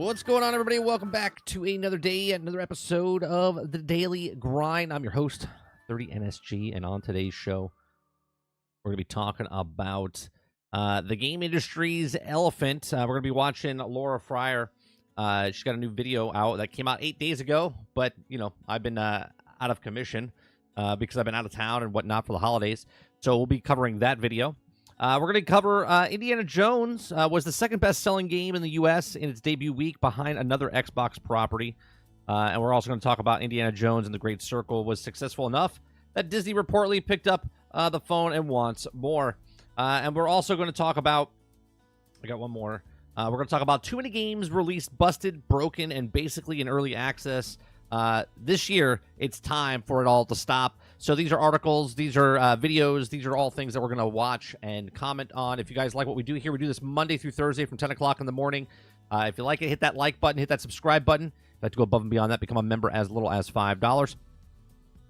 What's going on, everybody? Welcome back to another day, another episode of The Daily Grind. I'm your host, 30NSG, and on today's show, we're going to be talking about the game industry's elephant. We're going to be watching Laura Fryer. She's got a new video out that came out 8 days ago, but, you know, I've been out of commission because I've been out of town and whatnot for the holidays, so we'll be covering that video. We're going to cover Indiana Jones was the second best-selling game in the U.S. in its debut week behind another Xbox property. And we're also going to talk about Indiana Jones and the Great Circle was successful enough that Disney reportedly picked up the phone and wants more. And we're also going to talk about, I got one more. We're going to talk about too many games released, busted, broken, and basically in early access. This year, it's time for it all to stop. So these are articles, these are videos, these are all things that we're going to watch and comment on. If you guys like what we do here, we do this Monday through Thursday from 10 o'clock in the morning. If you like it, hit that like button, hit that subscribe button. If you like to go above and beyond that, become a member as little as $5.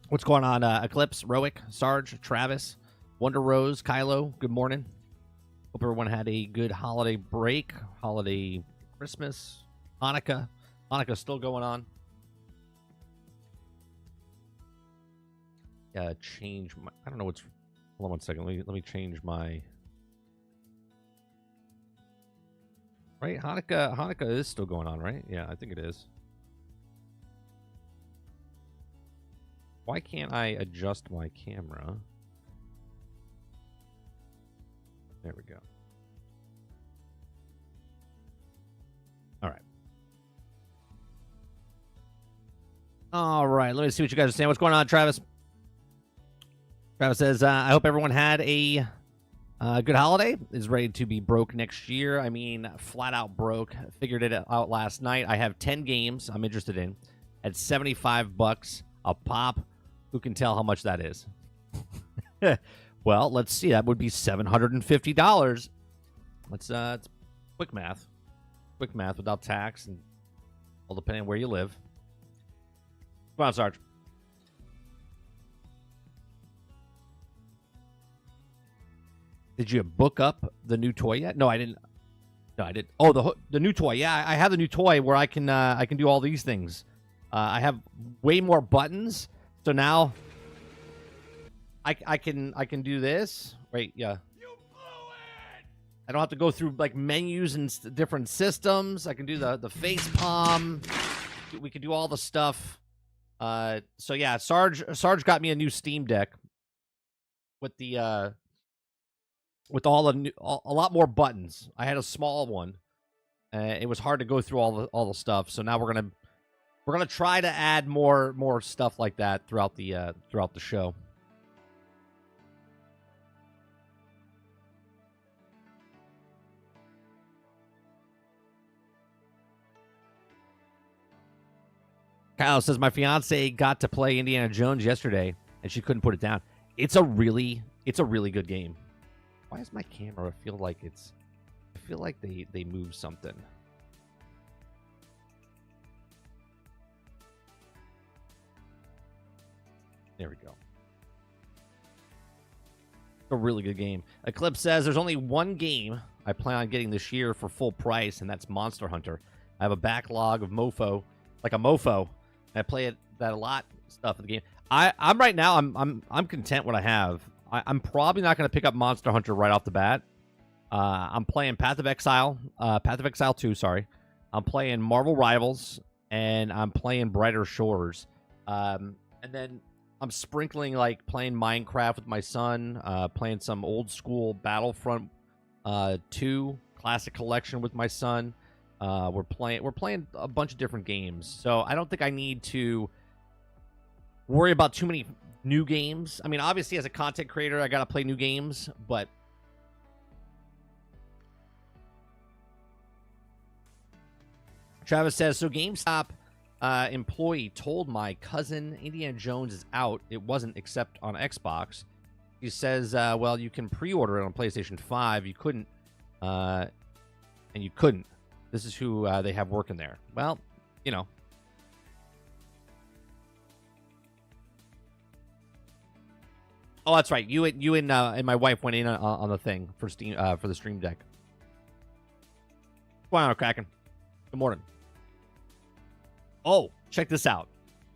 What's going on, Eclipse, Roic, Sarge, Travis, Wonder Rose, Kylo, good morning. Hope everyone had a good holiday break, holiday Christmas, Hanukkah. Hanukkah's still going on. Change my, I don't know what's, hold on one second, let me change my, right, Hanukkah is still going on, right? Yeah, I think it is. Why can't I adjust my camera? There we go. All right, let me see what you guys are saying. What's going on, Travis? Travis says, I hope everyone had a good holiday. Is ready to be broke next year. I mean, flat out broke. Figured it out last night. I have 10 games I'm interested in at $75 a pop. Who can tell how much that is? Well, let's see. That would be $750. Let's it's quick math. Quick math without tax and all depending on where you live. Come on, Sarge. Did you book up the new toy yet? No, I didn't. No, I didn't. Oh, the new toy. Yeah, I have the new toy where I can do all these things. I have way more buttons, so now I can do this. Wait, yeah. You blew it! I don't have to go through like menus and different systems. I can do the face palm. We can do all the stuff. So yeah, Sarge got me a new Steam Deck with the with all the new, a lot more buttons. I had a small one. It was hard to go through all the stuff. So now we're gonna try to add more stuff like that throughout the show. Kyle says my fiance got to play Indiana Jones yesterday and she couldn't put it down. It's a really good game. Why is my camera feel like it's... I feel like they moved something. There we go. A really good game. Eclipse says there's only one game I plan on getting this year for full price, and that's Monster Hunter. I have a backlog of mofo, like a mofo. And I play that a lot stuff in the game. I'm right now. I'm content what I have. I'm probably not going to pick up Monster Hunter right off the bat. I'm playing Path of Exile 2, sorry. I'm playing Marvel Rivals, and I'm playing Brighter Shores. And then I'm sprinkling, like, playing Minecraft with my son, playing some old school Battlefront 2 Classic Collection with my son. We're playing a bunch of different games. So I don't think I need to worry about too many new games. I mean, obviously, as a content creator, I got to play new games, but Travis says, so GameStop employee told my cousin Indiana Jones is out. It wasn't except on Xbox. He says, well, you can pre-order it on PlayStation 5. You couldn't, and you couldn't. This is who they have working there. Well, you know. Oh, that's right. You and my wife went in on the thing for Steam for the Stream Deck. Wow, Kraken. Good morning. Oh, check this out.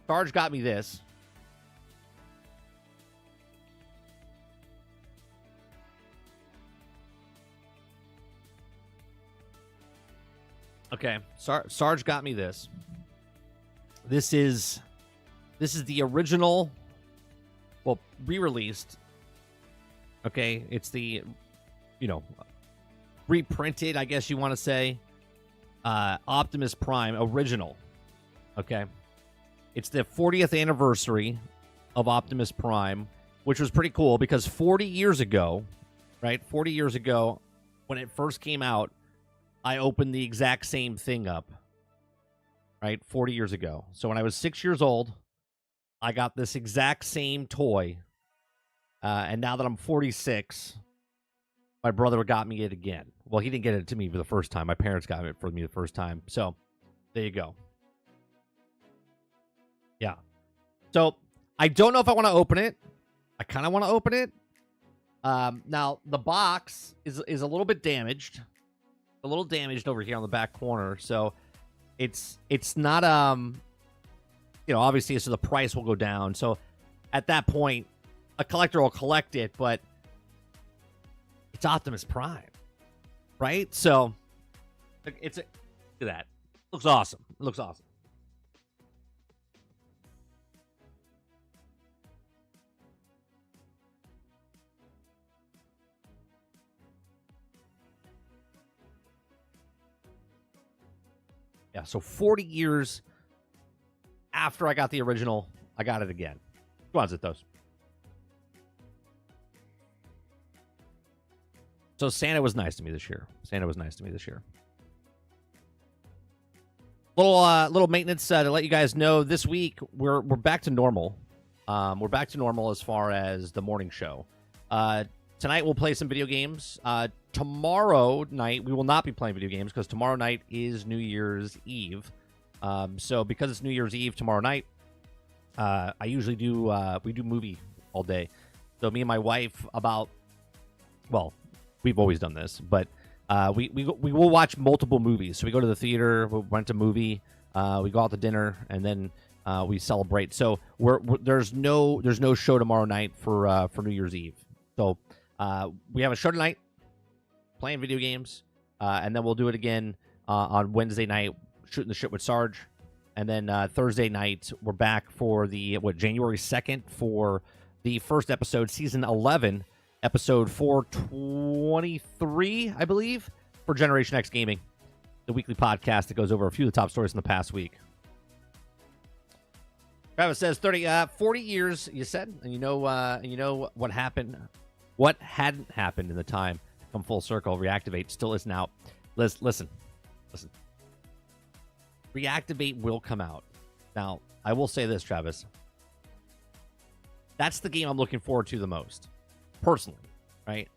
Sarge got me this. Okay, Sarge got me this. This is the original, well, re-released. Okay, it's the, reprinted, I guess you want to say, Optimus Prime original. Okay, it's the 40th anniversary of Optimus Prime, which was pretty cool because 40 years ago, right? 40 years ago, when it first came out, I opened the exact same thing up, right? 40 years ago. So when I was 6 years old, I got this exact same toy. And now that I'm 46, my brother got me it again. Well, he didn't get it to me for the first time. My parents got it for me the first time. So there you go. Yeah. So I don't know if I want to open it. I kind of want to open it. Now, the box is a little bit damaged. A little damaged over here on the back corner, so it's not obviously, so the price will go down. So at that point, a collector will collect it, but it's Optimus Prime, right? So look at that. Looks awesome. It looks awesome. Yeah, so 40 years after I got the original, I got it again. Who wants it, those? So Santa was nice to me this year. Little maintenance to let you guys know. This week we're back to normal. We're back to normal as far as the morning show. Tonight we'll play some video games. Tomorrow night we will not be playing video games because tomorrow night is New Year's Eve. So because it's New Year's Eve tomorrow night, I usually do we do movie all day. So me and my wife we've always done this, but we will watch multiple movies. So we go to the theater, we'll rent a movie, we go out to dinner, and then we celebrate. So there's no show tomorrow night for New Year's Eve. So we have a show tonight, playing video games, and then we'll do it again on Wednesday night, shooting the shit with Sarge, and then Thursday night we're back for the January 2nd for the first episode, season 11, episode 423, I believe, for Generation X Gaming, the weekly podcast that goes over a few of the top stories in the past week. Travis says 40 years, you said, and you know what happened. What hadn't happened in the time come full circle, Reactivate still isn't out. Listen. Reactivate will come out. Now, I will say this, Travis. That's the game I'm looking forward to the most, personally, right?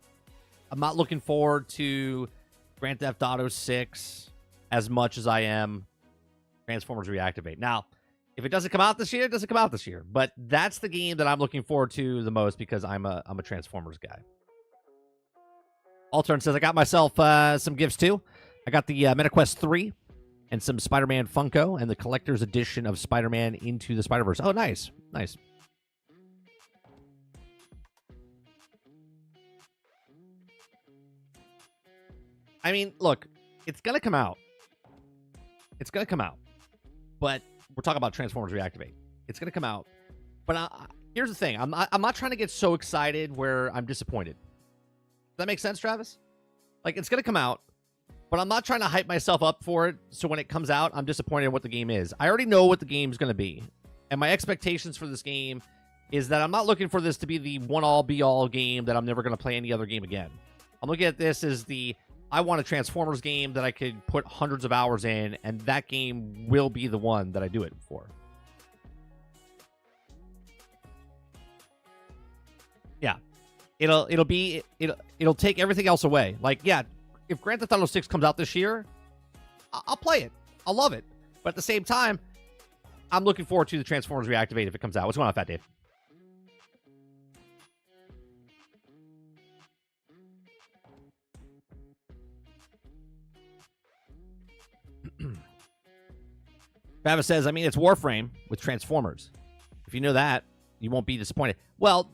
I'm not looking forward to Grand Theft Auto 6 as much as I am Transformers Reactivate. Now, if it doesn't come out this year, it doesn't come out this year. But that's the game that I'm looking forward to the most because I'm a Transformers guy. Altern says, I got myself some gifts too. I got the MetaQuest 3 and some Spider-Man Funko and the collector's edition of Spider-Man Into the Spider-Verse. Oh, nice. Nice. I mean, look, it's going to come out. But we're talking about Transformers Reactivate. It's going to come out. But here's the thing. I'm not trying to get so excited where I'm disappointed. Does that make sense, Travis? Like, it's going to come out, but I'm not trying to hype myself up for it, so when it comes out, I'm disappointed in what the game is. I already know what the game's going to be, and my expectations for this game is that I'm not looking for this to be the one-all, be-all game that I'm never going to play any other game again. I'm looking at this as I want a Transformers game that I could put hundreds of hours in, and that game will be the one that I do it for. Yeah. It'll take everything else away. Like, yeah, if Grand Theft Auto 6 comes out this year, I'll play it. I'll love it. But at the same time, I'm looking forward to the Transformers Reactivate if it comes out. What's going on, Fat Dave? Travis says, I mean, it's Warframe with Transformers. If you know that, you won't be disappointed. Well,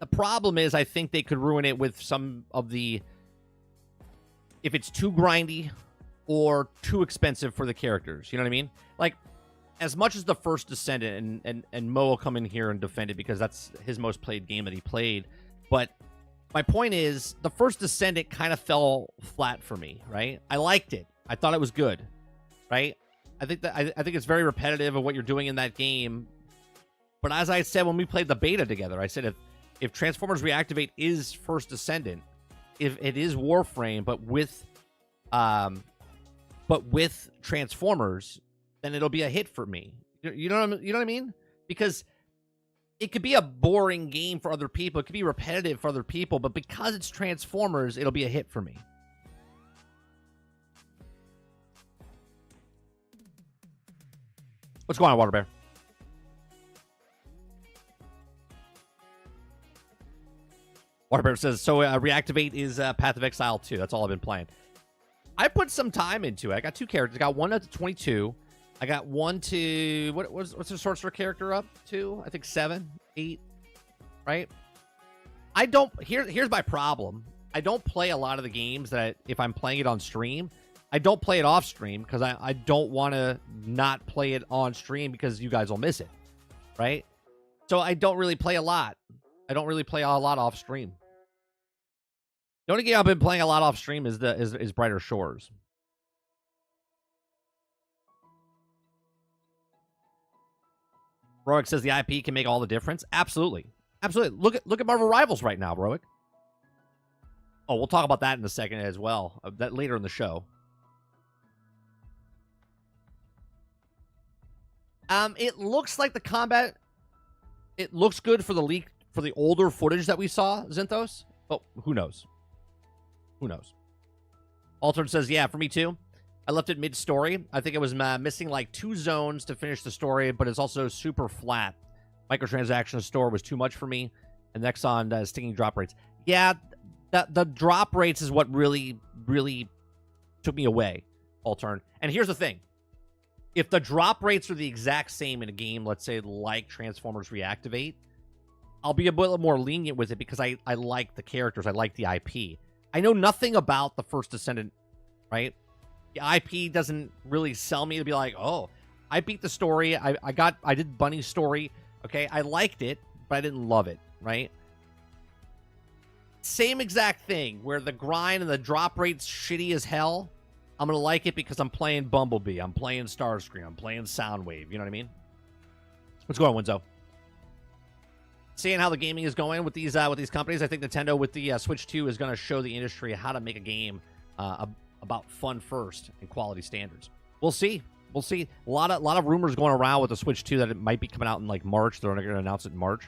the problem is I think they could ruin it with some of the... If it's too grindy or too expensive for the characters. You know what I mean? Like, as much as the first Descendant, and Mo will come in here and defend it because that's his most played game that he played. But my point is, the first Descendant kind of fell flat for me, right? I liked it. I thought it was good, right? I think it's very repetitive of what you're doing in that game. But as I said when we played the beta together, I said if Transformers Reactivate is First Descendant, if it is Warframe, but with Transformers, then it'll be a hit for me. You know what I mean? Because it could be a boring game for other people. It could be repetitive for other people, but because it's Transformers, it'll be a hit for me. What's going on, Water Bear? Water Bear says, so Reactivate is Path of Exile 2. That's all I've been playing. I put some time into it. I got 2 characters. I got one up to 22. I got one to... What's the sorcerer character up to? I think 7, 8, right? I don't... Here's my problem. I don't play a lot of the games that if I'm playing it on stream... I don't play it off stream because I don't want to not play it on stream because you guys will miss it, right? So I don't really play a lot. I don't really play a lot off stream. The only game I've been playing a lot off stream is Brighter Shores. Roic says the IP can make all the difference. Absolutely, absolutely. Look at Marvel Rivals right now, Roic. Oh, we'll talk about that in a second as well. That later in the show. It looks like the combat. It looks good for the leak for the older footage that we saw, Zinthos. But who knows? Who knows? Altern says, yeah, for me too. I left it mid-story. I think it was missing like 2 zones to finish the story, but it's also super flat. Microtransaction store was too much for me. And next on stinging drop rates. Yeah, the drop rates is what really, really took me away, Altern. And here's the thing. If the drop rates are the exact same in a game, let's say like Transformers Reactivate, I'll be a bit more lenient with it because I like the characters. I like the IP. I know nothing about the First Descendant, right? The IP doesn't really sell me to be like, oh, I beat the story. I did Bunny's story. Okay, I liked it, but I didn't love it, right? Same exact thing where the grind and the drop rate's shitty as hell. I'm going to like it because I'm playing Bumblebee. I'm playing Starscream. I'm playing Soundwave. You know what I mean? What's going on, Winzo? Seeing how the gaming is going with these companies, I think Nintendo with the Switch 2 is going to show the industry how to make a game about fun first and quality standards. We'll see. We'll see. A lot of rumors going around with the Switch 2 that it might be coming out in like March. They're going to announce it in March.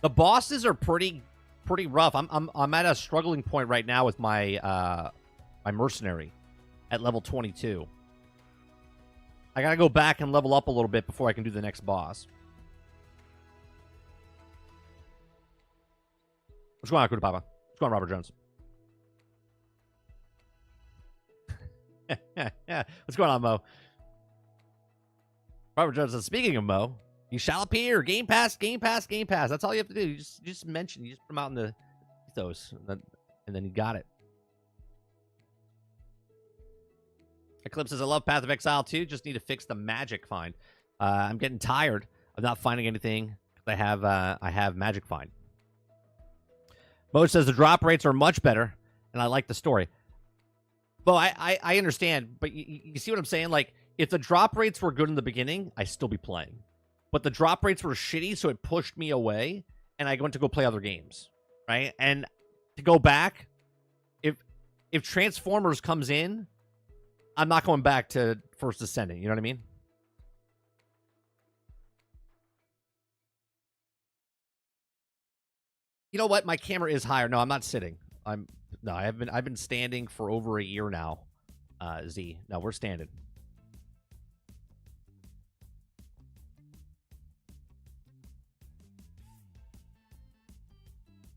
The bosses are pretty rough. I'm at a struggling point right now with my my mercenary at level 22. I gotta go back and level up a little bit before I can do the next boss. What's going on, Kuda Papa? What's going on, Robert Jones? What's going on, Mo? Robert Jones says, speaking of Mo, you shall appear. Game Pass, Game Pass, Game Pass. That's all you have to do. You just mention. You just put them out in the ethos, and then you got it. Eclipse says, I love Path of Exile 2. Just need to fix the magic find. I'm getting tired of not finding anything. I have magic find. Mo says the drop rates are much better, and I like the story. Well, I understand, but you see what I'm saying? Like, if the drop rates were good in the beginning, I'd still be playing. But the drop rates were shitty, so it pushed me away, and I went to go play other games, right? And to go back, if Transformers comes in, I'm not going back to First Descendant. You know what I mean? You know what? My camera is higher. No, I'm not sitting. I've been standing for over a year now. Z. No, we're standing.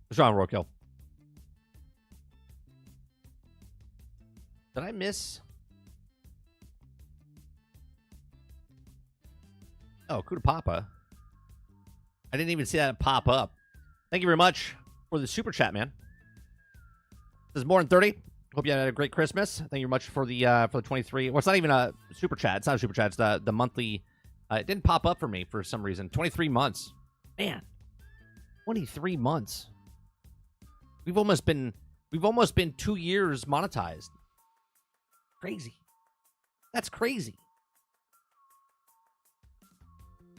What's wrong, Roadkill? Did I miss? Oh, Kuda Papa. I didn't even see that pop up. Thank you very much for the super chat, man. This is more than 30. Hope you had a great Christmas. Thank you very much for the 23. Well, it's not even a super chat. It's not a super chat. It's the monthly. It didn't pop up for me for some reason. 23 months. Man, 23 months. We've almost been 2 years monetized. Crazy. That's crazy.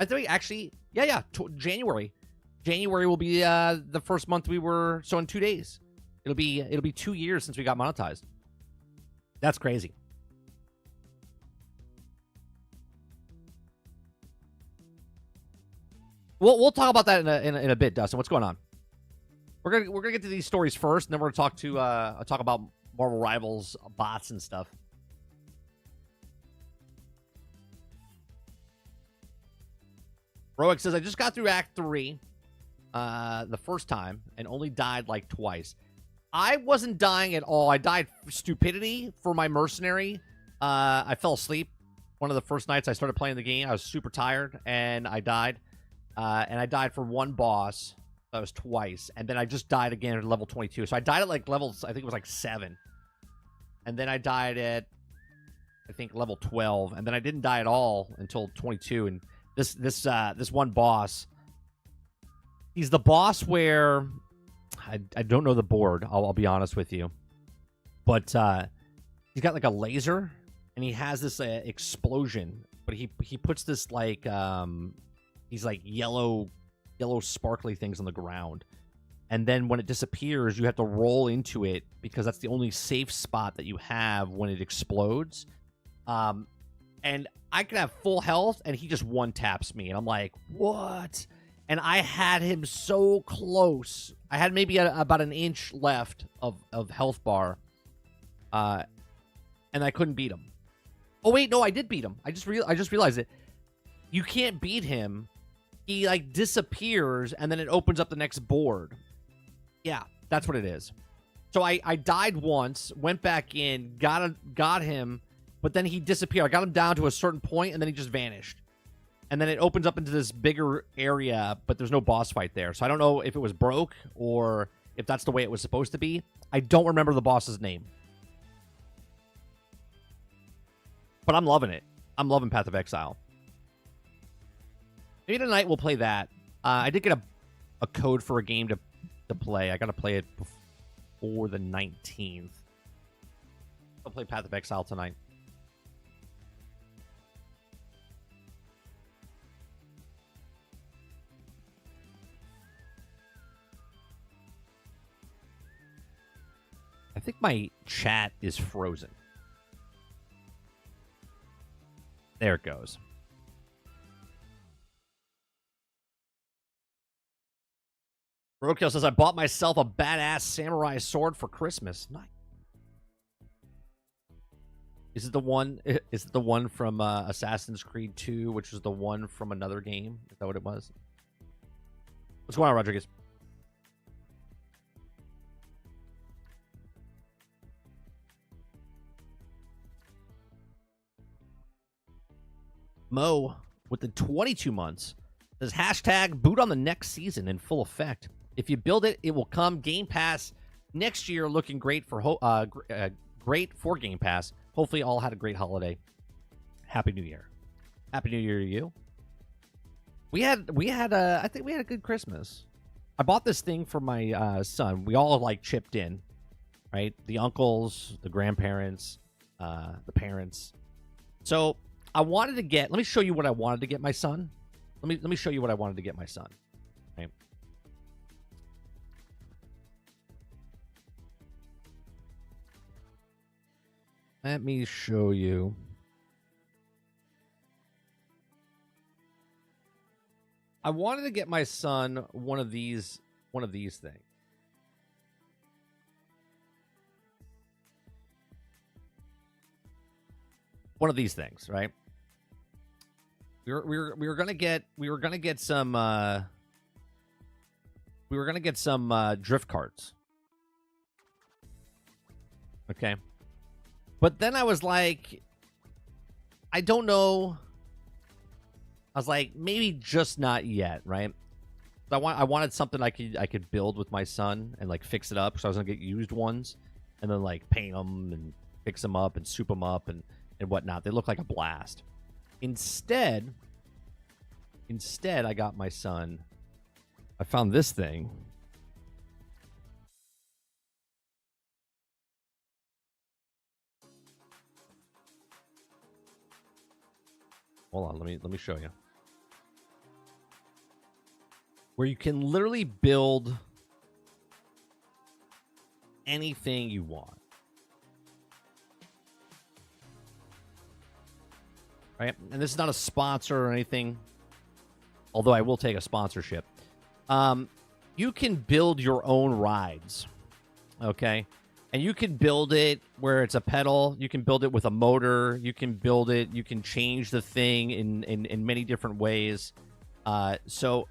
I think actually, yeah. January. January will be the first month we were. So in 2 days, it'll be 2 years since we got monetized. That's crazy. We'll talk about that in a bit, Dustin. What's going on? We're gonna get to these stories first, and then we're gonna talk about Marvel Rivals bots and stuff. Roic says, I just got through Act 3 the first time and only died like twice. I wasn't dying at all. I died for stupidity for my mercenary. I fell asleep one of the first nights I started playing the game. I was super tired, and I died. And I died for one boss. That was twice. And then I just died again at level 22. So I died at like levels, I think it was like 7. And then I died at, I think, level 12. And then I didn't die at all until 22. And this one boss, he's the boss where I don't know the board. I'll be honest with you, but he's got like a laser and he has this explosion. But he puts this like these like yellow sparkly things on the ground, and then when it disappears, you have to roll into it because that's the only safe spot that you have when it explodes. And I can have full health, and he just one taps me, and I'm like, what? And I had him so close. I had maybe about an inch left of health bar, and I couldn't beat him. Oh wait, no, I did beat him. I just realized it. You can't beat him. He like disappears, and then it opens up the next board. Yeah, that's what it is. So I died once, went back in, got him. But then he disappeared. I got him down to a certain point, and then he just vanished. And then it opens up into this bigger area, but there's no boss fight there. So I don't know if it was broke or if that's the way it was supposed to be. I don't remember the boss's name. But I'm loving it. I'm loving Path of Exile. Maybe tonight we'll play that. I did get a code for a game to play. I got to play it before the 19th. I'll play Path of Exile tonight. I think my chat is frozen. There it goes. Roadkill says, I bought myself a badass samurai sword for Christmas. Nice. Is it the one from Assassin's Creed 2, which was the one from another game? Is that what it was? What's going on, Rodriguez? Mo, with the 22 months, says hashtag boot on the next season in full effect. If you build it, it will come. Game Pass next year, looking great for great for Game Pass. Hopefully, all had a great holiday. Happy New Year. Happy New Year to you. I think we had a good Christmas. I bought this thing for my son. We all like chipped in, right? The uncles, the grandparents, the parents. So I wanted to get. Let me show you what I wanted to get my son. Let me show you what I wanted to get my son. Right. Let me show you. I wanted to get my son one of these things. One of these things, right? We were gonna get some drift carts. Okay. But then I was like, I don't know. I was like, maybe just not yet, right? I wanted something I could build with my son and like fix it up. So I was gonna get used ones, and then like paint them and fix them up and soup them up and whatnot. They look like a blast. Instead, I got my son. I found this thing. Hold on, let me show you. Where you can literally build anything you want. Right? And this is not a sponsor or anything, although I will take a sponsorship. You can build your own rides, okay? And you can build it where it's a pedal. You can build it with a motor. You can build it. You can change the thing in many different ways. So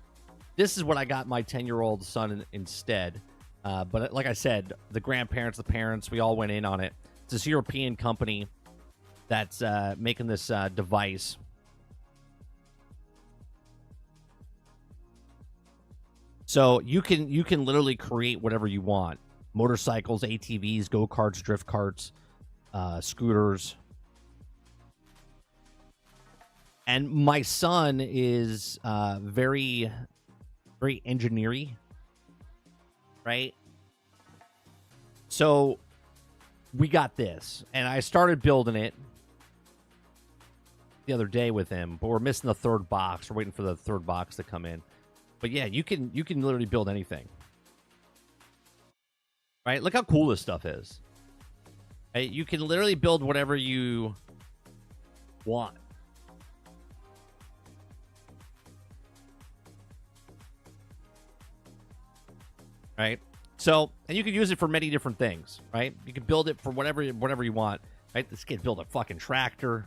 this is what I got my 10-year-old son instead. But like I said, the grandparents, the parents, we all went in on it. It's this European company that's making this device. So you can literally create whatever you want. Motorcycles, ATVs, go-karts, drift carts, scooters. And my son is very, very engineering, right? So we got this, and I started building it the other day with him, but we're missing the third box. We're waiting for the third box to come in. But yeah, you can literally build anything. Right? Look how cool this stuff is. Right? You can literally build whatever you want. Right? So, and you can use it for many different things, right? You can build it for whatever you want. Right? This kid built a fucking tractor.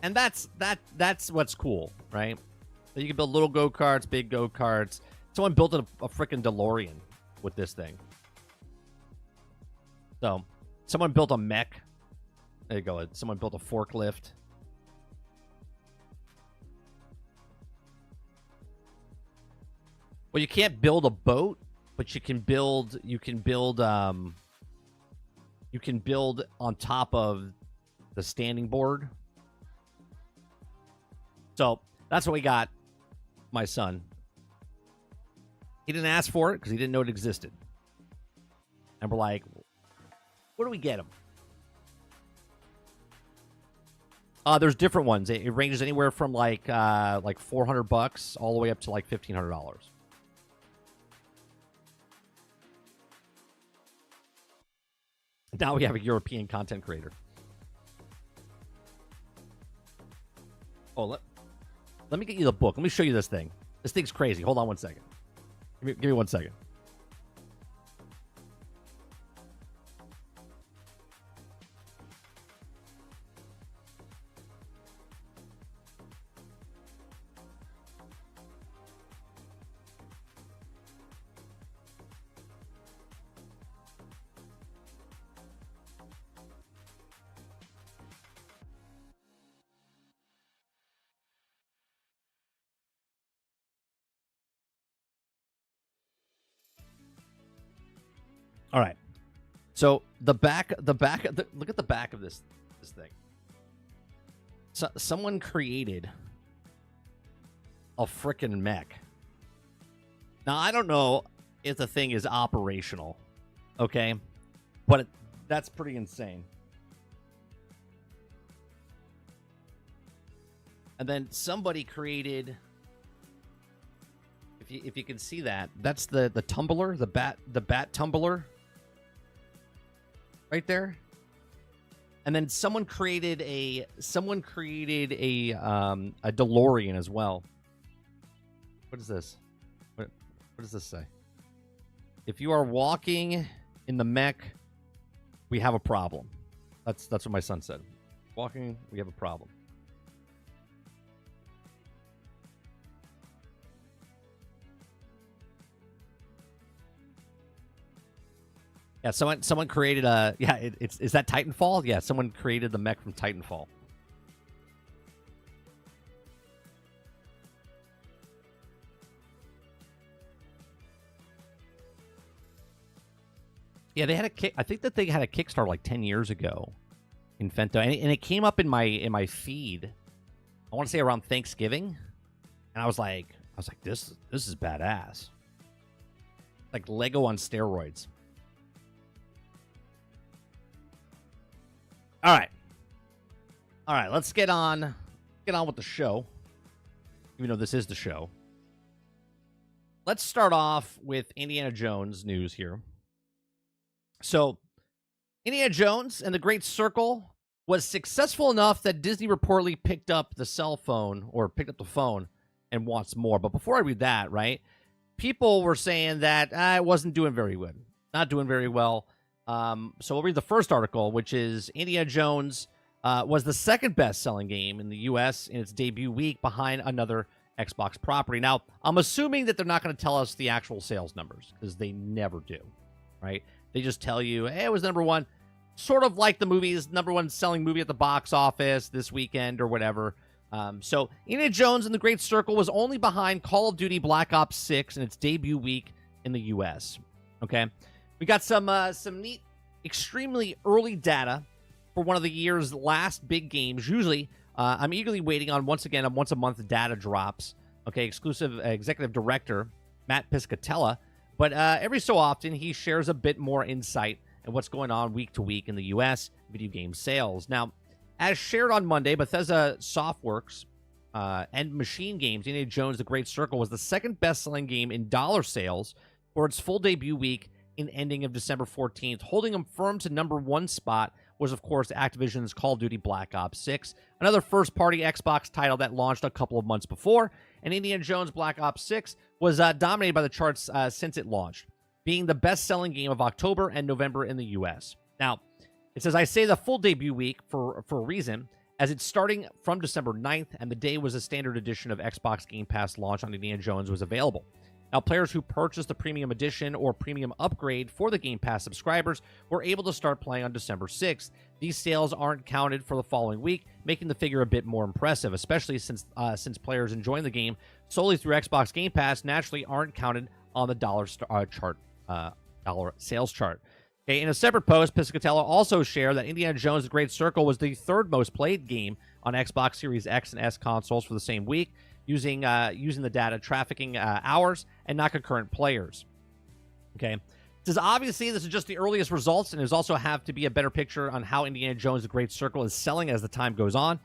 And that's what's cool, right? So you can build little go-karts, big go-karts. Someone built a freaking DeLorean with this thing. So, someone built a mech. There you go. Someone built a forklift. Well, you can't build a boat, but you can build on top of the standing board. So, that's what we got my son. He didn't ask for it because he didn't know it existed. And we're like, what do we get him? There's different ones. It ranges anywhere from like $400 all the way up to like $1,500. Now we have a European content creator. Oh, let me get you the book. Let me show you this thing. This thing's crazy. Hold on one second. Give me 1 second. All right. So look at the back of this thing. So, someone created a frickin' mech. Now I don't know if the thing is operational, okay, but that's pretty insane. And then somebody created, if you can see that, that's the tumbler, the bat tumbler. Right there. And then someone created a DeLorean as well. What is this? What does this say? If you are walking in the mech, we have a problem. That's what my son said. Walking, we have a problem. Yeah, someone created a is that Titanfall? Yeah, someone created the mech from Titanfall. Yeah, they had a kick. I think that they had a Kickstarter like 10 years ago, Infento, and it came up in my feed. I want to say around Thanksgiving, and I was like, this is badass. Like Lego on steroids. All right. Let's get on with the show. Even though this is the show, let's start off with Indiana Jones news here. So, Indiana Jones and the Great Circle was successful enough that Disney reportedly picked up the phone and wants more. But before I read that, right, people were saying that it wasn't doing very good, not doing very well. So we'll read the first article, which is Indiana Jones was the second best-selling game in the U.S. in its debut week, behind another Xbox property. Now, I'm assuming that they're not going to tell us the actual sales numbers, because they never do, right? They just tell you, hey, it was number one, sort of like the movie's number one selling movie at the box office this weekend or whatever. So Indiana Jones and the Great Circle was only behind Call of Duty Black Ops 6 in its debut week in the U.S. Okay, we got some neat, extremely early data for one of the year's last big games. Usually, I'm eagerly waiting on once a month data drops. Okay, exclusive executive director Matt Piscatella. But every so often, he shares a bit more insight on what's going on week to week in the U.S. video game sales. Now, as shared on Monday, Bethesda Softworks and Machine Games, Indiana Jones: The Great Circle was the second best-selling game in dollar sales for its full debut week in ending of December 14th. Holding him firm to number one spot was, of course, Activision's Call of Duty Black Ops 6, another first-party Xbox title that launched a couple of months before. And Indiana Jones Black Ops 6 was dominated by the charts since it launched, being the best-selling game of October and November in the U.S. Now, it says, I say the full debut week for a reason, as it's starting from December 9th, and the day was a standard edition of Xbox Game Pass launch on Indiana Jones was available. Now, players who purchased the premium edition or premium upgrade for the Game Pass subscribers were able to start playing on December 6th. These sales aren't counted for the following week, making the figure a bit more impressive, especially since players enjoying the game solely through Xbox Game Pass naturally aren't counted on the dollar sales chart. Okay, in a separate post, Piscatella also shared that Indiana Jones: The Great Circle was the third most played game on Xbox Series X and S consoles for the same week, using the data trafficking hours and not concurrent players. Okay, it says obviously this is just the earliest results, and there's also have to be a better picture on how Indiana Jones: The Great Circle is selling as the time goes on.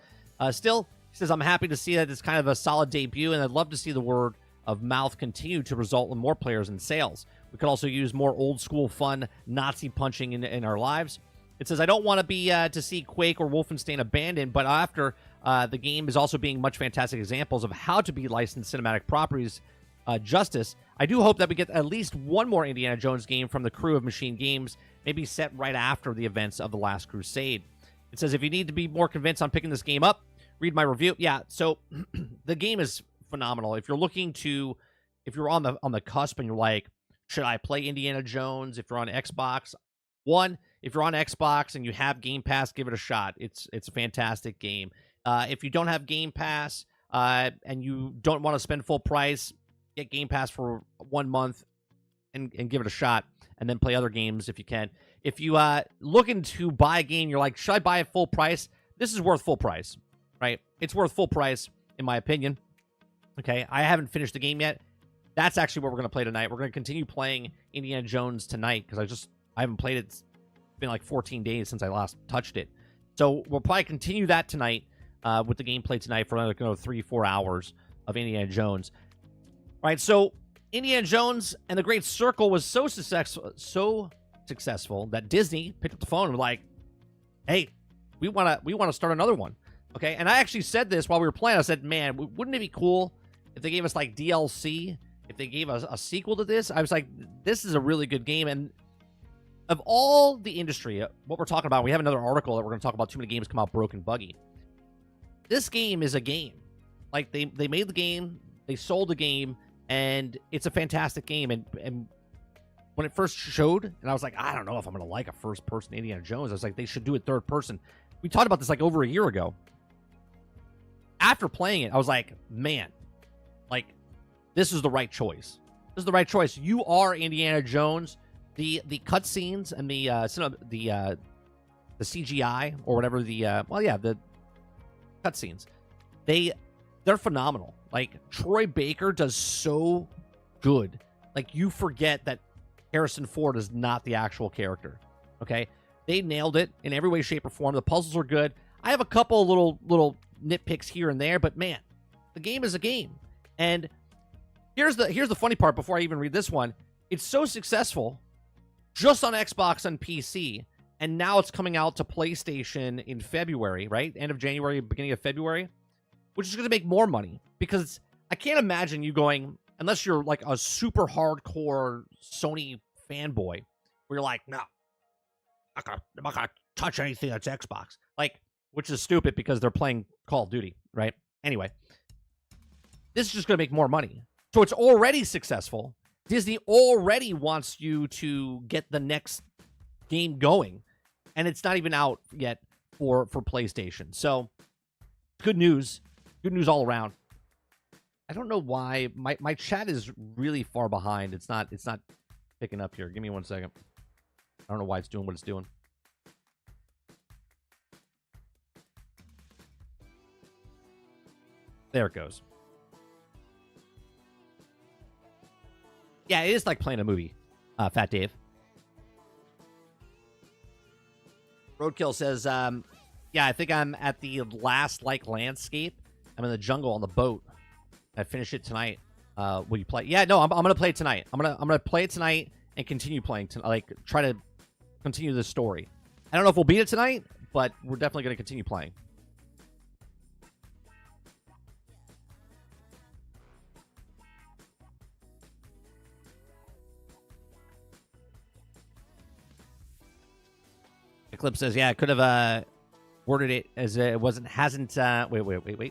Still, he says, I'm happy to see that it's kind of a solid debut, and I'd love to see the word of mouth continue to result in more players and sales. We could also use more old school fun Nazi punching in our lives. It says, I don't want to be to see Quake or Wolfenstein abandoned, but after the game is also being much fantastic examples of how to be licensed cinematic properties justice, I do hope that we get at least one more Indiana Jones game from the crew of Machine Games, maybe set right after the events of The Last Crusade. It says, if you need to be more convinced on picking this game up, read my review. Yeah, so the game is phenomenal. If you're on the cusp and you're like, should I play Indiana Jones? If you're on Xbox, if you're on Xbox and you have Game Pass, give it a shot. It's a fantastic game. If you don't have Game Pass and you don't want to spend full price, get Game Pass for 1 month and give it a shot, and then play other games if you can. If you looking to buy a game, you're like, should I buy it full price? This is worth full price, right? It's worth full price, in my opinion. Okay, I haven't finished the game yet. That's actually what we're going to play tonight. We're going to continue playing Indiana Jones tonight because I haven't played it. It's been like 14 days since I last touched it. So we'll probably continue that tonight with the gameplay tonight for another 3-4 hours of Indiana Jones. All right, so Indiana Jones and the Great Circle was so successful that Disney picked up the phone and was like, hey, we want to start another one. Okay, and I actually said this while we were playing. I said, man, wouldn't it be cool if they gave us like DLC, if they gave us a sequel to this? I was like, this is a really good game. And of all the industry, what we're talking about, we have another article that we're going to talk about. Too many games come out broken, buggy. This game is a game. Like, they made the game, they sold the game, and it's a fantastic game. And when it first showed, and I was like, I don't know if I'm going to like a first-person Indiana Jones. I was like, they should do it third person. We talked about this like over a year ago. After playing it, I was like, man, like, this is the right choice. This is the right choice. You are Indiana Jones. The cutscenes and the CGI or whatever the cutscenes, they're phenomenal. Like, Troy Baker does so good. Like, you forget that Harrison Ford is not the actual character. Okay, they nailed it in every way, shape, or form. The puzzles are good. I have a couple little nitpicks here and there, but man, the game is a game. And here's the funny part. Before I even read this one, it's so successful just on Xbox and PC, and now it's coming out to PlayStation in February, right? End of January, beginning of February, which is going to make more money, because I can't imagine you going, unless you're like a super hardcore Sony fanboy, where you're like, no, I'm not gonna touch anything that's Xbox. Like, which is stupid because they're playing Call of Duty, right? Anyway, this is just going to make more money. So it's already successful. Disney already wants you to get the next game going, and it's not even out yet for PlayStation. So good news all around. I don't know why my chat is really far behind. It's not picking up here. Give me 1 second. I don't know why it's doing what it's doing. There it goes. Yeah, it is like playing a movie, Fat Dave. Roadkill says, yeah, I think I'm at the last landscape. I'm in the jungle on the boat. I finish it tonight. Will you play? Yeah, no, I'm gonna play it tonight. I'm gonna play it tonight and continue playing try to continue the story. I don't know if we'll beat it tonight, but we're definitely gonna continue playing. Clip says, yeah, I could have worded it as it hasn't wait,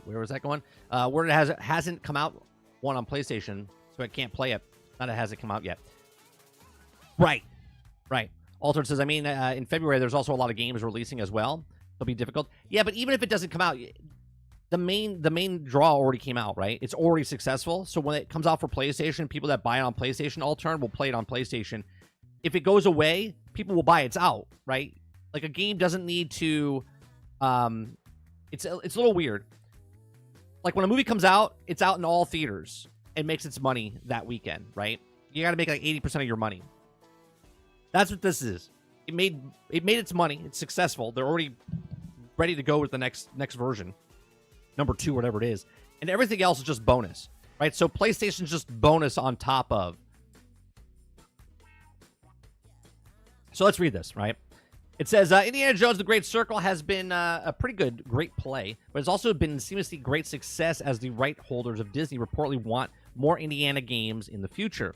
where was that going? Worded hasn't come out one on PlayStation, so it can't play it. Not it hasn't come out yet. Right. Altered says, I mean, in February there's also a lot of games releasing as well. It'll be difficult. Yeah, but even if it doesn't come out, the main draw already came out, right? It's already successful. So when it comes out for PlayStation, people that buy it on PlayStation Altern will play it on PlayStation. If it goes away, people will buy it. It's out, right? Like, a game doesn't need to, it's a little weird. Like, when a movie comes out, it's out in all theaters and makes its money that weekend, right? You got to make like 80% of your money. That's what this is. It made its money. It's successful. They're already ready to go with the next version, number 2, whatever it is, and everything else is just bonus, right? So PlayStation's just bonus on top of. So let's read this, right? It says, Indiana Jones The Great Circle has been a great play, but it's also been seamlessly great success as the right holders of Disney reportedly want more Indiana games in the future.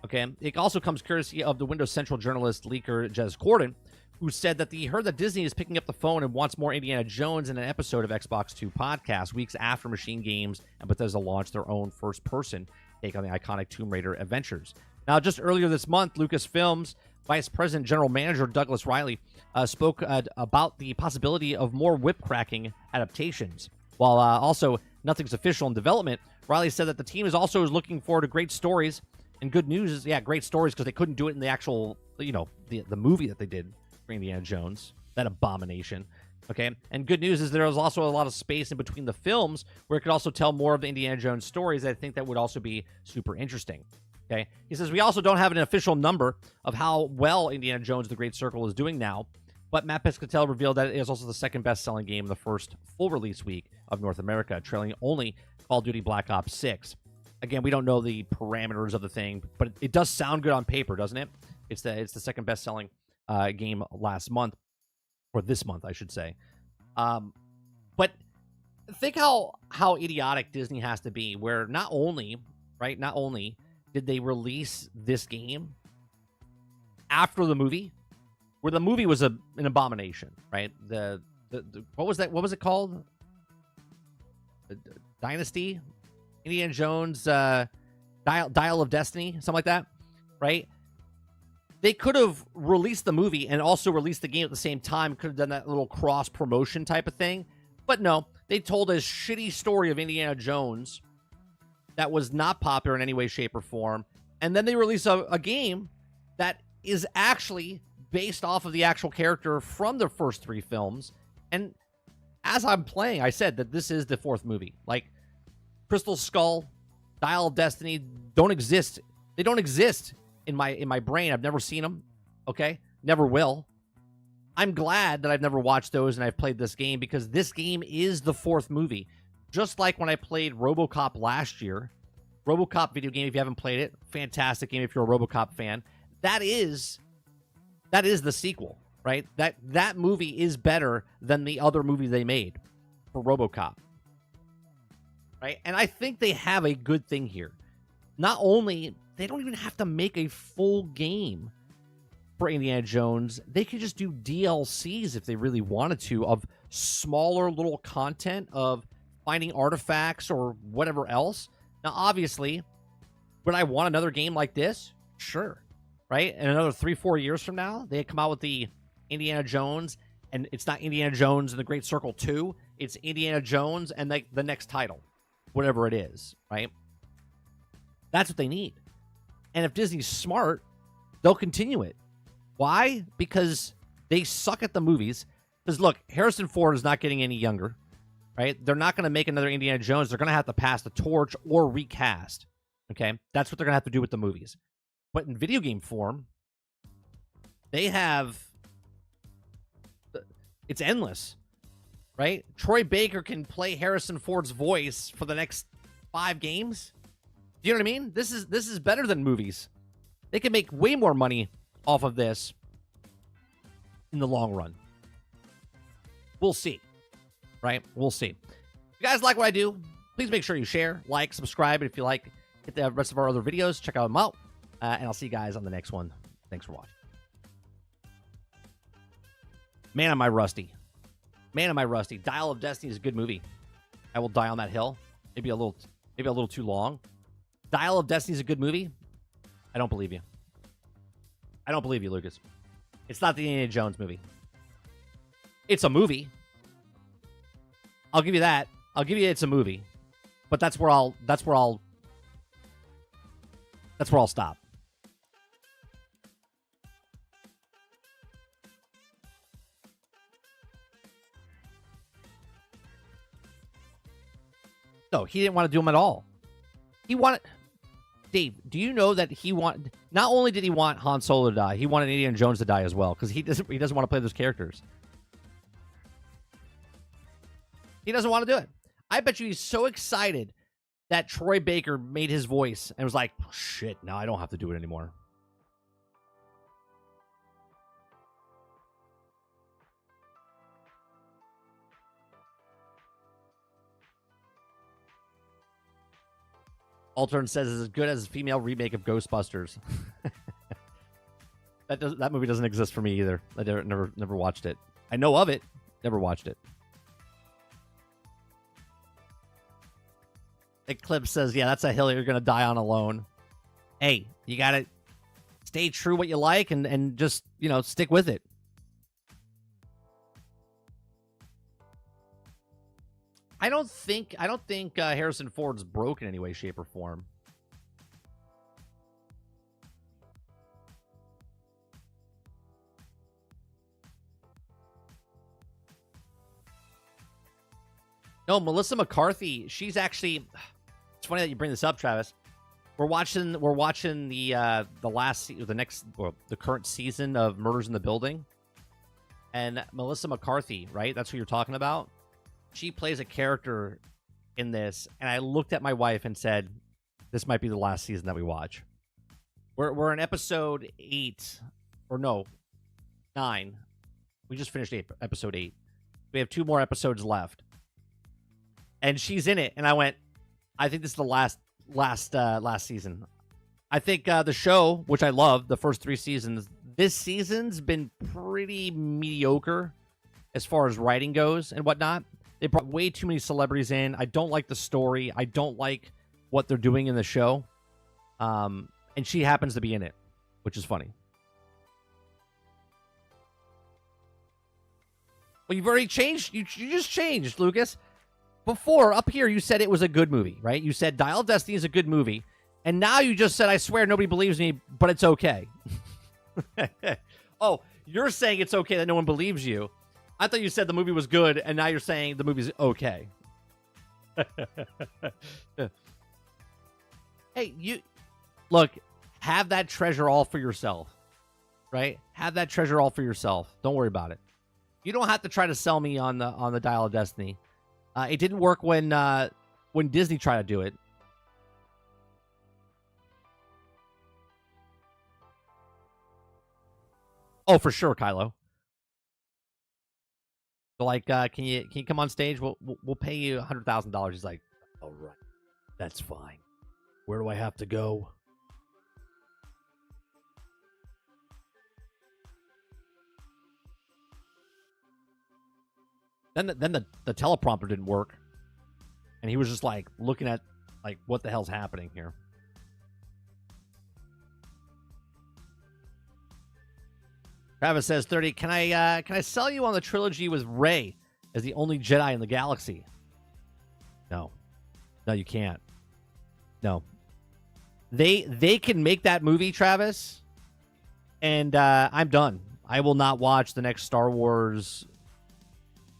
Okay, it also comes courtesy of the Windows Central journalist leaker Jez Corden, who said that he heard that Disney is picking up the phone and wants more Indiana Jones in an episode of Xbox 2 podcast weeks after Machine Games and Bethesda launched their own first-person take on the iconic Tomb Raider adventures. Now, just earlier this month, Lucasfilm's Vice President General Manager Douglas Riley spoke about the possibility of more whip-cracking adaptations. While also nothing's official in development, Riley said that the team is also looking forward to great stories. And good news is, yeah, great stories, because they couldn't do it in the actual, the movie that they did for Indiana Jones, that abomination. Okay, and good news is there was also a lot of space in between the films where it could also tell more of the Indiana Jones stories. I think that would also be super interesting. Okay, he says, we also don't have an official number of how well Indiana Jones The Great Circle is doing now, but Matt Piscatella revealed that it is also the second best-selling game in the first full release week of North America, trailing only Call of Duty Black Ops 6. Again, we don't know the parameters of the thing, but it does sound good on paper, doesn't it? It's the second best-selling game last month, or this month, I should say. But think how idiotic Disney has to be, where not only did they release this game after the movie, where the movie was an abomination, right? The what was that? What was it called? Dynasty, Indiana Jones, Dial of Destiny, something like that, right? they could have released the movie and also released the game at the same time. Could have done that little cross promotion type of thing. But no, they told a shitty story of Indiana Jones that was not popular in any way, shape, or form. And then they release a game that is actually based off of the actual character from the first 3 films. And as I'm playing, I said that this is the 4th movie. Like, Crystal Skull, Dial of Destiny don't exist. They don't exist in my brain. I've never seen them. Okay? Never will. I'm glad that I've never watched those and I've played this game, because this game is the 4th movie. Just like when I played RoboCop last year. RoboCop video game, if you haven't played it, fantastic game if you're a RoboCop fan. That is the sequel, right? That movie is better than the other movie they made for RoboCop. Right? And I think they have a good thing here. Not only, they don't even have to make a full game for Indiana Jones. They could just do DLCs if they really wanted to, of smaller little content of finding artifacts or whatever else. Now, obviously, would I want another game like this? Sure. Right? And another 3-4 years from now, they come out with the Indiana Jones, and it's not Indiana Jones and the Great Circle 2. It's Indiana Jones and the next title, whatever it is, right? That's what they need. And if Disney's smart, they'll continue it. Why? Because they suck at the movies. Because, look, Harrison Ford is not getting any younger, right? They're not going to make another Indiana Jones. They're going to have to pass the torch or recast, okay? That's what they're going to have to do with the movies. But in video game form, they have... It's endless, right? Troy Baker can play Harrison Ford's voice for the next 5 games. Do you know what I mean? This is better than movies. They can make way more money off of this in the long run. We'll see, right? We'll see. If you guys like what I do, please make sure you share, like, subscribe, and if you like, hit the rest of our other videos. Check them out, and I'll see you guys on the next one. Thanks for watching. Man, am I rusty. Man, am I rusty. Dial of Destiny is a good movie. I will die on that hill. Maybe a little too long. Dial of Destiny is a good movie. I don't believe you. I don't believe you, Lucas. It's not the Indiana Jones movie. It's a movie. I'll give you that. I'll give you it's a movie. But that's where I'll stop. No, he didn't want to do them at all. He wanted... Dave, do you know that he want? Not only did he want Han Solo to die, he wanted Indiana Jones to die as well, because he doesn't want to play those characters. He doesn't want to do it. I bet you he's so excited that Troy Baker made his voice and was like, oh, shit, now I don't have to do it anymore. Altern says it's as good as a female remake of Ghostbusters. That movie doesn't exist for me either. I never watched it. I know of it, never watched it. Eclipse says, yeah, that's a hill you're gonna die on alone. Hey, you gotta stay true what you like and just, stick with it. I don't think Harrison Ford's broke in any way, shape, or form. No, Melissa McCarthy, she's actually... It's funny that you bring this up, Travis. We're watching the current season of Murders in the Building. And Melissa McCarthy, right? That's who you're talking about. She plays a character in this, and I looked at my wife and said, this might be the last season that we watch. We're in episode 8, or no, 9. We just finished episode 8. We have 2 more episodes left. And she's in it, and I went, I think this is the last season. I think the show, which I love, the first 3 seasons, this season's been pretty mediocre as far as writing goes and whatnot. They brought way too many celebrities in. I don't like the story. I don't like what they're doing in the show. And she happens to be in it, which is funny. Well, you've already changed. You just changed, Lucas. Before, up here, you said it was a good movie, right? You said Dial of Destiny is a good movie. And now you just said, I swear nobody believes me, but it's okay. Oh, you're saying it's okay that no one believes you. I thought you said the movie was good, and now you're saying the movie's okay. Hey, you look, have that treasure all for yourself, right? Have that treasure all for yourself. Don't worry about it. You don't have to try to sell me on the Dial of Destiny. It didn't work when Disney tried to do it. Oh, for sure, Kylo. So, like, can you come on stage? We'll pay you $100,000. He's like, all right, that's fine. Where do I have to go? Then the teleprompter didn't work, and he was just like looking at like what the hell's happening here. Travis says 30. Can I sell you on the trilogy with Rey as the only Jedi in the galaxy? No, you can't. No, they can make that movie, Travis, and I'm done. I will not watch the next Star Wars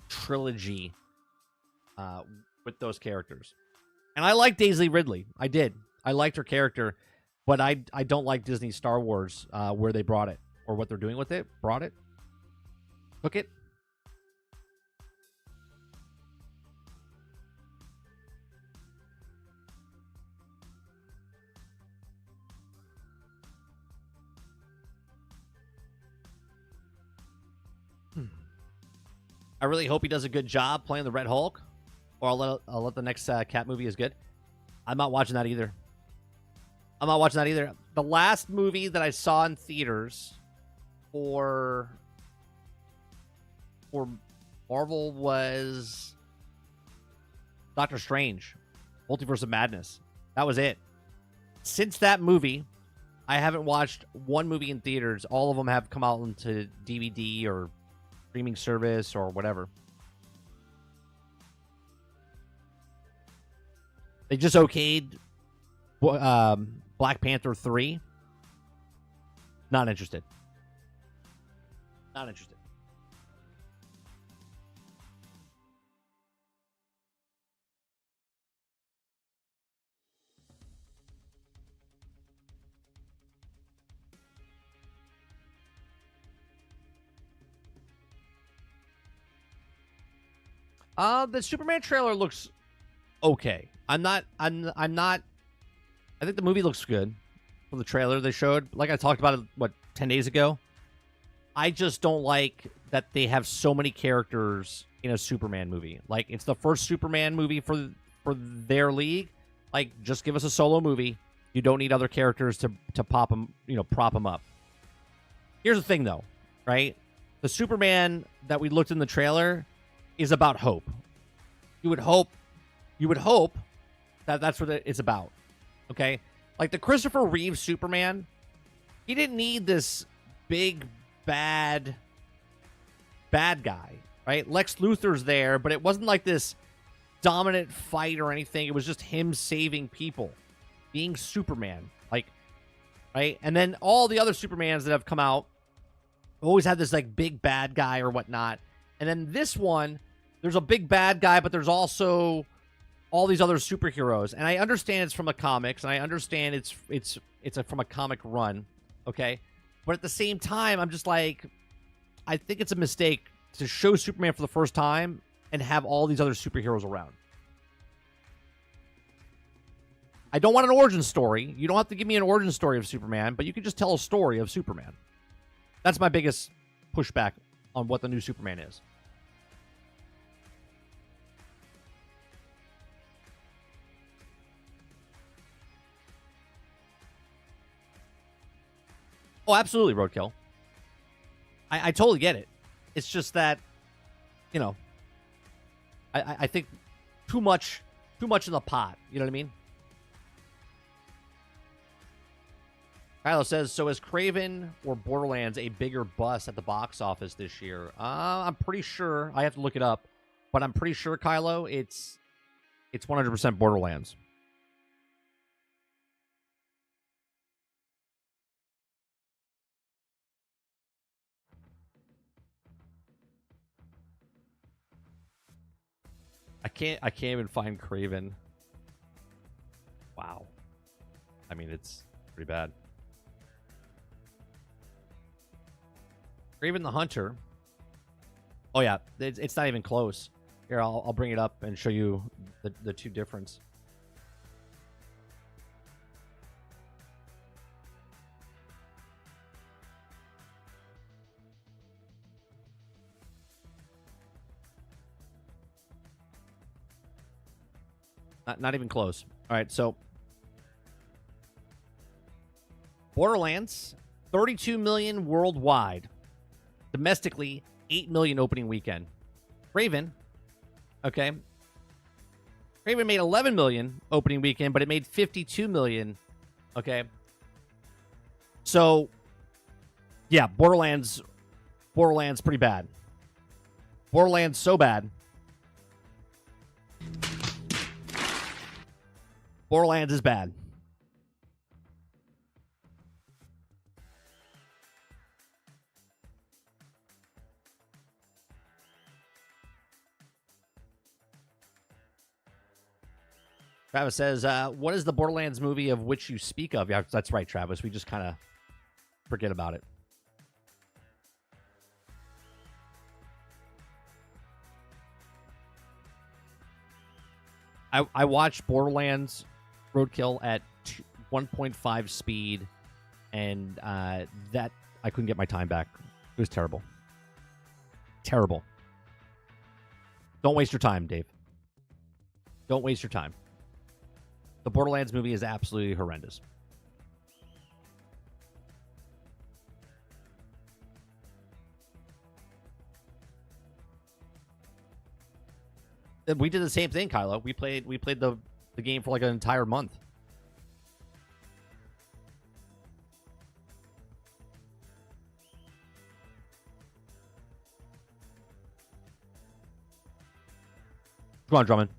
trilogy with those characters. And I like Daisy Ridley. I did. I liked her character, but I don't like Disney Star Wars where they brought it or what they're doing with it. Brought it. Took it. I really hope he does a good job playing the Red Hulk, or I'll let the next Cat movie is good. I'm not watching that either. The last movie that I saw in theaters for Marvel was Doctor Strange, Multiverse of Madness. That was it. Since that movie, I haven't watched one movie in theaters. All of them have come out into DVD or streaming service or whatever. They just okayed Black Panther 3. Not interested. Not interested. The Superman trailer looks okay. I'm not. I think the movie looks good from the trailer they showed. Like I talked about it, 10 days ago. I just don't like that they have so many characters in a Superman movie. Like, it's the first Superman movie for their league. Like, just give us a solo movie. You don't need other characters to pop them, prop them up. Here's the thing, though, right? The Superman that we looked in the trailer is about hope. You would hope that that's what it's about. Okay? Like the Christopher Reeve Superman, he didn't need this big bad guy, right? Lex Luthor's there, but it wasn't like this dominant fight or anything. It was just him saving people, being Superman, like, right? And then all the other Supermans that have come out always had this like big bad guy or whatnot. And then this one, there's a big bad guy, but there's also all these other superheroes. And I understand it's from the comics, and I understand it's from a comic run, okay? But at the same time, I'm just like, I think it's a mistake to show Superman for the first time and have all these other superheroes around. I don't want an origin story. You don't have to give me an origin story of Superman, but you can just tell a story of Superman. That's my biggest pushback on what the new Superman is. Oh, absolutely, Roadkill. I totally get it. It's just that, I think too much in the pot. You know what I mean? Kylo says, so is Craven or Borderlands a bigger bust at the box office this year? I'm pretty sure. I have to look it up. But I'm pretty sure, Kylo, it's 100% Borderlands. I can't even find Craven. Wow. I mean, it's pretty bad. Craven the Hunter. Oh yeah, it's not even close. Here, I'll bring it up and show you the two difference. Not even close. All right, so Borderlands, 32 million worldwide. Domestically, 8 million opening weekend. Craven, okay. Craven made 11 million opening weekend, but it made 52 million, okay. So, yeah, Borderlands pretty bad. Borderlands so bad. Borderlands is bad. Travis says, what is the Borderlands movie of which you speak of? Yeah, that's right, Travis. We just kind of forget about it. I watched Borderlands Roadkill at 1.5 speed, and that I couldn't get my time back. It was terrible. Terrible. Don't waste your time, Dave. Don't waste your time. The Borderlands movie is absolutely horrendous. We did the same thing, Kylo. We played the game for like an entire month. Come on, Drummond.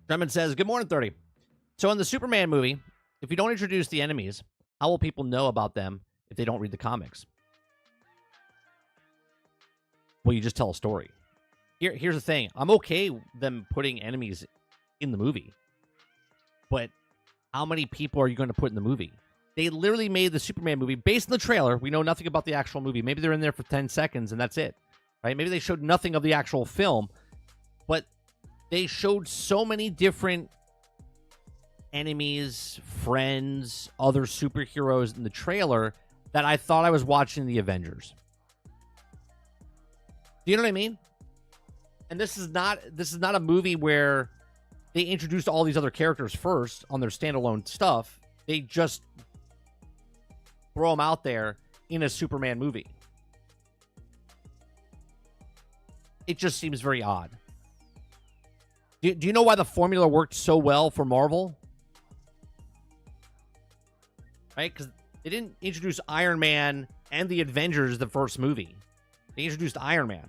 Drummond says, good morning, 30. So in the Superman movie, if you don't introduce the enemies, how will people know about them if they don't read the comics? Well, you just tell a story. Here's the thing. I'm okay them putting enemies in the movie. But how many people are you going to put in the movie? They literally made the Superman movie based on the trailer. We know nothing about the actual movie. Maybe they're in there for 10 seconds and that's it. Right? Maybe they showed nothing of the actual film. But they showed so many different enemies, friends, other superheroes in the trailer that I thought I was watching the Avengers. Do you know what I mean? And this is not a movie where they introduced all these other characters first on their standalone stuff. They just throw them out there in a Superman movie. It just seems very odd. Do you know why the formula worked so well for Marvel? Right? Because they didn't introduce Iron Man and the Avengers the first movie. They introduced Iron Man.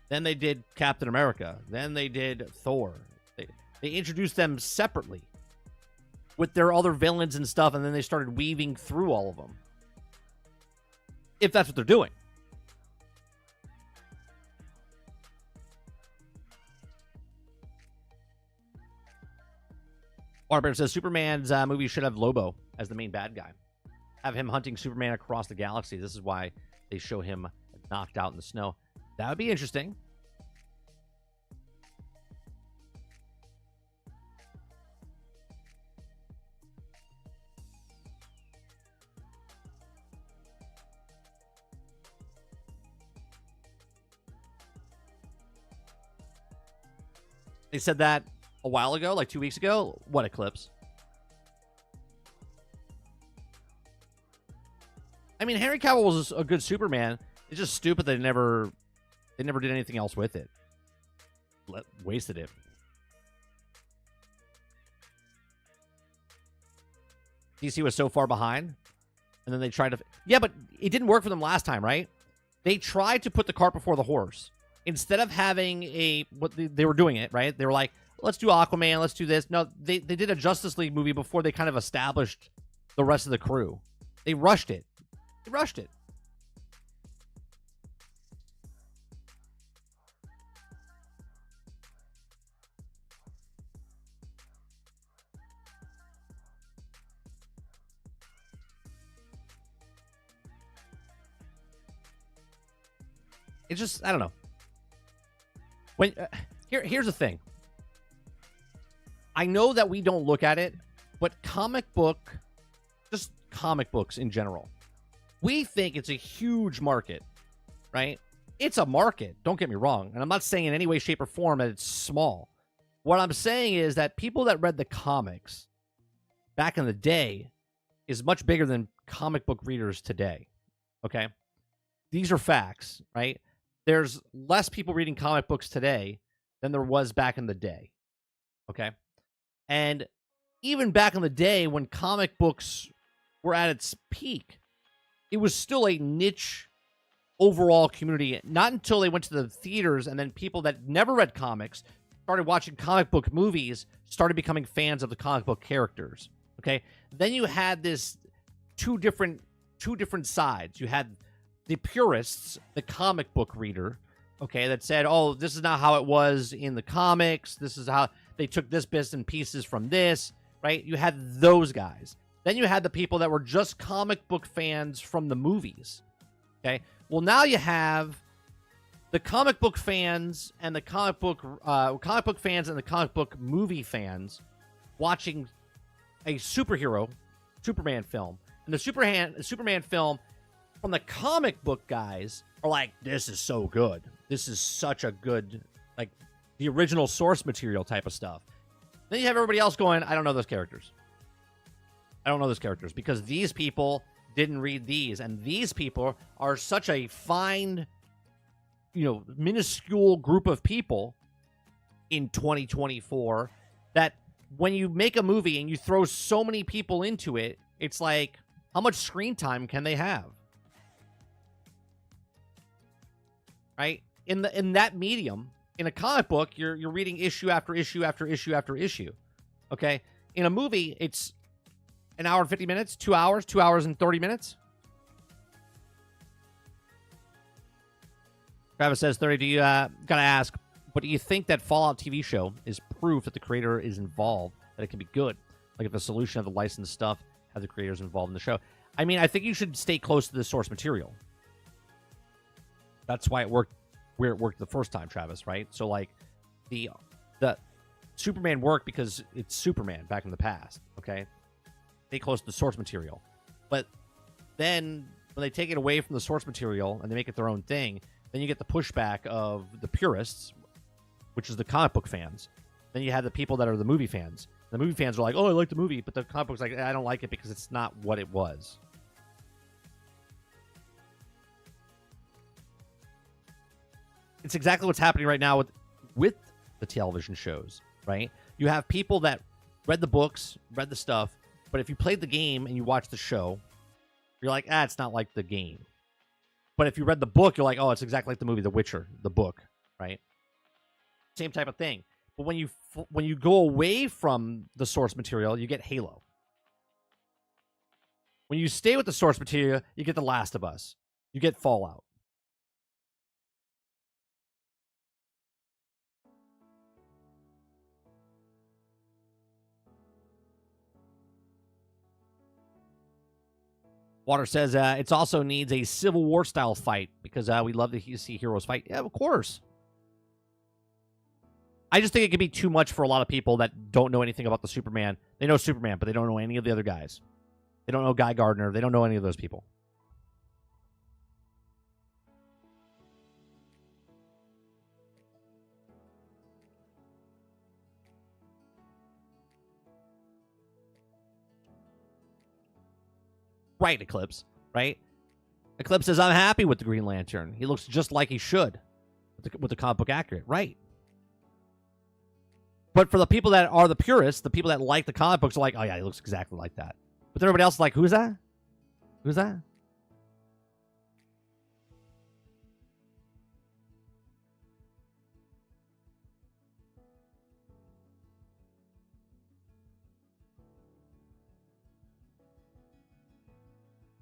Then they did Captain America. Then they did Thor. They introduced them separately with their other villains and stuff, and then they started weaving through all of them. If that's what they're doing. Arbiter says Superman's movie should have Lobo as the main bad guy. Have him hunting Superman across the galaxy. This is why they show him knocked out in the snow. That would be interesting. They said that a while ago, like 2 weeks ago. What eclipse? I mean, Henry Cavill was a good Superman. It's just stupid they never did anything else with it. wasted it. DC was so far behind, and then they tried to... Yeah, but it didn't work for them last time, right? They tried to put the cart before the horse. Instead of having they were doing it, right? They were like, let's do Aquaman, let's do this. No, they did a Justice League movie before they kind of established the rest of the crew. They rushed it. They rushed it. It's just, I don't know. When here's the thing. I know that we don't look at it, but just comic books in general, we think it's a huge market, right? It's a market. Don't get me wrong. And I'm not saying in any way, shape, or form that it's small. What I'm saying is that people that read the comics back in the day is much bigger than comic book readers today. Okay? These are facts, right? There's less people reading comic books today than there was back in the day. Okay? And even back in the day when comic books were at its peak, it was still a niche overall community. Not until they went to the theaters and then people that never read comics started watching comic book movies, started becoming fans of the comic book characters. Okay? Then you had this two different sides. You had the purists, the comic book reader, okay, that said, oh, this is not how it was in the comics. This is how they took this bits and pieces from this, right? You had those guys. Then you had the people that were just comic book fans from the movies, okay? Well, now you have the comic book fans and the comic book fans and the comic book movie fans watching a Superman film. And the Superman film from the comic book guys are like, this is so good. This is such a good, like, the original source material type of stuff. Then you have everybody else going, I don't know those characters. I don't know those characters because these people didn't read these. And these people are such a fine, minuscule group of people in 2024 that when you make a movie and you throw so many people into it, it's like, how much screen time can they have? Right? In that medium, in a comic book, you're reading issue after issue after issue after issue. Okay? In a movie, it's an hour and 50 minutes, 2 hours, 2 hours and 30 minutes. Travis says, 30, do you gotta ask, but do you think that Fallout TV show is proof that the creator is involved, that it can be good? Like if the solution of the licensed stuff have the creators involved in the show? I mean, I think you should stay close to the source material. That's why it worked where it worked the first time, Travis, right? So, like, the Superman worked because it's Superman back in the past, okay? Stay close to the source material. But then, when they take it away from the source material and they make it their own thing, then you get the pushback of the purists, which is the comic book fans. Then you have the people that are the movie fans. The movie fans are like, oh, I like the movie, but the comic book's like, I don't like it because it's not what it was. It's exactly what's happening right now with the television shows, right? You have people that read the books, read the stuff, but if you played the game and you watched the show, you're like, it's not like the game. But if you read the book, you're like, oh, it's exactly like the movie The Witcher, the book, right? Same type of thing. But when you go away from the source material, you get Halo. When you stay with the source material, you get The Last of Us. You get Fallout. Water says it also needs a Civil War style fight because we love to see heroes fight. Yeah, of course. I just think it could be too much for a lot of people that don't know anything about the Superman. They know Superman, but they don't know any of the other guys. They don't know Guy Gardner. They don't know any of those people. Right, Eclipse, right? Eclipse says, I'm happy with the Green Lantern. He looks just like he should with the comic book accurate. Right. But for the people that are the purists, the people that like the comic books are like, oh yeah, he looks exactly like that. But then everybody else is like, who's that? Who's that?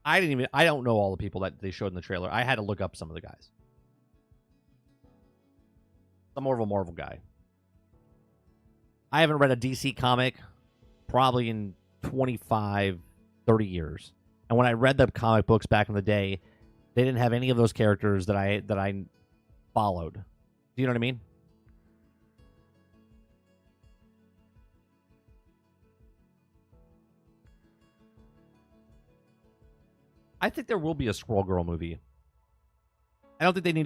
I don't know all the people that they showed in the trailer. I had to look up some of the guys. I'm more of a Marvel guy. I haven't read a DC comic probably in 25, 30 years. And when I read the comic books back in the day, they didn't have any of those characters that I followed. Do you know what I mean? I think there will be a Squirrel Girl movie. I don't think they need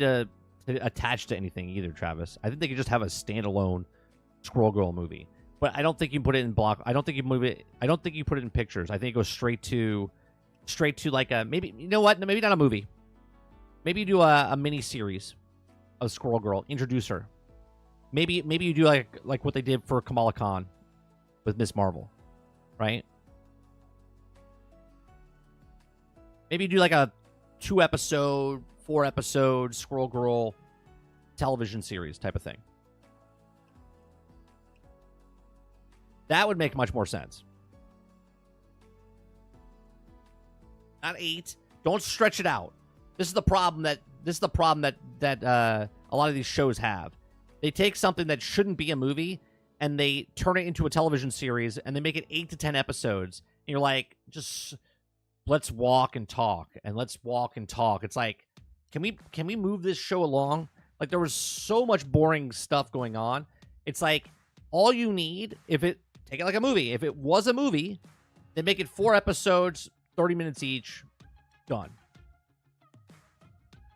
to attach to anything either, Travis. I think they could just have a standalone Squirrel Girl movie. But I don't think you put it in block. I don't think you put it in pictures. I think it goes straight to like a, maybe, you know what? Maybe not a movie. Maybe you do a mini series of Squirrel Girl. Introduce her. Maybe you do like what they did for Kamala Khan with Miss Marvel, right? Maybe you do like a 2-episode, 4-episode Squirrel Girl television series type of thing. That would make much more sense. Not 8. Don't stretch it out. This is the problem that a lot of these shows have. They take something that shouldn't be a movie and they turn it into a television series and they make it 8 to 10 episodes. And you're like, just let's walk and talk and let's walk and talk. It's like, can we move this show along? Like, there was so much boring stuff going on. It's like, all you need, take it like a movie. If it was a movie, then make it 4 episodes, 30 minutes each, done.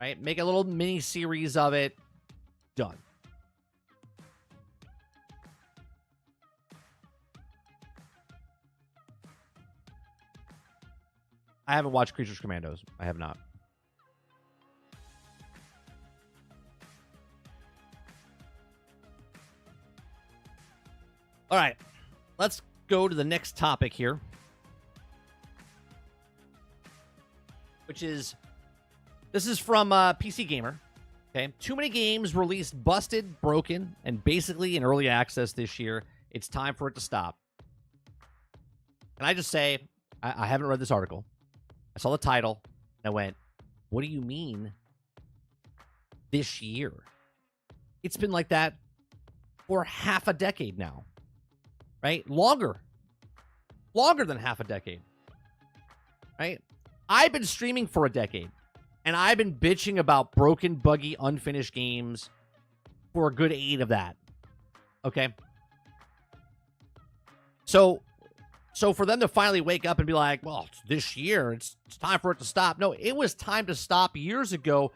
Right? Make a little mini series of it, done. I haven't watched Creatures Commandos. I have not. All right. Let's go to the next topic here, which is, this is from PC Gamer. Okay. Too many games released busted, broken, and basically in early access this year. It's time for it to stop. And I just say, I haven't read this article. I saw the title and I went, what do you mean this year? It's been like that for half a decade now. Right? Longer than half a decade. Right? I've been streaming for a decade, and I've been bitching about broken, buggy, unfinished games for a good 8 of that. Okay? So for them to finally wake up and be like, well, it's this year, it's time for it to stop. No, it was time to stop years ago.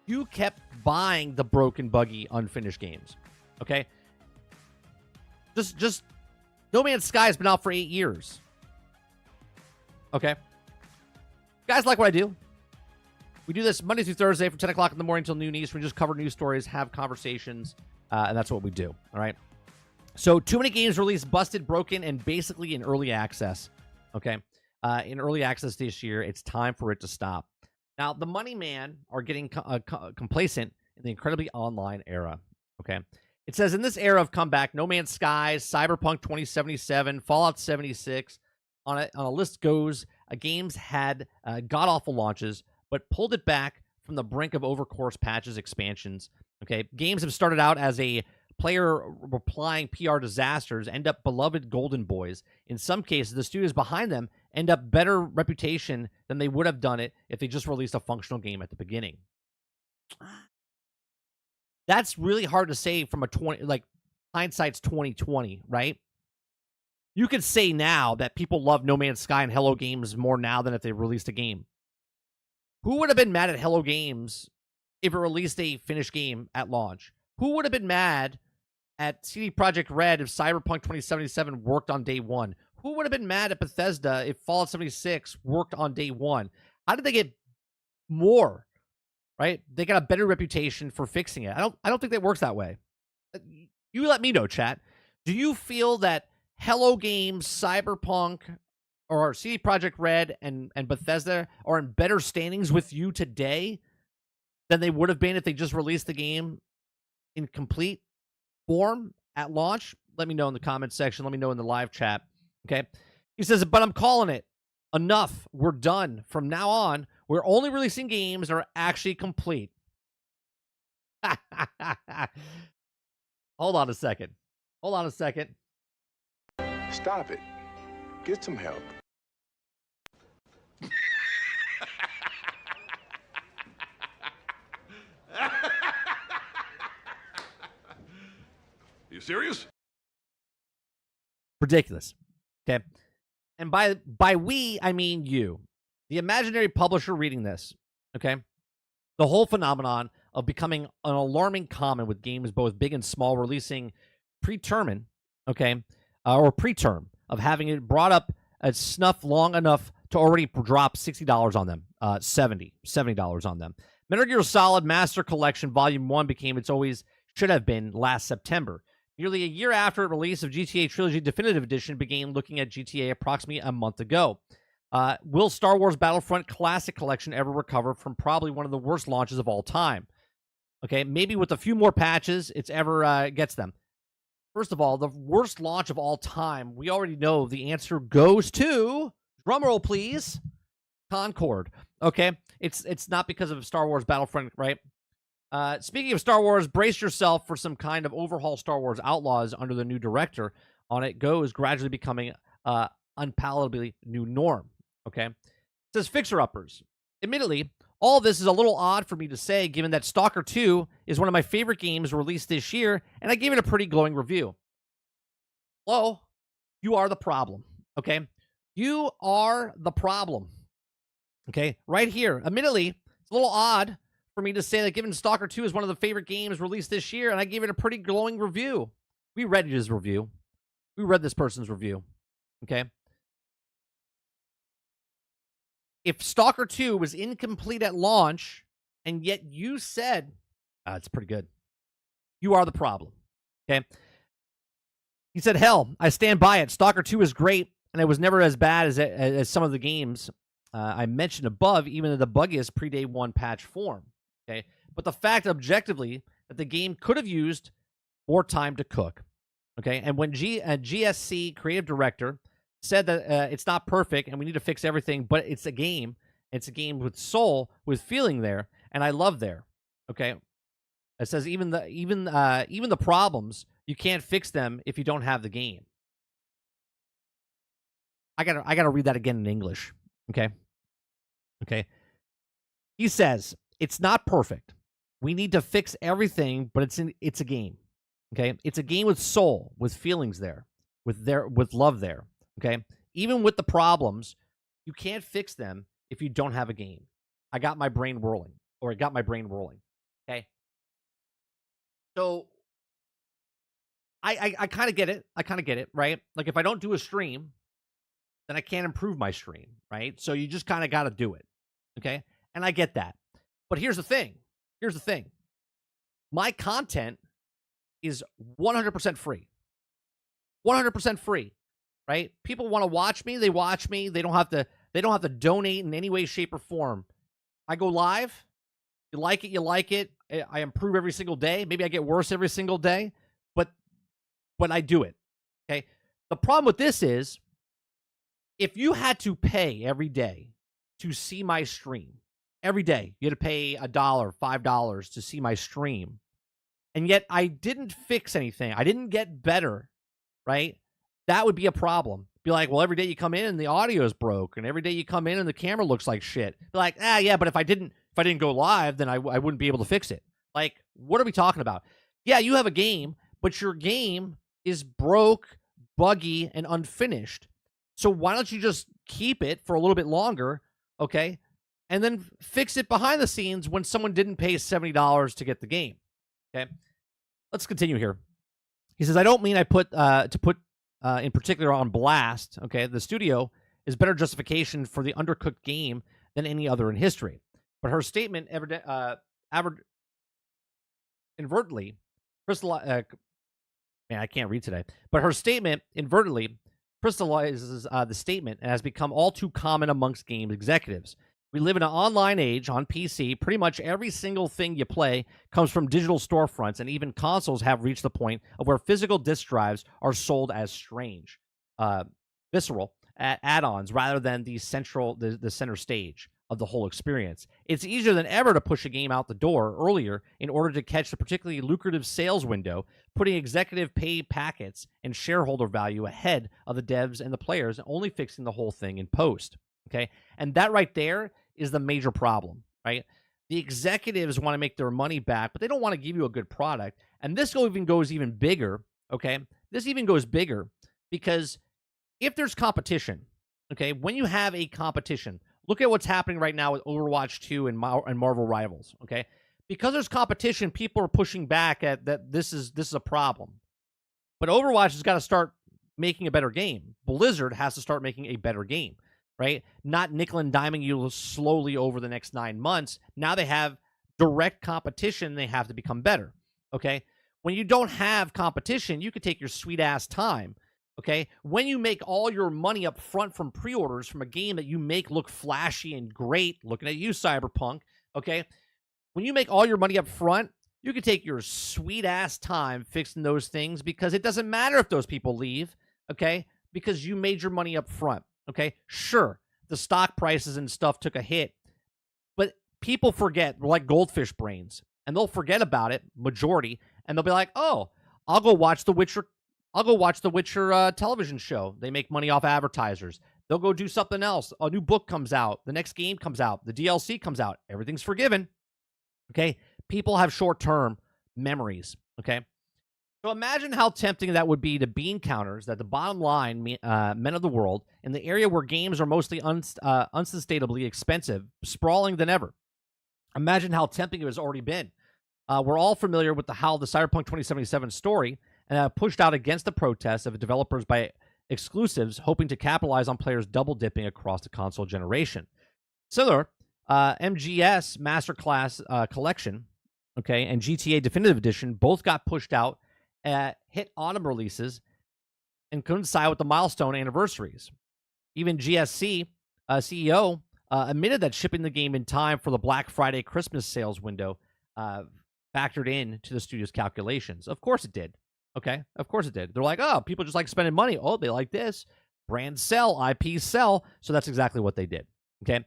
You kept buying the broken, buggy, unfinished games. Okay? Just No Man's Sky has been out for 8 years. Okay? Guys like what I do. We do this Monday through Thursday from 10 o'clock in the morning until noon Eastern. We just cover news stories, have conversations, and that's what we do. All right? So, too many games released, busted, broken, and basically in early access. Okay? In early access this year, it's time for it to stop. Now, the money man are getting complacent in the incredibly online era. Okay? It says, in this era of comeback, No Man's Sky, Cyberpunk 2077, Fallout 76, on a list goes, games had god-awful launches, but pulled it back from the brink of overcourse patches, expansions. Okay, games have started out as a player replying PR disasters, end up beloved golden boys. In some cases, the studios behind them end up better reputation than they would have done it if they just released a functional game at the beginning. That's really hard to say from hindsight's 2020, right? You could say now that people love No Man's Sky and Hello Games more now than if they released a game. Who would have been mad at Hello Games if it released a finished game at launch? Who would have been mad at CD Projekt Red if Cyberpunk 2077 worked on day one? Who would have been mad at Bethesda if Fallout 76 worked on day one? How did they get more right? They got a better reputation for fixing it. I don't think that works that way. You let me know, chat. Do you feel that Hello Games, Cyberpunk, or CD Projekt Red and Bethesda are in better standings with you today than they would have been if they just released the game in complete form at launch? Let me know in the comments section. Let me know in the live chat. Okay. He says, but I'm calling it. Enough. We're done. From now on, we're only releasing games that are actually complete. Hold on a second. Stop it. Get some help. You serious? Ridiculous. Okay. And by we, I mean you. The imaginary publisher reading this. Okay. The whole phenomenon of becoming an alarming common with games both big and small releasing preterm, okay, or preterm, of having it brought up at snuff long enough to already drop $60 on them, $70 on them. Metal Gear Solid Master Collection Volume 1 became its always should have been last September. Nearly a year after the release of GTA Trilogy Definitive Edition began looking at GTA approximately a month ago. Will Star Wars Battlefront Classic Collection ever recover from probably one of the worst launches of all time? Okay, maybe with a few more patches, it's ever gets them. First of all, the worst launch of all time, we already know the answer goes to, drumroll please, Concord. Okay, it's not because of Star Wars Battlefront, right? Speaking of Star Wars, brace yourself for some kind of overhaul Star Wars Outlaws under the new director. On it goes, gradually becoming unpalatably new norm. Okay, it says fixer-uppers. Admittedly, all this is a little odd for me to say, given that Stalker 2 is one of my favorite games released this year, and I gave it a pretty glowing review. Hello, you are the problem. Okay, you are the problem. Okay, right here. Admittedly, it's a little odd for me to say that given Stalker 2 is one of the favorite games released this year, and I gave it a pretty glowing review. We read his review. We read this person's review. Okay. If Stalker 2 was incomplete at launch, and yet you said, it's pretty good, you are the problem. Okay. He said, hell, I stand by it. Stalker 2 is great, and it was never as bad as some of the games I mentioned above, even in the buggiest pre-day one patch form. Okay, but the fact objectively that the game could have used more time to cook. Okay, and when GSC creative director said that it's not perfect and we need to fix everything, but it's a game. It's a game with soul, with feeling there, and I love there. Okay, it says even the problems, you can't fix them if you don't have the game. I gotta read that again in English. Okay. He says it's not perfect. We need to fix everything, but it's a game. Okay, it's a game with soul, with feelings there, with love there. Okay, even with the problems, you can't fix them if you don't have a game. I got my brain whirling, or it got my brain whirling. Okay, so I kind of get it. I kind of get it, right? Like if I don't do a stream, then I can't improve my stream, right? So you just kind of got to do it. Okay, and I get that. But here's the thing. My content is 100% free. 100% free, right? People want to watch me, they watch me. They don't have to donate in any way, shape, or form. I go live. You like it. I improve every single day. Maybe I get worse every single day, but I do it. Okay? The problem with this is if you had to pay every day to see my stream, every day, you had to pay $1, $5 to see my stream. And yet I didn't fix anything. I didn't get better, right? That would be a problem. Be like, well, every day you come in and the audio is broke, and every day you come in and the camera looks like shit. Be like, yeah, but if I didn't go live, then I wouldn't be able to fix it. Like, what are we talking about? Yeah, you have a game, but your game is broke, buggy, and unfinished. So why don't you just keep it for a little bit longer, okay? And then fix it behind the scenes when someone didn't pay $70 to get the game. Okay, let's continue here. He says, I don't mean I put in particular on blast. Okay, the studio is better justification for the undercooked game than any other in history. But her statement inadvertently man, I can't read today. But her statement inadvertently crystallizes the statement and has become all too common amongst game executives. We live in an online age on PC. Pretty much every single thing you play comes from digital storefronts, and even consoles have reached the point of where physical disk drives are sold as strange, visceral add-ons rather than the center stage of the whole experience. It's easier than ever to push a game out the door earlier in order to catch the particularly lucrative sales window, putting executive pay packets and shareholder value ahead of the devs and the players, and only fixing the whole thing in post. Okay, and that right there is the major problem, right? The executives want to make their money back, but they don't want to give you a good product. And this even goes even bigger, okay? This even goes bigger because if there's competition, okay, when you have a competition, look at what's happening right now with Overwatch 2 and Marvel Rivals, okay? Because there's competition, people are pushing back at that this is a problem. But Overwatch has got to start making a better game. Blizzard has to start making a better game, right? Not nickel and diming you slowly over the next 9 months. Now they have direct competition. They have to become better, okay? When you don't have competition, you could take your sweet ass time, okay? When you make all your money up front from pre-orders from a game that you make look flashy and great, looking at you, Cyberpunk, okay? When you make all your money up front, you can take your sweet ass time fixing those things because it doesn't matter if those people leave, okay? Because you made your money up front, okay? Sure, the stock prices and stuff took a hit, but people forget. We're like goldfish brains, and they'll forget about it, majority, and they'll be like, oh, I'll go watch The Witcher television show. They make money off advertisers. They'll go do something else. A new book comes out. The next game comes out. The DLC comes out. Everything's forgiven. Okay? People have short-term memories. Okay? So imagine how tempting that would be to bean counters that the bottom line men of the world in the area where games are mostly unsustainably expensive, sprawling than ever. Imagine how tempting it has already been. We're all familiar with how the Cyberpunk 2077 story and pushed out against the protests of developers by exclusives hoping to capitalize on players double dipping across the console generation. Similar, MGS Masterclass Collection, okay, and GTA Definitive Edition both got pushed out at hit autumn releases and coincide with the milestone anniversaries. Even GSC CEO admitted that shipping the game in time for the Black Friday Christmas sales window factored in to the studio's calculations. Of course it did. Okay, of course it did. They're like, oh, people just like spending money. Oh, they like this. Brands sell, IP sell. So that's exactly what they did. Okay,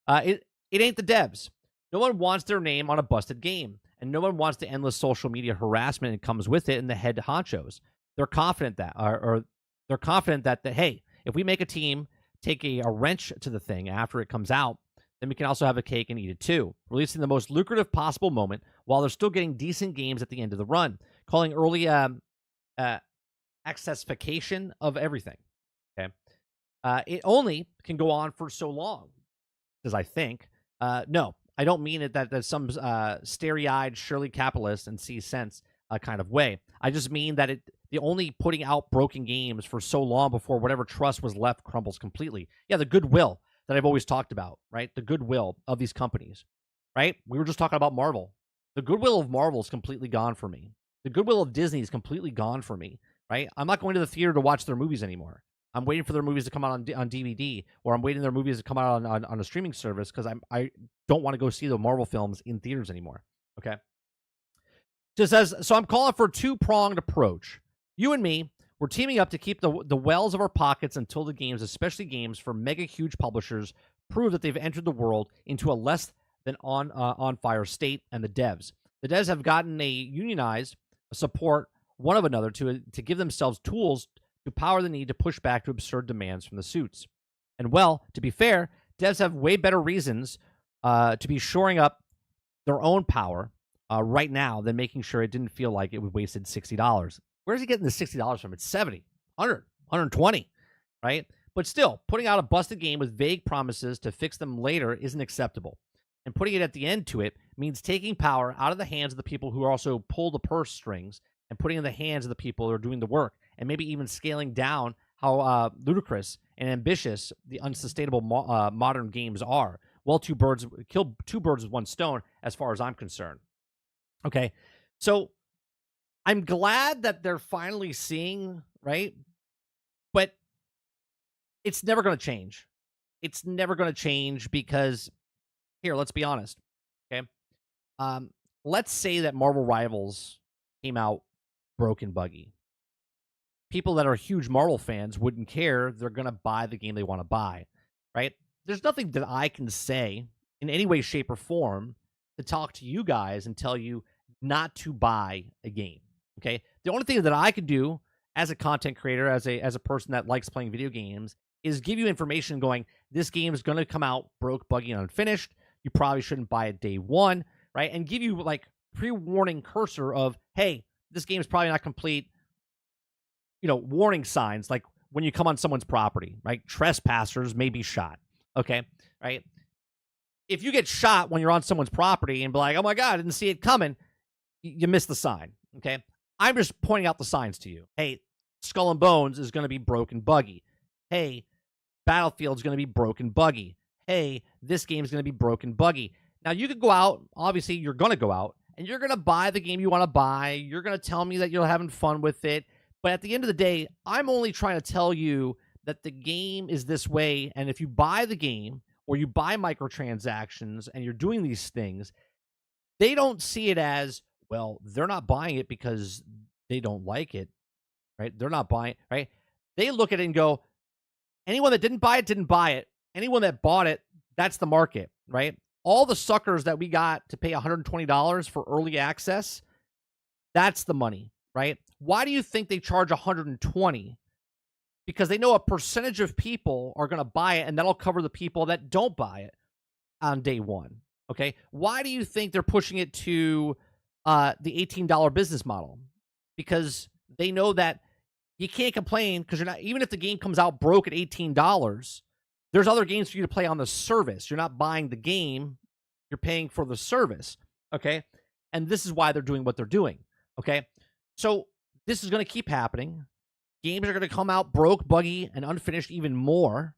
it ain't the devs. No one wants their name on a busted game, and no one wants the endless social media harassment that comes with it and the head honchos. They're confident that, or they're confident that hey, if we make a team take a wrench to the thing after it comes out, then we can also have a cake and eat it too, releasing the most lucrative possible moment while they're still getting decent games at the end of the run, calling early accessification of everything. Okay, it only can go on for so long, because I think no, I don't mean it that some starry-eyed Shirley capitalist and see sense kind of way. I just mean that the only putting out broken games for so long before whatever trust was left crumbles completely. Yeah, the goodwill that I've always talked about, right? The goodwill of these companies, right? We were just talking about Marvel. The goodwill of Marvel is completely gone for me. The goodwill of Disney is completely gone for me, right? I'm not going to the theater to watch their movies anymore. I'm waiting for their movies to come out on DVD, or I'm waiting their movies to come out on a streaming service because I don't want to go see the Marvel films in theaters anymore. Okay. So I'm calling for a two-pronged approach. You and me, we're teaming up to keep the wells of our pockets until the games, especially games for mega huge publishers, prove that they've entered the world into a less than on fire state, and the devs. The devs have gotten a unionized support one of another to give themselves tools to power the need to push back to absurd demands from the suits. And well, to be fair, devs have way better reasons to be shoring up their own power right now than making sure it didn't feel like it was wasted $60. Where's he getting the $60 from? It's 70, 100, 120, right? But still, putting out a busted game with vague promises to fix them later isn't acceptable. And putting it at the end to it means taking power out of the hands of the people who also pull the purse strings and putting it in the hands of the people who are doing the work, and maybe even scaling down how ludicrous and ambitious the unsustainable modern games are Well, kill two birds with one stone, as far as I'm concerned. Okay, so I'm glad that they're finally seeing, right? But it's never going to change. It's never going to change because here, let's be honest. Okay, um, let's say that Marvel Rivals came out broken, buggy. People that are huge Marvel fans wouldn't care. They're going to buy the game they want to buy, right? There's nothing that I can say in any way, shape, or form to talk to you guys and tell you not to buy a game. Okay. The only thing that I could do as a content creator, as a person that likes playing video games, is give you information going, this game is going to come out broke, buggy, and unfinished. You probably shouldn't buy it day one, right? And give you like pre-warning cursor of, hey, this game is probably not complete. Warning signs like when you come on someone's property, right? Trespassers may be shot. Okay. Right. If you get shot when you're on someone's property and be like, oh my God, I didn't see it coming, you missed the sign. Okay. I'm just pointing out the signs to you. Hey, Skull and Bones is going to be broken, buggy. Hey, Battlefield's going to be broken, buggy. Hey, this game's going to be broken, buggy. Now you could go out. Obviously, you're going to go out and you're going to buy the game you want to buy. You're going to tell me that you're having fun with it. But at the end of the day, I'm only trying to tell you that the game is this way. And if you buy the game or you buy microtransactions and you're doing these things, they don't see it as, well, they're not buying it because they don't like it, right? They're not buying it, right? They look at it and go, anyone that didn't buy it, didn't buy it. Anyone that bought it, that's the market, right? All the suckers that we got to pay $120 for early access, that's the money, right? Why do you think they charge $120? Because they know a percentage of people are going to buy it, and that'll cover the people that don't buy it on day one. Okay. Why do you think they're pushing it to the $18 business model? Because they know that you can't complain because you're not, even if the game comes out broke at $18, there's other games for you to play on the service. You're not buying the game, you're paying for the service. Okay. And this is why they're doing what they're doing. Okay. So this is going to keep happening. Games are going to come out broke, buggy, and unfinished even more.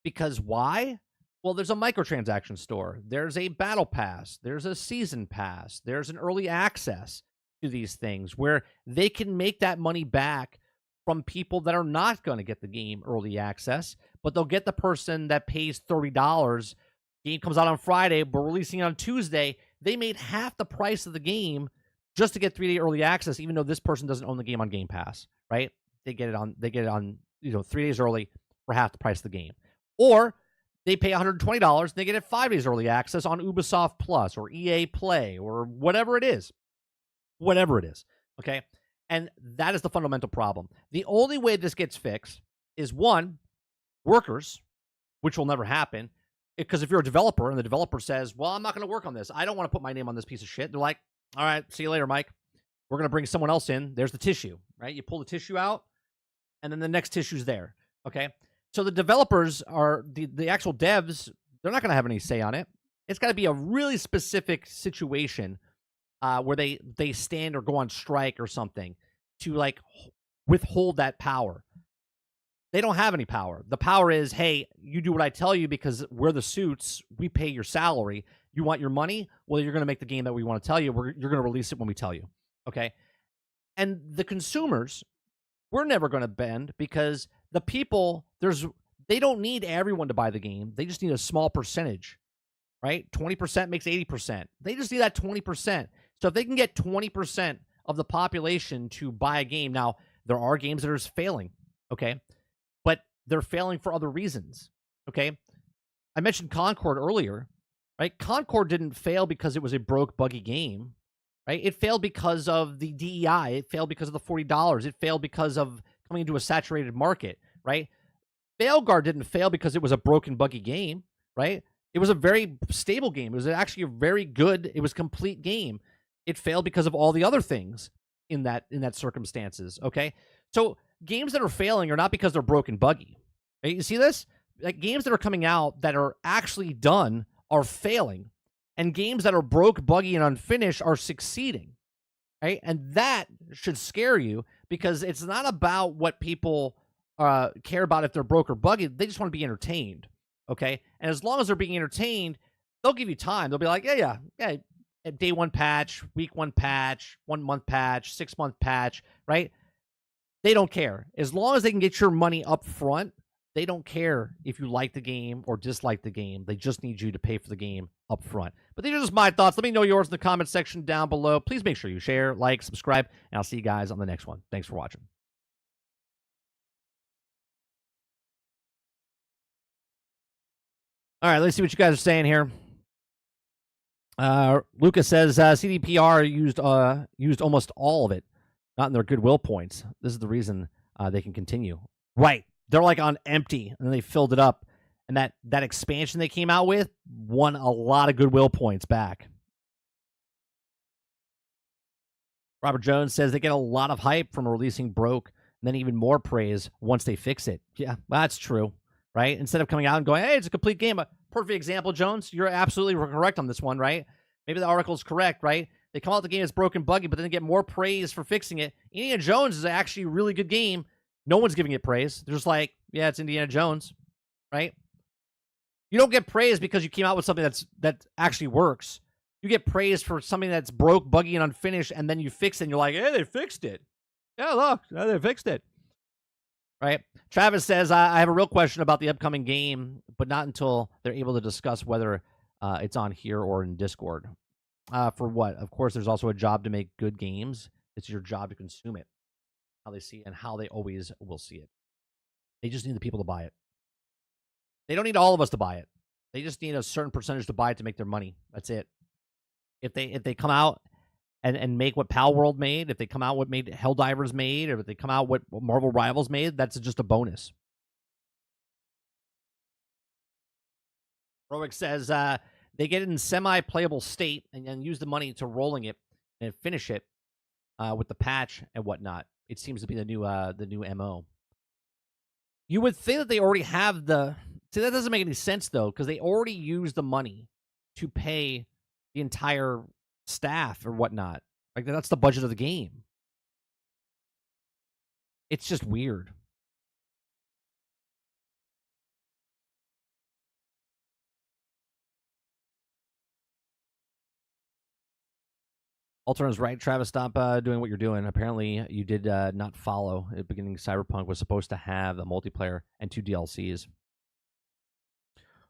Because why? Well, there's a microtransaction store. There's a battle pass. There's a season pass. There's an early access to these things where they can make that money back from people that are not going to get the game early access, but they'll get the person that pays $30. Game comes out on Friday, but releasing it on Tuesday. They made half the price of the game just to get 3-day early access, even though this person doesn't own the game on Game Pass, right? They get it on 3 days early for half the price of the game. Or they pay $120 and they get it 5 days early access on Ubisoft Plus or EA Play or whatever it is. Whatever it is. Okay. And that is the fundamental problem. The only way this gets fixed is one, workers, which will never happen. Because if you're a developer and the developer says, well, I'm not going to work on this. I don't want to put my name on this piece of shit. They're like, all right, see you later, Mike. We're going to bring someone else in. There's the tissue, right? You pull the tissue out and then the next tissue's there. Okay. So the developers are the actual devs. They're not going to have any say on it. It's got to be a really specific situation where they stand or go on strike or something to like withhold that power. They don't have any power. The power is, hey, you do what I tell you because we're the suits. We pay your salary. You want your money? Well, you're going to make the game that we want to tell you. You're going to release it when we tell you. Okay. And the consumers, we're never going to bend because the people, they don't need everyone to buy the game. They just need a small percentage, right? 20% makes 80%. They just need that 20%. So if they can get 20% of the population to buy a game, now there are games that are just failing, okay? But they're failing for other reasons, okay? I mentioned Concord earlier, right? Concord didn't fail because it was a broke, buggy game, right? It failed because of the DEI. It failed because of the $40. It failed because of coming into a saturated market, right? Failguard didn't fail because it was a broken, buggy game, right? It was a very stable game. It was actually a very good, it was complete game. It failed because of all the other things in that circumstances, okay? So games that are failing are not because they're broken, buggy. Right? You see this? Like games that are coming out that are actually done are failing, and games that are broke, buggy, and unfinished are succeeding, right? And that should scare you because it's not about what people care about if they're broke or buggy. They just want to be entertained, okay? And as long as they're being entertained, they'll give you time. They'll be like, yeah, a day 1 patch, week 1 patch, 1 month patch, 6-month patch, right? They don't care. As long as they can get your money up front, they don't care if you like the game or dislike the game. They just need you to pay for the game up front. But these are just my thoughts. Let me know yours in the comment section down below. Please make sure you share, like, subscribe, and I'll see you guys on the next one. Thanks for watching. All right, let's see what you guys are saying here. Lucas says CDPR used almost all of it, not in their goodwill points. This is the reason they can continue. Right. They're like on empty, and then they filled it up. And that expansion they came out with won a lot of goodwill points back. Robert Jones says they get a lot of hype from releasing broke, and then even more praise once they fix it. Yeah, that's true, right? Instead of coming out and going, hey, it's a complete game. A perfect example, Jones. You're absolutely correct on this one, right? Maybe the article's correct, right? They come out the game as broken, buggy, but then they get more praise for fixing it. Indiana Jones is actually a really good game. No one's giving it praise. They're just like, yeah, it's Indiana Jones, right? You don't get praise because you came out with something that actually works. You get praise for something that's broke, buggy, and unfinished, and then you fix it, and you're like, hey, they fixed it. Yeah, look, they fixed it. Right? Travis says, I have a real question about the upcoming game, but not until they're able to discuss whether it's on here or in Discord. For what? Of course, there's also a job to make good games. It's your job to consume it. How they see it and how they always will see it. They just need the people to buy it. They don't need all of us to buy it. They just need a certain percentage to buy it to make their money. That's it. If they come out and make what Pal World made, if they come out what made Helldivers made, or if they come out what Marvel Rivals made, that's just a bonus. Roic says they get it in semi-playable state and then use the money to rolling it and finish it with the patch and whatnot. It seems to be the new MO. You would think that they already have the... See, that doesn't make any sense, though, because they already used the money to pay the entire staff or whatnot. Like, that's the budget of the game. It's just weird. Alternate is right. Travis, stop doing what you're doing. Apparently, you did not follow. At the beginning, Cyberpunk was supposed to have a multiplayer and 2 DLCs.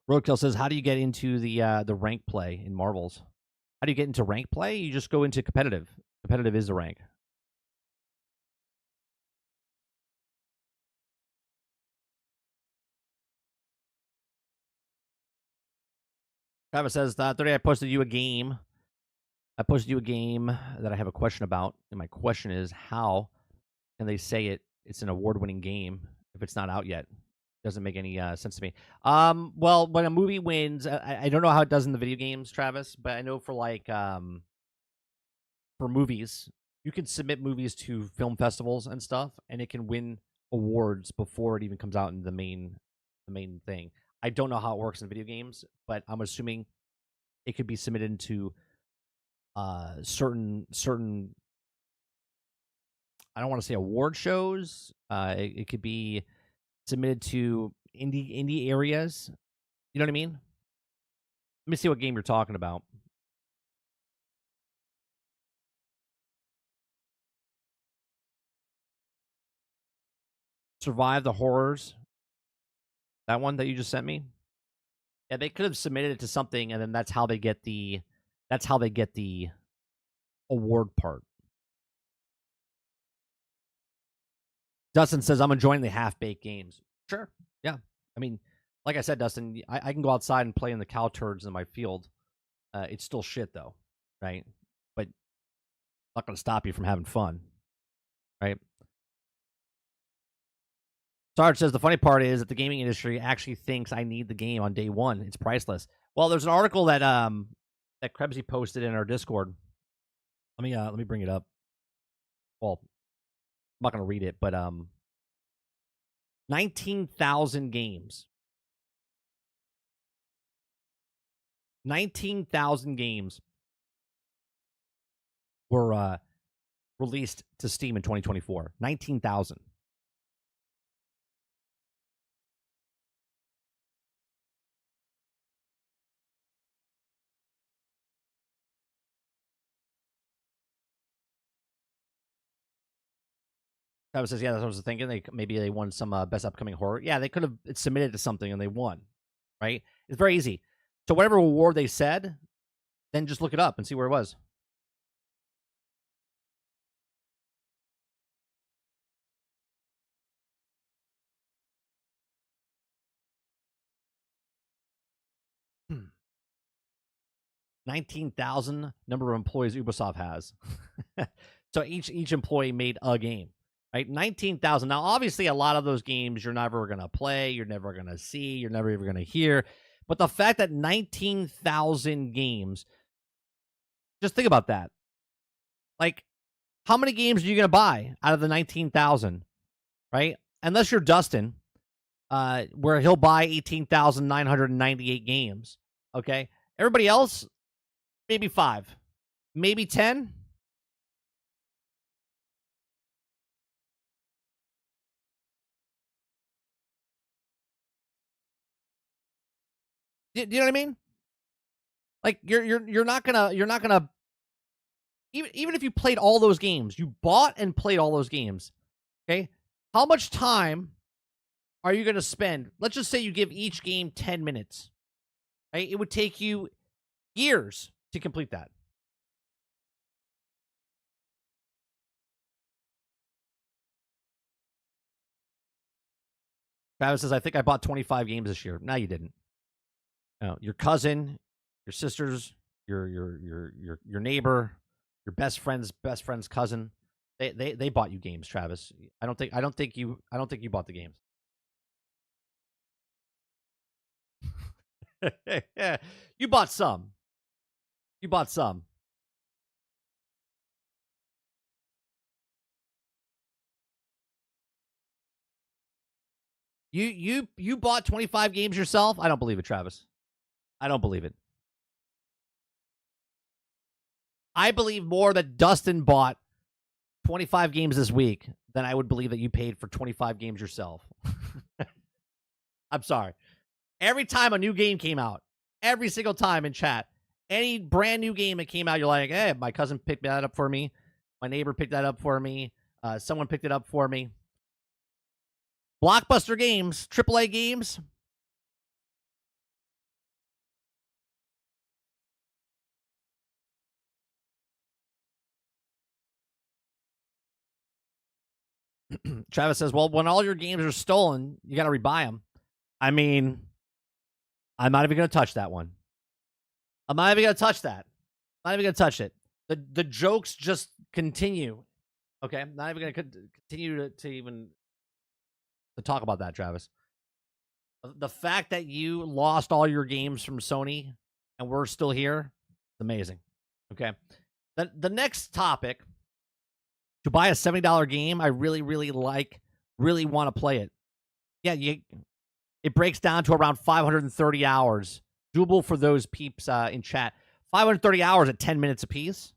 Roadkill says, how do you get into the rank play in Marvels? How do you get into rank play? You just go into competitive. Competitive is the rank. Travis says, today I posted you a game. I posted you a game that I have a question about. And my question is, how can they say it's an award-winning game if it's not out yet? Doesn't make any sense to me. Well, when a movie wins, I don't know how it does in the video games, Travis, but I know for like for movies, you can submit movies to film festivals and stuff, and it can win awards before it even comes out in the main thing. I don't know how it works in video games, but I'm assuming it could be submitted into certain I don't want to say award shows. It could be submitted to indie areas. You know what I mean? Let me see what game you're talking about. Survive the Horrors. That one that you just sent me? Yeah, they could have submitted it to something, and then that's how they get the award part. Dustin says, I'm enjoying the half-baked games. Sure. Yeah. I mean, like I said, Dustin, I can go outside and play in the cow turds in my field. It's still shit, though, right? But not going to stop you from having fun, right? Sarge says, the funny part is that the gaming industry actually thinks I need the game on day one. It's priceless. Well, there's an article that that Krebsy posted in our Discord. Let me bring it up. Well, I'm not going to read it, but 19,000 games. 19,000 games were released to Steam in 2024. 19,000. Travis says, yeah, that's what I was thinking. Maybe they won some best upcoming horror. Yeah, they could have submitted to something and they won, right? It's very easy. So whatever award they said, then just look it up and see where it was. Hmm. 19,000 number of employees Ubisoft has. So each employee made a game, right? 19,000. Now, obviously, a lot of those games you're never going to play, you're never going to see, you're never even going to hear. But the fact that 19,000 games, just think about that. Like, how many games are you going to buy out of the 19,000, right? Unless you're Dustin, where he'll buy 18,998 games, okay? Everybody else, maybe 5, maybe 10. Do you know what I mean? Like you're not gonna even if you played all those games, you bought and played all those games. Okay, how much time are you gonna spend? Let's just say you give each game 10 minutes. Right, it would take you years to complete that. Travis says, "I think I bought 25 games this year." No, you didn't. No, your cousin, your sisters, your neighbor, your best friend's cousin. They bought you games, Travis. I don't think you bought the games. You bought some. You bought some. You bought 25 games yourself? I don't believe it, Travis. I don't believe it. I believe more that Dustin bought 25 games this week than I would believe that you paid for 25 games yourself. I'm sorry. Every time a new game came out, every single time in chat, any brand new game that came out, you're like, hey, my cousin picked that up for me. My neighbor picked that up for me. Someone picked it up for me. Blockbuster games, AAA games. Travis says, well, when all your games are stolen, you got to rebuy them. I mean, I'm not even going to touch that one. I'm not even going to touch that. I'm not even going to touch it. The jokes just continue. Okay? I'm not even going to continue to even to talk about that, Travis. The fact that you lost all your games from Sony and we're still here, it's amazing. Okay? The next topic, to buy a $70 game, I really, really want to play it. Yeah, it breaks down to around 530 hours. Doable for those peeps in chat. 530 hours at 10 minutes apiece,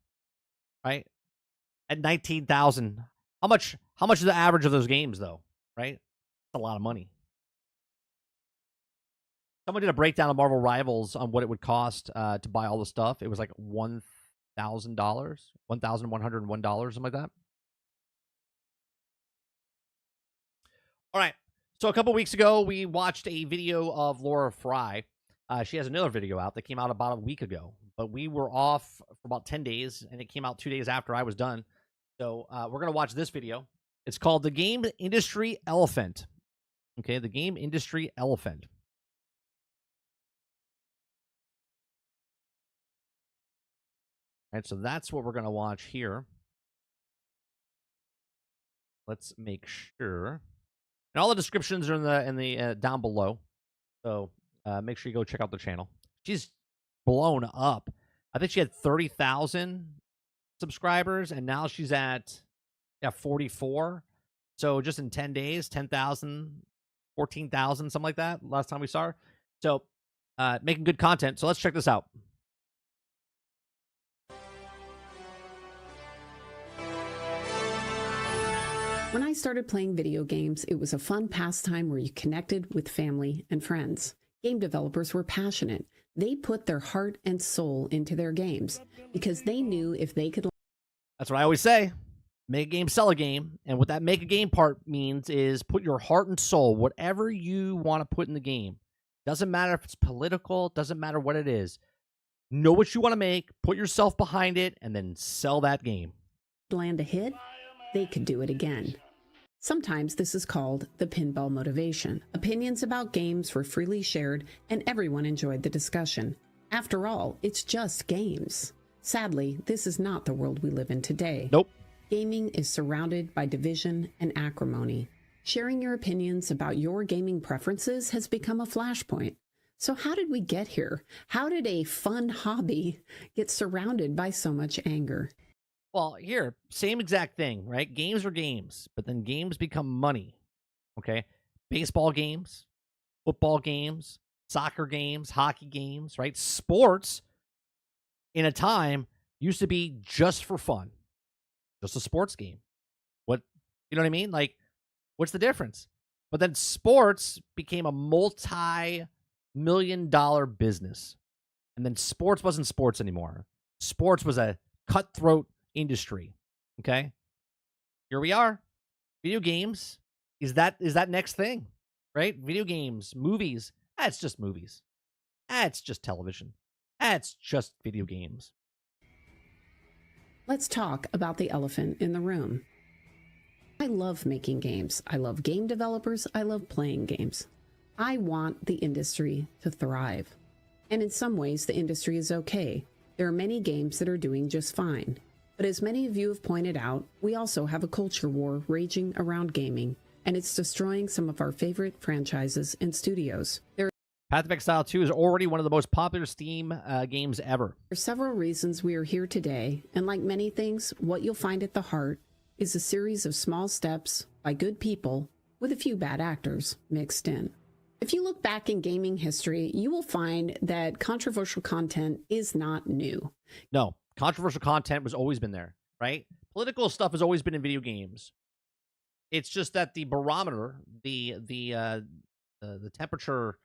right? At 19,000. How much is the average of those games, though, right? That's a lot of money. Someone did a breakdown of Marvel Rivals on what it would cost to buy all the stuff. It was like $1,000, $1,101, something like that. All right. So a couple weeks ago, we watched a video of Laura Fry. She has another video out that came out about a week ago, but we were off for about 10 days, and it came out 2 days after I was done. So we're going to watch this video. It's called The Game Industry Elephant. Okay, The Game Industry Elephant. All right, so that's what we're going to watch here. Let's make sure. And all the descriptions are in the down below. So make sure you go check out the channel. She's blown up. I think she had 30,000 subscribers, and now she's at 44. So just in 10 days, 10,000, 14,000, something like that. Last time we saw her. So making good content. So let's check this out. When I started playing video games, it was a fun pastime where you connected with family and friends. Game developers were passionate. They put their heart and soul into their games because they knew if they could... That's what I always say. Make a game, sell a game. And what that make a game part means is put your heart and soul, whatever you want to put in the game. Doesn't matter if it's political, doesn't matter what it is. Know what you want to make, put yourself behind it, and then sell that game. Land a hit, they could do it again. Sometimes this is called the pinball motivation. Opinions about games were freely shared, and everyone enjoyed the discussion. After all, it's just games. Sadly, this is not the world we live in today. Nope. Gaming is surrounded by division and acrimony. Sharing your opinions about your gaming preferences has become a flashpoint. So how did we get here? How did a fun hobby get surrounded by so much anger? Well, here, same exact thing, right? Games are games, but then games become money, okay? Baseball games, football games, soccer games, hockey games, right? Sports, in a time, used to be just for fun. Just a sports game. What, you know what I mean? Like, what's the difference? But then sports became a multi-million-dollar business. And then sports wasn't sports anymore. Sports was a cutthroat industry. Okay? Here we are. Video games is that next thing, right? Video games, movies. It's just movies. It's just television. It's just video games. Let's talk about the elephant in the room. I love making games. I love game developers. I love playing games. I want the industry to thrive. And in some ways, the industry is okay. There are many games that are doing just fine. But as many of you have pointed out, we also have a culture war raging around gaming, and it's destroying some of our favorite franchises and studios. Path of Exile 2 is already one of the most popular Steam games ever. For several reasons we are here today, and like many things, what you'll find at the heart is a series of small steps by good people with a few bad actors mixed in. If you look back in gaming history, you will find that controversial content is not new. No, controversial content has always been there, right? Political stuff has always been in video games. It's just that the barometer, the temperature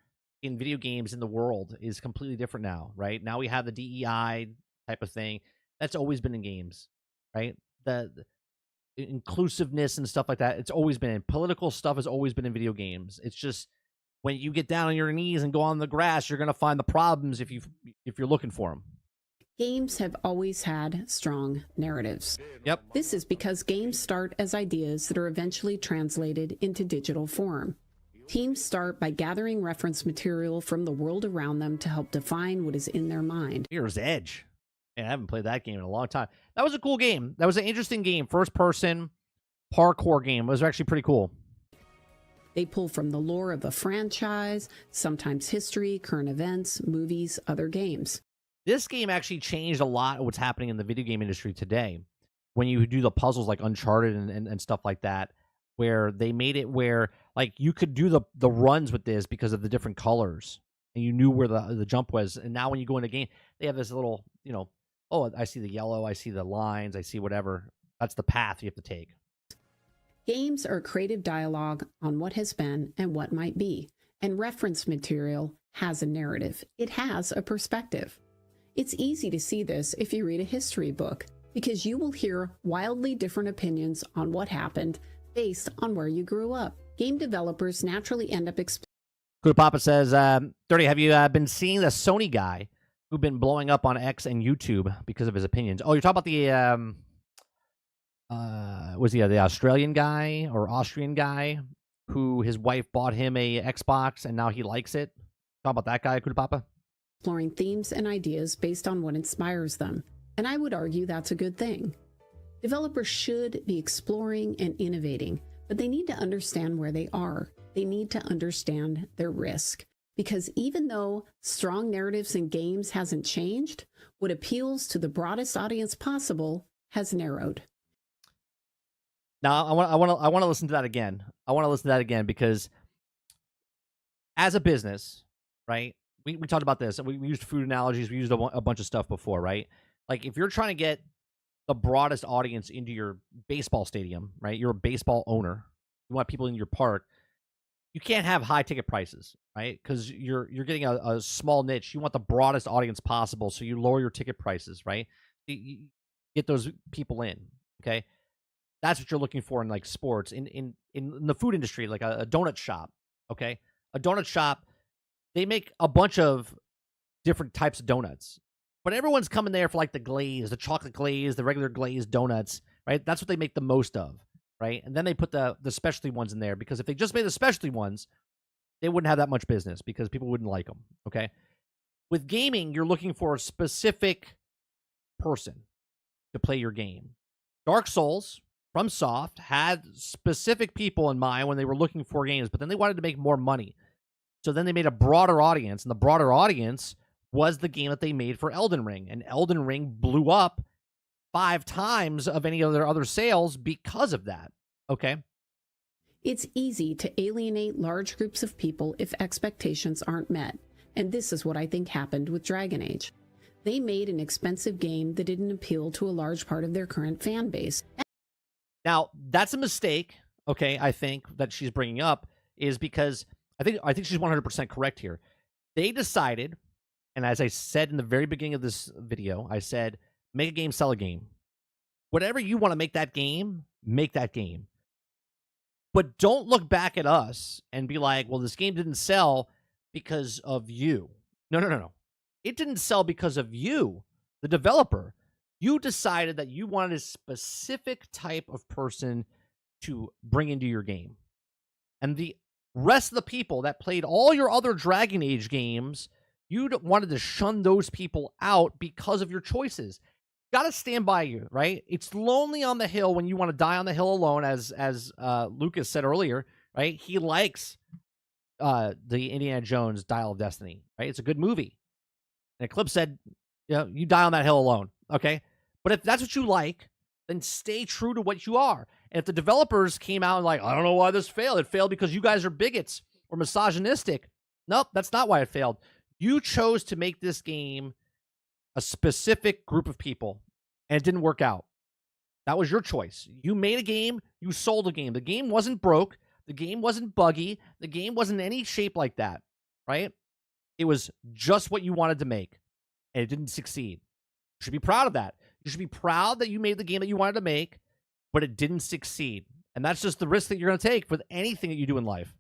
in video games in the world is completely different now, right? Now we have the DEI type of thing. That's always been in games, right? The inclusiveness and stuff like that, it's always been in. Political stuff has always been in video games. It's just when you get down on your knees and go on the grass, you're going to find the problems if you're looking for them. Games have always had strong narratives. Yep. This is because games start as ideas that are eventually translated into digital form. Teams start by gathering reference material from the world around them to help define what is in their mind. Here's Edge. Man, I haven't played that game in a long time. That was a cool game. That was an interesting game. First-person parkour game. It was actually pretty cool. They pull from the lore of a franchise, sometimes history, current events, movies, other games. This game actually changed a lot of what's happening in the video game industry today. When you do the puzzles like Uncharted and stuff like that, where they made it where like you could do the runs with this because of the different colors, and you knew where the jump was. And now when you go in the game, they have this little, oh, I see the yellow, I see the lines, I see whatever. That's the path you have to take. Games are creative dialogue on what has been and what might be, and reference material has a narrative. It has a perspective. It's easy to see this if you read a history book, because you will hear wildly different opinions on what happened based on where you grew up. Game developers naturally end up Good Papa says, 30, have you been seeing the Sony guy who've been blowing up on X and YouTube because of his opinions? Oh, you're talking about the, was he the Australian guy or Austrian guy who his wife bought him a Xbox and now he likes it? Talk about that guy, Good Papa? exploring themes and ideas based on what inspires them. And I would argue that's a good thing. Developers should be exploring and innovating, but they need to understand where they are. They need to understand their risk. Because even though strong narratives in games hasn't changed, what appeals to the broadest audience possible has narrowed. Now, I want to listen to that again. I want to listen to that again because as a business, right, we talked about this. We used food analogies. We used a bunch of stuff before, right? Like if you're trying to get the broadest audience into your baseball stadium, right? You're a baseball owner. You want people in your park. You can't have high ticket prices, right? Because you're getting a small niche. You want the broadest audience possible, so you lower your ticket prices, right? You get those people in, okay? That's what you're looking for in like sports, in the food industry, like a donut shop. Okay, a donut shop, they make a bunch of different types of donuts, but everyone's coming there for like the glaze, the chocolate glaze, the regular glazed donuts, right? That's what they make the most of, right? And then they put the specialty ones in there, because if they just made the specialty ones, they wouldn't have that much business because people wouldn't like them. Okay, with gaming, you're looking for a specific person to play your game. Dark Souls from Soft had specific people in mind when they were looking for games, but then they wanted to make more money. So then they made a broader audience, and the broader audience was the game that they made for Elden Ring. And Elden Ring blew up 5 times of any of their other sales because of that. Okay? It's easy to alienate large groups of people if expectations aren't met. And this is what I think happened with Dragon Age. They made an expensive game that didn't appeal to a large part of their current fan base. Now, that's a mistake, okay, I think, that she's bringing up, is because I think she's 100% correct here. They decided, and as I said in the very beginning of this video, I said, make a game, sell a game. Whatever you want to make that game, make that game. But don't look back at us and be like, well, this game didn't sell because of you. No. It didn't sell because of you, the developer. You decided that you wanted a specific type of person to bring into your game. And the rest of the people that played all your other Dragon Age games, you wanted to shun those people out because of your choices. Got to stand by you, right? It's lonely on the hill when you want to die on the hill alone, as Lucas said earlier, right? He likes the Indiana Jones Dial of Destiny, right? It's a good movie. And Eclipse said, you die on that hill alone, okay? But if that's what you like, then stay true to what you are. And if the developers came out and like, I don't know why this failed. It failed because you guys are bigots or misogynistic. Nope, that's not why it failed. You chose to make this game a specific group of people, and it didn't work out. That was your choice. You made a game. You sold a game. The game wasn't broke. The game wasn't buggy. The game wasn't any shape like that, right? It was just what you wanted to make, and it didn't succeed. You should be proud of that. You should be proud that you made the game that you wanted to make, but it didn't succeed. And that's just the risk that you're going to take with anything that you do in life.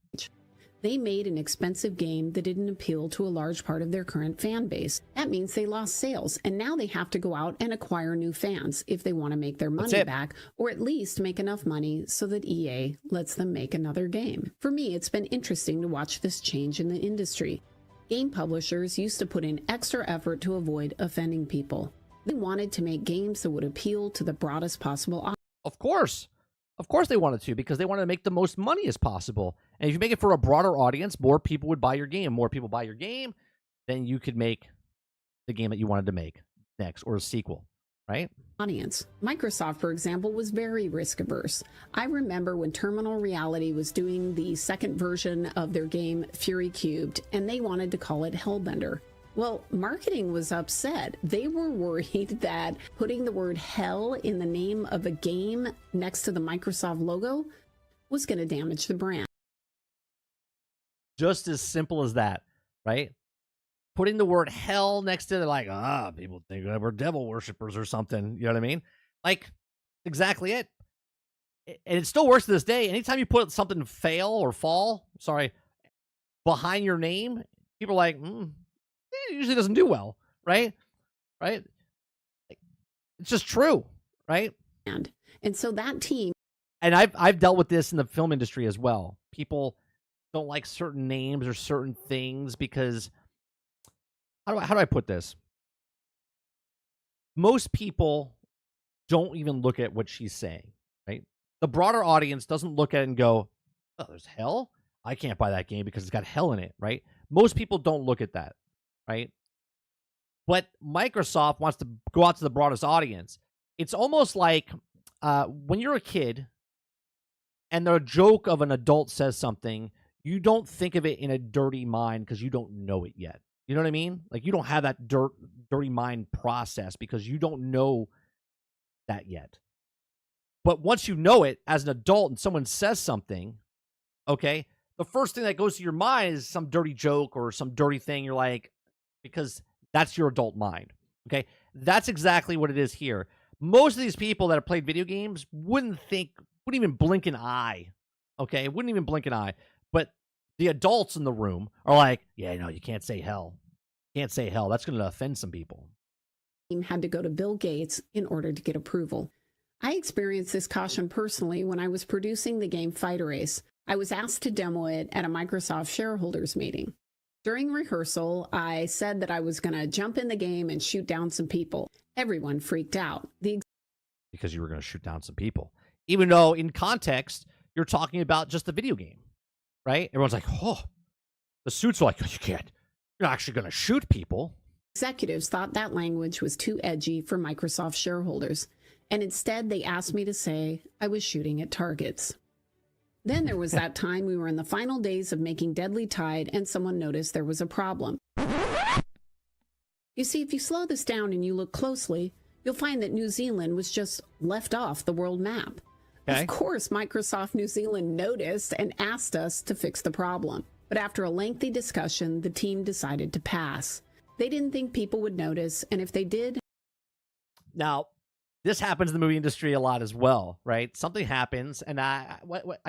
They made an expensive game that didn't appeal to a large part of their current fan base. That means they lost sales, and now they have to go out and acquire new fans if they want to make their money back, or at least make enough money so that EA lets them make another game. For me, it's been interesting to watch this change in the industry. Game publishers used to put in extra effort to avoid offending people. They wanted to make games that would appeal to the broadest possible audience. Of course they wanted to, because they wanted to make the most money as possible. And if you make it for a broader audience, more people would buy your game. More people buy your game, then you could make the game that you wanted to make next, or a sequel, right? Audience. Microsoft, for example, was very risk averse. I remember when Terminal Reality was doing the second version of their game Fury Cubed, and they wanted to call it Hellbender. Well, marketing was upset. They were worried that putting the word hell in the name of a game next to the Microsoft logo was going to damage the brand. Just as simple as that, right? Putting the word hell next to it, like, people think that we're devil worshippers or something. You know what I mean? Like, exactly it. And it still works to this day. Anytime you put something behind your name, people are like, it usually doesn't do well, right? Right? It's just true, right? And so that team. And I've dealt with this in the film industry as well. People don't like certain names or certain things because, how do I put this? Most people don't even look at what she's saying, right? The broader audience doesn't look at it and go, oh, there's hell? I can't buy that game because it's got hell in it, right? Most people don't look at that, right? But Microsoft wants to go out to the broadest audience. It's almost like when you're a kid and the joke of an adult says something, you don't think of it in a dirty mind because you don't know it yet. You know what I mean? Like, you don't have that dirty mind process because you don't know that yet. But once you know it as an adult and someone says something, okay, the first thing that goes to your mind is some dirty joke or some dirty thing. You're like, because that's your adult mind. Okay, that's exactly what it is here. most of these people that have played video games wouldn't even blink an eye. Okay, wouldn't even blink an eye. But the adults in the room are like, yeah, no, you can't say hell. Can't say hell. That's going to offend some people. Had to go to Bill Gates in order to get approval. I experienced this caution personally when I was producing the game Fighter Ace. I was asked to demo it at a Microsoft shareholders meeting. During rehearsal, I said that I was going to jump in the game and shoot down some people. Everyone freaked out. Because you were going to shoot down some people. Even though in context, you're talking about just the video game, right? Everyone's like, oh, the suits are like, oh, you can't. You're not actually going to shoot people. Executives thought that language was too edgy for Microsoft shareholders, and instead they asked me to say I was shooting at targets. Then there was that time we were in the final days of making Deadly Tide and someone noticed there was a problem. You see, if you slow this down and you look closely, you'll find that New Zealand was just left off the world map. Okay. Of course, Microsoft New Zealand noticed and asked us to fix the problem. But after a lengthy discussion, the team decided to pass. They didn't think people would notice, and if they did... Now, this happens in the movie industry a lot as well, right? Something happens, and I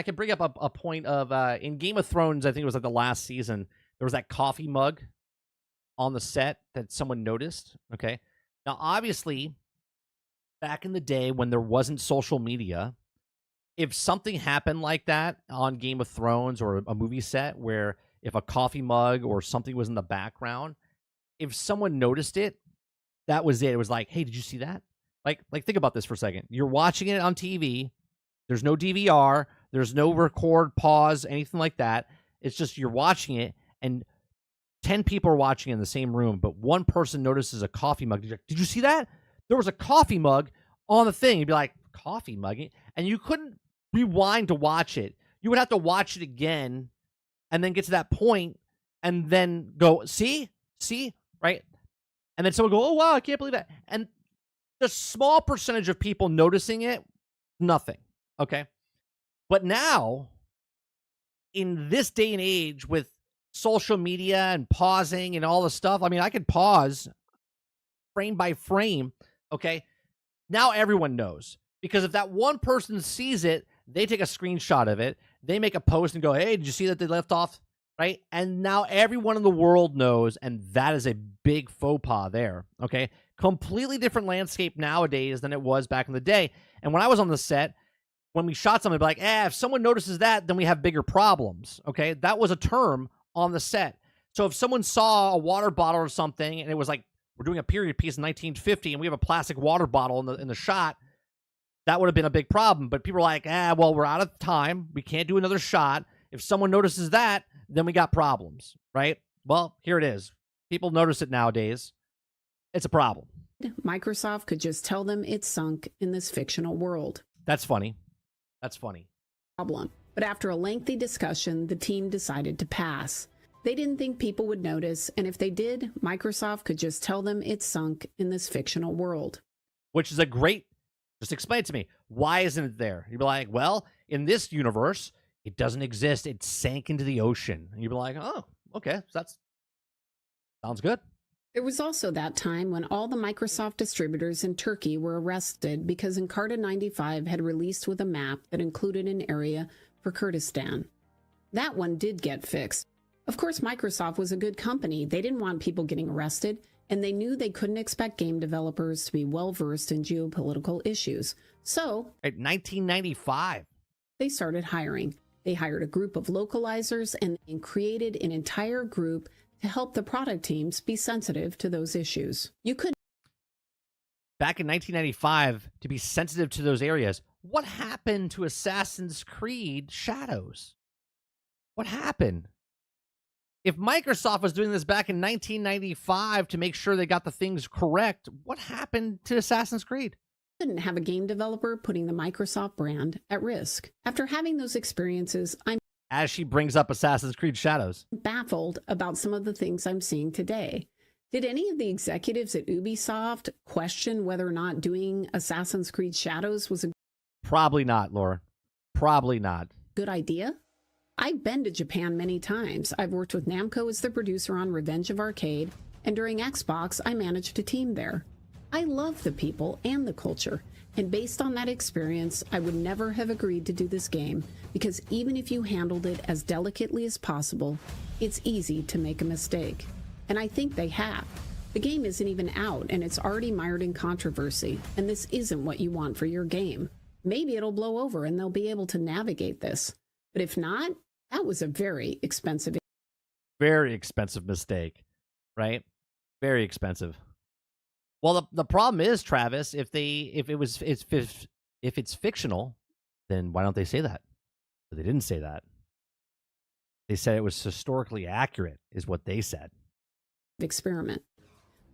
can bring up a point of, in Game of Thrones, I think it was like the last season, there was that coffee mug on the set that someone noticed, okay? Now, obviously, back in the day when there wasn't social media, if something happened like that on Game of Thrones or a movie set where if a coffee mug or something was in the background, if someone noticed it, that was it. It was like, hey, did you see that? Like think about this for a second. You're watching it on TV. There's no DVR. There's no record, pause, anything like that. It's just you're watching it, and 10 people are watching in the same room, but one person notices a coffee mug. Did you see that? There was a coffee mug on the thing. You'd be like, coffee mug? And you couldn't rewind to watch it. You would have to watch it again and then get to that point and then go, see, right? And then someone go, oh, wow, I can't believe that. And the small percentage of people noticing it, nothing, okay? But now, in this day and age with social media and pausing and all the stuff, I mean, I could pause frame by frame, okay? Now everyone knows. Because if that one person sees it, they take a screenshot of it, they make a post and go, hey, did you see that they left off, right? And now everyone in the world knows, and that is a big faux pas there, okay? Completely different landscape nowadays than it was back in the day. And when I was on the set, when we shot something, like, if someone notices that, then we have bigger problems, okay? That was a term on the set. So if someone saw a water bottle or something, and it was like, we're doing a period piece in 1950, and we have a plastic water bottle in the shot, that would have been a big problem. But people are like, well, we're out of time. We can't do another shot. If someone notices that, then we got problems, right? Well, here it is. People notice it nowadays. It's a problem. Microsoft could just tell them it's sunk in this fictional world. That's funny. Problem. But after a lengthy discussion, the team decided to pass. They didn't think people would notice, and if they did, Microsoft could just tell them it's sunk in this fictional world. Which is a great... Just explain it to me. Why isn't it there? You'd be like, well, in this universe, it doesn't exist. It sank into the ocean. And you'd be like, oh, okay. So that sounds good. There was also that time when all the Microsoft distributors in Turkey were arrested because Encarta 95 had released with a map that included an area for Kurdistan. That one did get fixed. Of course, Microsoft was a good company. They didn't want people getting arrested, and they knew they couldn't expect game developers to be well-versed in geopolitical issues. So, at 1995, they started hiring. They hired a group of localizers and created an entire group to help the product teams be sensitive to those issues. You could... Back in 1995, to be sensitive to those areas, what happened to Assassin's Creed Shadows? What happened? If Microsoft was doing this back in 1995 to make sure they got the things correct, what happened to Assassin's Creed? Couldn't have a game developer putting the Microsoft brand at risk. After having those experiences, I'm... As she brings up Assassin's Creed Shadows. Baffled about some of the things I'm seeing today. Did any of the executives at Ubisoft question whether or not doing Assassin's Creed Shadows was a... Probably not, Laura. Probably not. Good idea? I've been to Japan many times. I've worked with Namco as the producer on Revenge of Arcade, and during Xbox, I managed a team there. I love the people and the culture, and based on that experience, I would never have agreed to do this game because even if you handled it as delicately as possible, it's easy to make a mistake. And I think they have. The game isn't even out and it's already mired in controversy, and this isn't what you want for your game. Maybe it'll blow over and they'll be able to navigate this. But if not, that was a very expensive mistake, right? Very expensive. Well, the problem is, Travis, if it's fictional, then why don't they say that? But they didn't say that. They said it was historically accurate, is what they said. Experiment.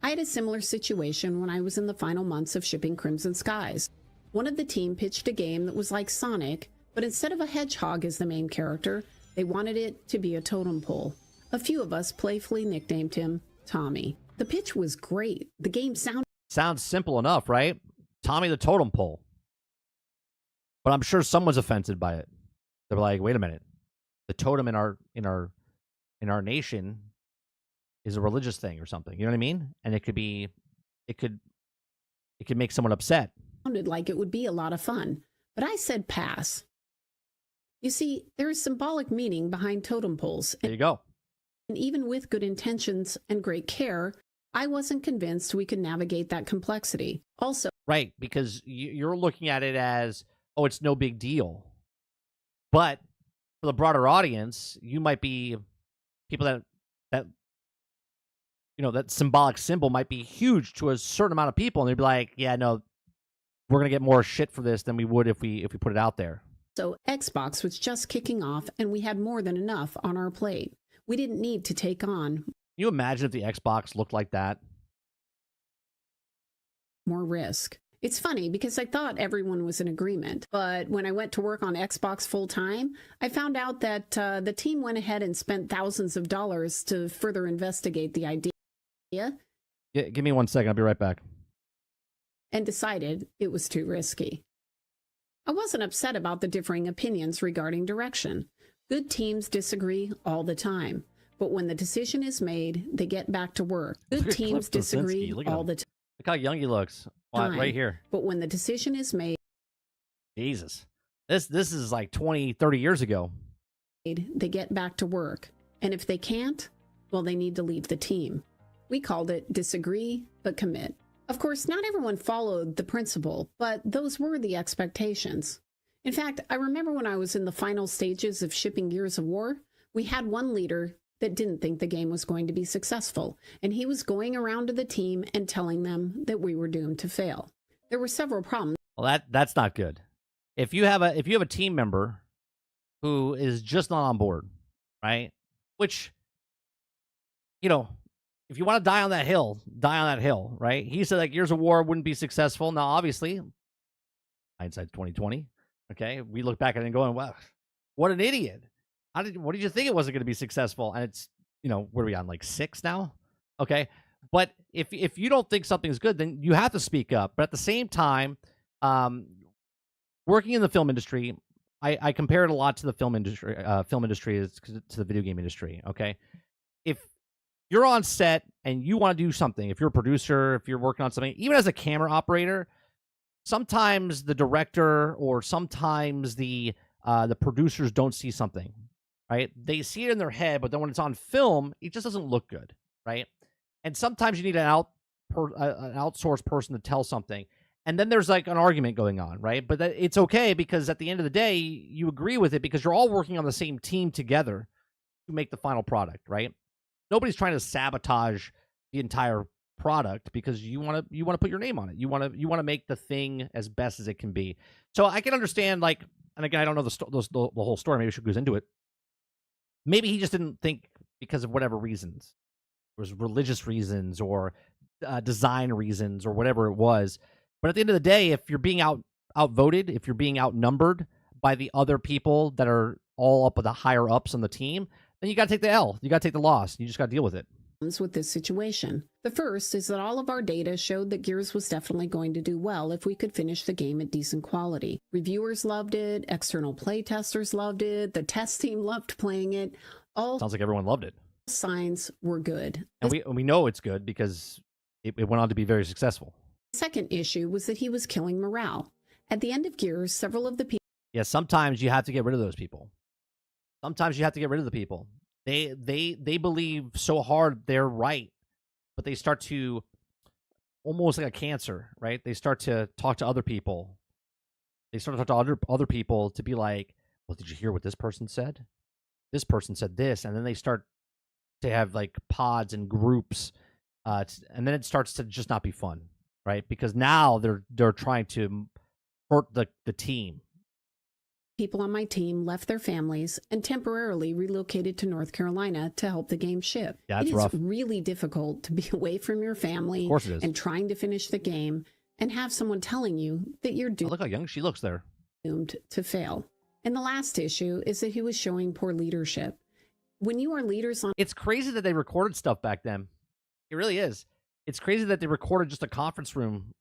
I had a similar situation when I was in the final months of shipping Crimson Skies. One of the team pitched a game that was like Sonic, but instead of a hedgehog as the main character, they wanted it to be a totem pole. A few of us playfully nicknamed him Tommy. The pitch was great. The game sounds simple enough, right? Tommy the totem pole. But I'm sure someone's offended by it. They're like, wait a minute. The totem in our nation is a religious thing or something. You know what I mean? And it could make someone upset. Sounded like it would be a lot of fun, but I said pass. You see, there is symbolic meaning behind totem poles. There you go. And even with good intentions and great care, I wasn't convinced we could navigate that complexity. Also, right, because you're looking at it as, oh, it's no big deal. But for the broader audience, you might be people that that symbolic symbol might be huge to a certain amount of people, and they'd be like, yeah, no, we're gonna get more shit for this than we would if we put it out there. So Xbox was just kicking off, and we had more than enough on our plate. We didn't need to take on. Can you imagine if the Xbox looked like that? More risk. It's funny because I thought everyone was in agreement, but when I went to work on Xbox full time, I found out that the team went ahead and spent thousands of dollars to further investigate the idea. Yeah, give me 1 second. I'll be right back. And decided it was too risky. I wasn't upset about the differing opinions regarding direction. Good teams disagree all the time, but when the decision is made, they get back to work. Good teams disagree all the time. Look how young he looks. Right here. But when the decision is made, Jesus, this is like 20, 30 years ago. They get back to work. And if they can't, well, they need to leave the team. We called it disagree, but commit. Of course, not everyone followed the principle, but those were the expectations. In fact, I remember when I was in the final stages of shipping Gears of War, we had one leader that didn't think the game was going to be successful, and he was going around to the team and telling them that we were doomed to fail. There were several problems. Well, that's not good. If you have a team member who is just not on board, right? Which, if you want to die on that hill, right? He said that Gears of War wouldn't be successful. Now, obviously, hindsight 2020. Okay, we look back at it and going, wow, what an idiot. What did you think it wasn't going to be successful? And it's, what are we on, like 6 now? Okay. But if you don't think something's good, then you have to speak up. But at the same time, working in the film industry, I compare it a lot to the film industry as to the video game industry. Okay. If you're on set and you want to do something, if you're a producer, if you're working on something, even as a camera operator, sometimes the director or sometimes the producers don't see something. Right? They see it in their head, but then when it's on film, it just doesn't look good, right? And sometimes you need an outsourced person to tell something, and then there's like an argument going on, right? But it's okay because at the end of the day, you agree with it because you're all working on the same team together to make the final product, right? Nobody's trying to sabotage the entire product because you want to put your name on it. You want to make the thing as best as it can be. So I can understand, like, and again, I don't know the whole story. Maybe she goes into it. Maybe he just didn't think because of whatever reasons. It was religious reasons or design reasons or whatever it was. But at the end of the day, if you're being outvoted, if you're being outnumbered by the other people that are all up with the higher ups on the team, then you got to take the L. You got to take the loss. You just got to deal with it. With this situation. The first is that all of our data showed that Gears was definitely going to do well if we could finish the game at decent quality. Reviewers loved it, external playtesters loved it, the test team loved playing it. All sounds like everyone loved it. Signs were good. And we know it's good because it went on to be very successful. The second issue was that he was killing morale. At the end of Gears, several of the people Yeah, sometimes you have to get rid of those people. Sometimes you have to get rid of the people. They believe so hard they're right, but they start to almost like a cancer, right? They start to talk to other people. They start to talk to other people to be like, well, did you hear what this person said? This person said this, and then they start to have like pods and groups, and then it starts to just not be fun, right? Because now they're trying to hurt the team. people on my team left their families and temporarily relocated to North Carolina to help the game ship. Yeah, that's it is rough. really difficult to be away from your family Of course it is. and trying to finish the game and have someone telling you that you're Oh, look how young she looks there. doomed to fail. And the last issue is that he was showing poor leadership. When you are leaders on It's crazy that they recorded stuff back then. It really is. It's crazy that they recorded just a conference room.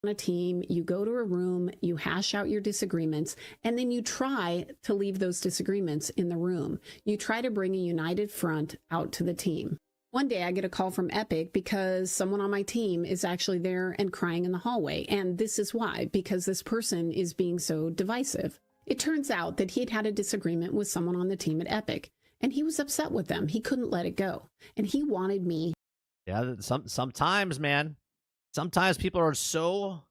a team, you go to a room, you hash out your disagreements, and then you try to leave those disagreements in the room. You try to bring a united front out to the team. One day I get a call from Epic because someone on my team is actually there and crying in the hallway. And this is why, because this person is being so divisive. It turns out that he'd had a disagreement with someone on the team at Epic, and he was upset with them. He couldn't let it go. And he wanted me. Yeah, sometimes, man. Sometimes people are so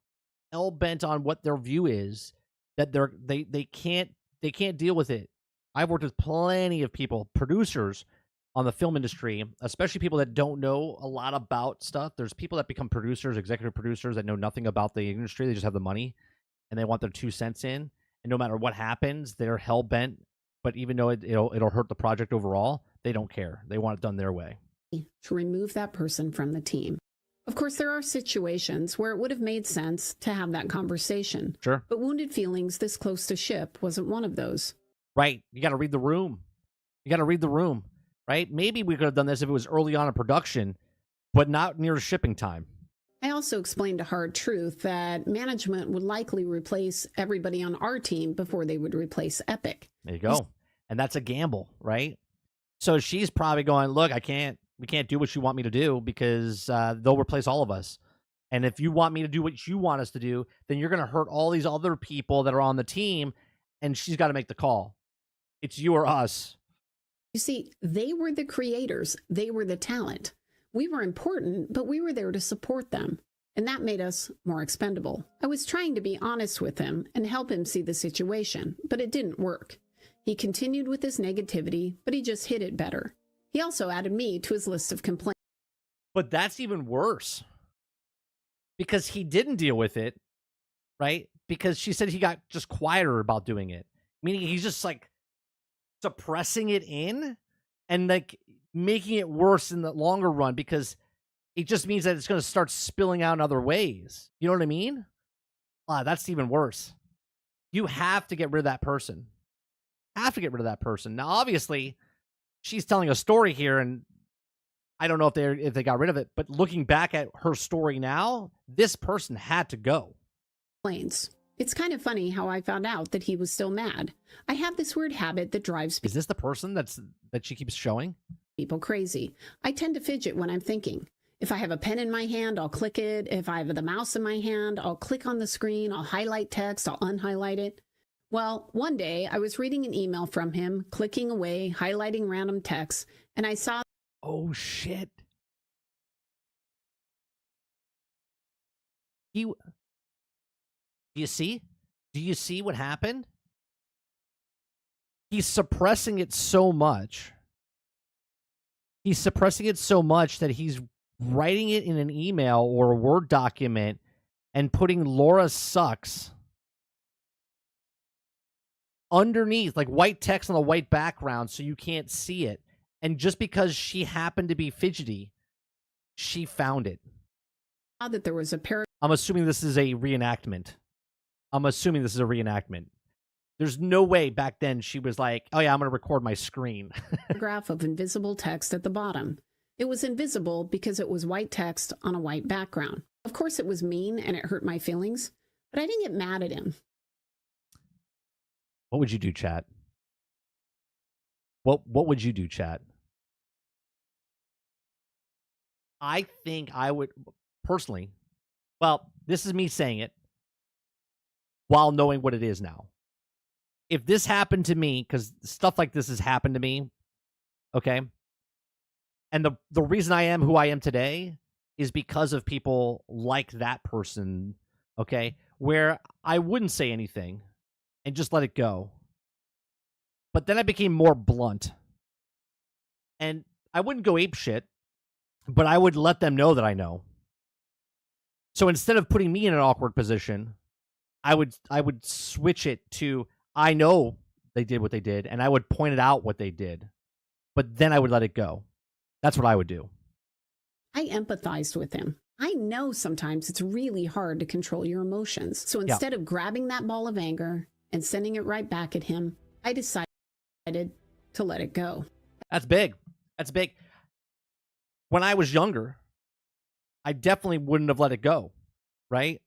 hell bent on what their view is that they can't deal with it. I've worked with plenty of people, producers on the film industry, especially people that don't know a lot about stuff. There's people that become producers, executive producers that know nothing about the industry. They just have the money and they want their 2 cents in. And no matter what happens, they're hell bent. But even though it'll hurt the project overall, they don't care. They want it done their way. To remove that person from the team. Of course, there are situations where it would have made sense to have that conversation. Sure. But wounded feelings this close to ship wasn't one of those. Right. You got to read the room. You got to read the room, right? Maybe we could have done this if it was early on in production, but not near shipping time. I also explained a hard truth that management would likely replace everybody on our team before they would replace Epic. There you go. And that's a gamble, right? So she's probably going, look, we can't do what you want me to do because they'll replace all of us. And if you want me to do what you want us to do, then you're going to hurt all these other people that are on the team. And she's got to make the call. It's you or us. You see, they were the creators. They were the talent. We were important, but we were there to support them. And that made us more expendable. I was trying to be honest with him and help him see the situation, but it didn't work. He continued with his negativity, but he just hid it better. He also added me to his list of complaints. But that's even worse because he didn't deal with it, right? Because she said he got just quieter about doing it, meaning he's just like suppressing it in and like making it worse in the longer run because it just means that it's going to start spilling out in other ways. You know what I mean? That's even worse. You have to get rid of that person. Have to get rid of that person. Now, obviously, she's telling a story here, and I don't know if they got rid of it, but looking back at her story now, this person had to go. It's kind of funny how I found out that he was still mad. I have this weird habit that drives Is this the person that she keeps showing? People crazy. I tend to fidget when I'm thinking. If I have a pen in my hand, I'll click it. If I have the mouse in my hand, I'll click on the screen. I'll highlight text. I'll unhighlight it. Well, one day I was reading an email from him, clicking away, highlighting random text, and I saw. Oh, shit. Do you see? Do you see what happened? He's suppressing it so much. He's suppressing it so much that he's writing it in an email or a Word document and putting Laura sucks underneath, like white text on a white background so you can't see it. And just because she happened to be fidgety, she found it. That there was a I'm assuming this is a reenactment. There's no way back then she was like, oh yeah, I'm going to record my screen. paragraph of invisible text at the bottom. It was invisible because it was white text on a white background. Of course, it was mean and it hurt my feelings, but I didn't get mad at him. What would you do, chat? What would you do, chat? I think I would, personally, Well, this is me saying it while knowing what it is now. If this happened to me, because stuff like this has happened to me, okay? And the reason I am who I am today is because of people like that person, okay? Where I wouldn't say anything and just let it go. But then I became more blunt. And I wouldn't go ape shit, but I would let them know that I know. So instead of putting me in an awkward position, I would switch it to I know they did what they did, and I would point it out what they did. But then I would let it go. That's what I would do. I empathized with him. I know sometimes it's really hard to control your emotions. So instead of grabbing that ball of anger and sending it right back at him, I decided to let it go. That's big. That's big. When I was younger, I definitely wouldn't have let it go, right?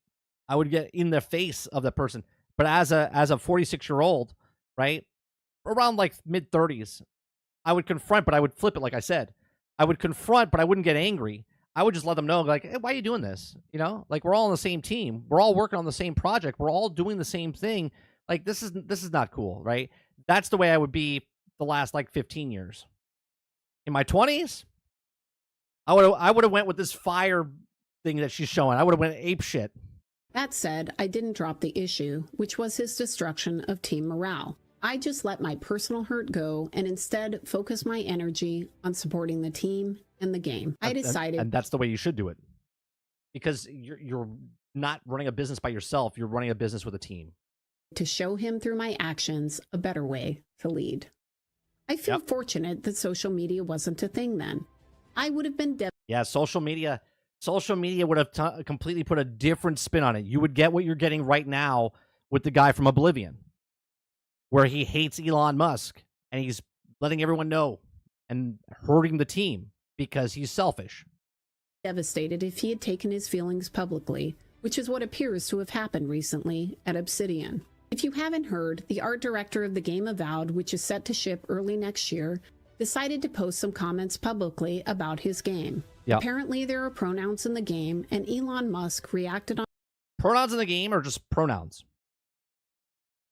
I would get in the face of the person. But as a 46-year-old, right, around like mid-30s, I would confront, but I would flip it, like I said. I would confront, but I wouldn't get angry. I would just let them know, like, hey, why are you doing this? You know, like, we're all on the same team. We're all working on the same project. We're all doing the same thing. Like, this is not cool, right? That's the way I would be the last, like, 15 years. In my 20s, I would have went with this fire thing that she's showing. I would have went ape shit. That said, I didn't drop the issue, which was his destruction of team morale. I just let my personal hurt go and instead focus my energy on supporting the team and the game. I decided... And that's the way you should do it. Because you're not running a business by yourself. You're running a business with a team. To show him through my actions a better way to lead. I feel fortunate that social media wasn't a thing then. I would have been Yeah, social media would have completely put a different spin on it. You would get what you're getting right now with the guy from Oblivion, where he hates Elon Musk and he's letting everyone know and hurting the team because he's selfish. Devastated if he had taken his feelings publicly, which is what appears to have happened recently at Obsidian. If you haven't heard, the art director of the game Avowed, which is set to ship early next year, decided to post some comments publicly about his game. Yep. Apparently there are pronouns in the game, and Elon Musk reacted on... Pronouns in the game are just pronouns.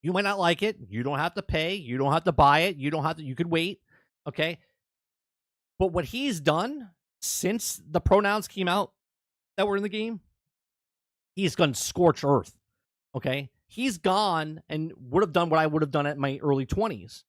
You might not like it. You don't have to pay. You don't have to buy it. You could wait. Okay. But what he's done since the pronouns came out that were in the game, he's gone scorched earth. Okay. He's gone and would have done what I would have done at my early 20s,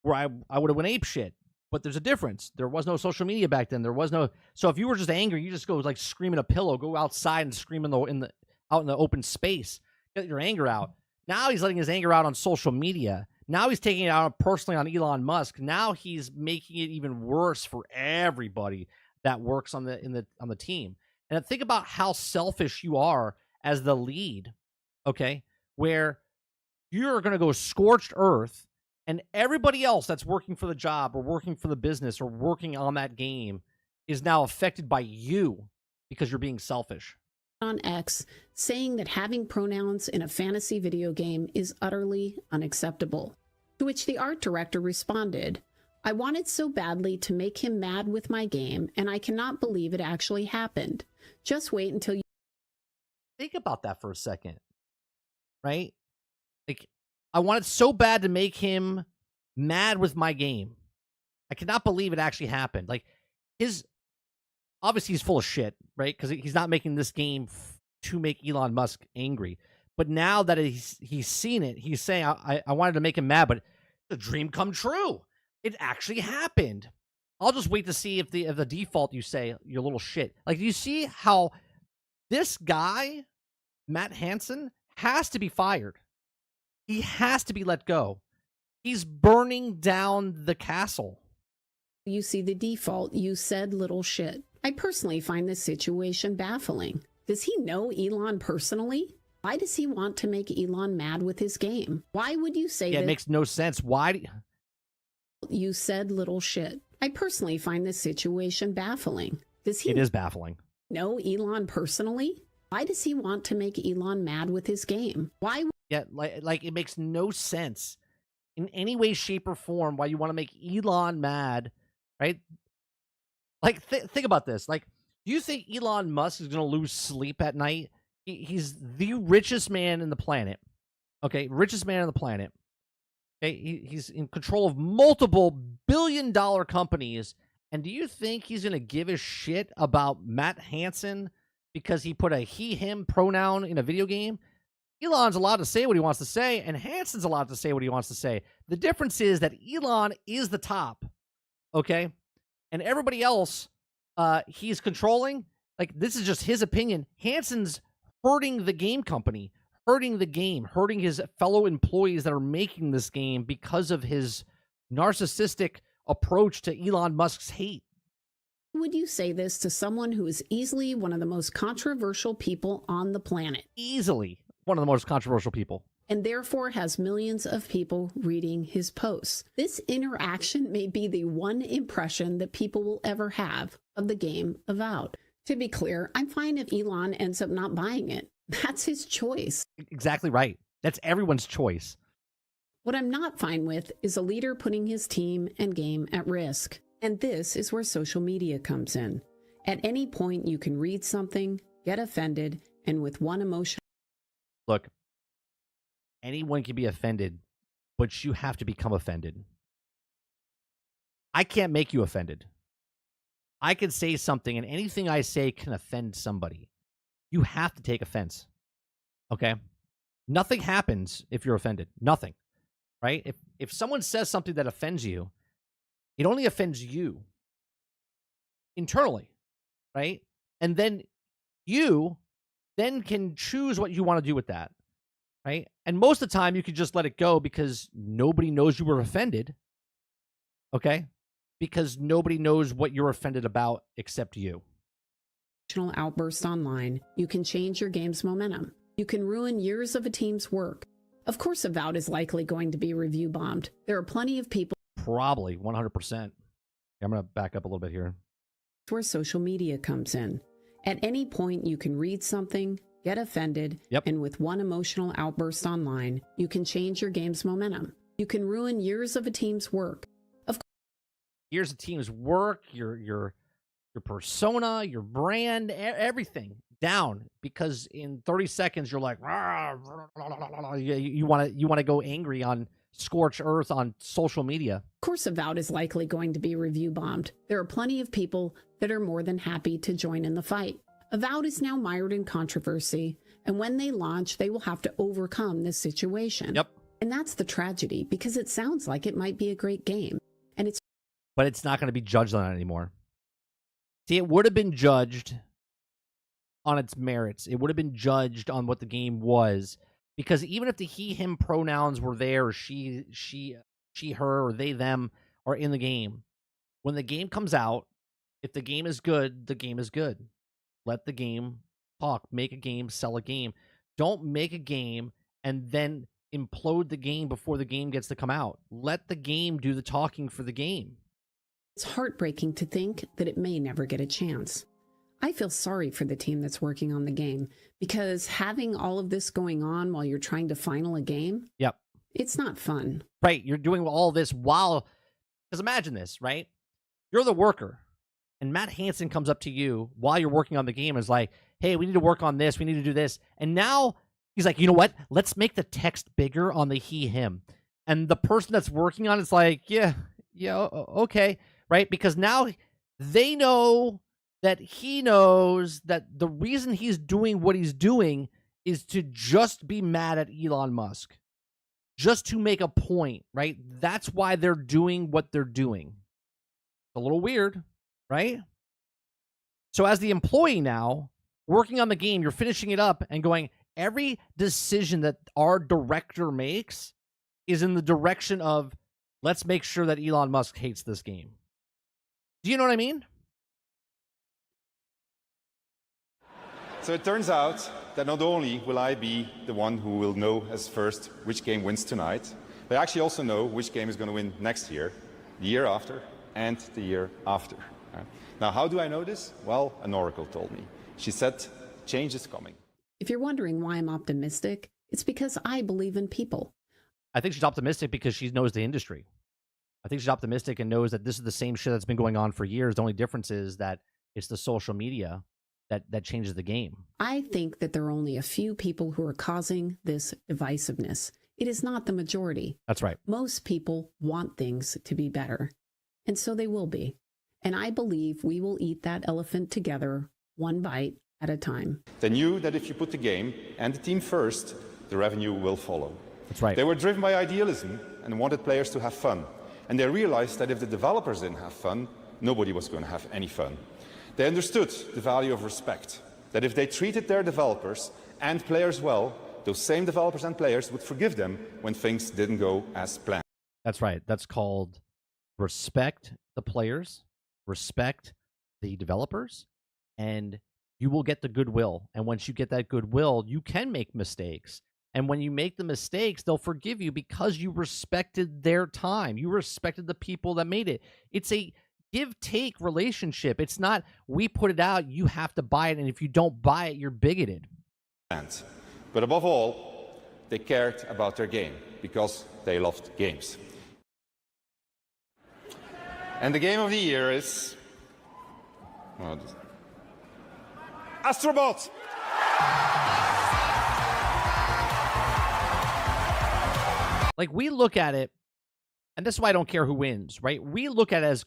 where I would have went ape shit. But there's a difference. There was no social media back then. There was no. So if you were just angry, you just go like scream in a pillow, go outside and scream out in the open space, get your anger out. Now he's letting his anger out on social media. Now he's taking it out personally on Elon Musk. Now he's making it even worse for everybody that works on the team. And think about how selfish you are as the lead, okay? Where you're going to go scorched earth, and everybody else that's working for the job or working for the business or working on that game is now affected by you because you're being selfish. On X, saying that having pronouns in a fantasy video game is utterly unacceptable. To which the art director responded, I wanted so badly to make him mad with my game, and I cannot believe it actually happened. Just wait until you... Think about that for a second, right? Like, I wanted so bad to make him mad with my game. I cannot believe it actually happened. Like, obviously he's full of shit, right? Because he's not making this game to make Elon Musk angry. But now that he's seen it, he's saying, I wanted to make him mad, but the dream come true. It actually happened. I'll just wait to see if the default you say, you little shit. Like, do you see how this guy, Matt Hansen, has to be fired? He has to be let go. He's burning down the castle. You see the default, you said little shit. I personally find this situation baffling. Does he know Elon personally? Why does he want to make Elon mad with his game? Why would you say that? Yeah, it makes no sense. Why? You said little shit. I personally find this situation baffling. Does he? It is baffling. Know Elon personally? Why does he want to make Elon mad with his game? Why? Yeah, like it makes no sense in any way, shape, or form why you want to make Elon mad, right? Like, think about this. Like, do you think Elon Musk is going to lose sleep at night He's the richest man in the planet. Okay, richest man on the planet. Okay, he's in control of multiple billion-dollar companies. And do you think he's going to give a shit about Matt Hansen because he put a he/him pronoun in a video game? Elon's allowed to say what he wants to say, and Hansen's allowed to say what he wants to say. The difference is that Elon is the top, okay? And everybody else, he's controlling. Like, this is just his opinion. Hansen's hurting the game company, hurting the game, hurting his fellow employees that are making this game because of his narcissistic approach to Elon Musk's hate. Would you say this to someone who is easily one of the most controversial people on the planet? Easily one of the most controversial people. And therefore has millions of people reading his posts. This interaction may be the one impression that people will ever have of the game Avowed. To be clear, I'm fine if Elon ends up not buying it. That's his choice. Exactly right. That's everyone's choice. What I'm not fine with is a leader putting his team and game at risk. And this is where social media comes in. At any point, you can read something, get offended, and with one emotion. Look, anyone can be offended, but you have to become offended. I can't make you offended. I can say something, and anything I say can offend somebody. You have to take offense. Okay? Nothing happens if you're offended. Nothing. Right? If someone says something that offends you, it only offends you internally. Right? And then you then can choose what you want to do with that. Right? And most of the time, you can just let it go because nobody knows you were offended. Okay? Because nobody knows what you're offended about except you. Outburst online, you can change your game's momentum. You can ruin years of a team's work. Of course, Avowed is likely going to be review bombed. There are plenty of people. Probably 100%. I'm going to back up a little bit here. Where social media comes in. At any point, you can read something, get offended, and with one emotional outburst online, you can change your game's momentum. You can ruin years of a team's work. Years of team's work, your persona, your brand, everything down because in 30 seconds you're like, you want to go angry on scorched earth on social media. Of course, Avowed is likely going to be review bombed. There are plenty of people that are more than happy to join in the fight. Avowed is now mired in controversy, and when they launch, they will have to overcome this situation. Yep. And that's the tragedy, because it sounds like it might be a great game, but it's not going to be judged on it anymore. See, it would have been judged on its merits. It would have been judged on what the game was, because even if the he/him pronouns were there, or she, her, or they, them, are in the game, when the game comes out, if the game is good, the game is good. Let the game talk. Make a game, sell a game. Don't make a game and then implode the game before the game gets to come out. Let the game do the talking for the game. It's heartbreaking to think that it may never get a chance. I feel sorry for the team that's working on the game, because having all of this going on while you're trying to final a game, it's not fun. Right, you're doing all this while, because imagine this, right? You're the worker, and Matt Hansen comes up to you while you're working on the game and is like, hey, we need to work on this, we need to do this. And now he's like, you know what? Let's make the text bigger on the he/him. And the person that's working on it's like, yeah, okay. Right? Because now they know that he knows that the reason he's doing what he's doing is to just be mad at Elon Musk. Just to make a point, right? That's why they're doing what they're doing. It's a little weird, right? So as the employee now, working on the game, you're finishing it up and going, every decision that our director makes is in the direction of, let's make sure that Elon Musk hates this game. Do you know what I mean? So it turns out that not only will I be the one who will know as first which game wins tonight, but I actually also know which game is going to win next year, the year after, and the year after. Now, how do I know this? Well, an oracle told me. She said, change is coming. If you're wondering why I'm optimistic, it's because I believe in people. I think she's optimistic because she knows the industry. I think she's optimistic and knows that this is the same shit that's been going on for years. The only difference is that it's the social media that changes the game. I think that there are only a few people who are causing this divisiveness. It is not the majority. That's right. Most people want things to be better, and so they will be. And I believe we will eat that elephant together, one bite at a time. They knew that if you put the game and the team first, the revenue will follow. That's right. They were driven by idealism and wanted players to have fun. And they realized that if the developers didn't have fun, nobody was going to have any fun. They understood the value of respect, that if they treated their developers and players well, those same developers and players would forgive them when things didn't go as planned. That's right. That's called respect the players, respect the developers, and you will get the goodwill. And once you get that goodwill, you can make mistakes. And when you make the mistakes, they'll forgive you because you respected their time. You respected the people that made it. It's a give-take relationship. It's not, we put it out, you have to buy it, and if you don't buy it, you're bigoted. But above all, they cared about their game because they loved games. And the game of the year is Astrobot. Like, we look at it, and this is why I don't care who wins, right? We look at it as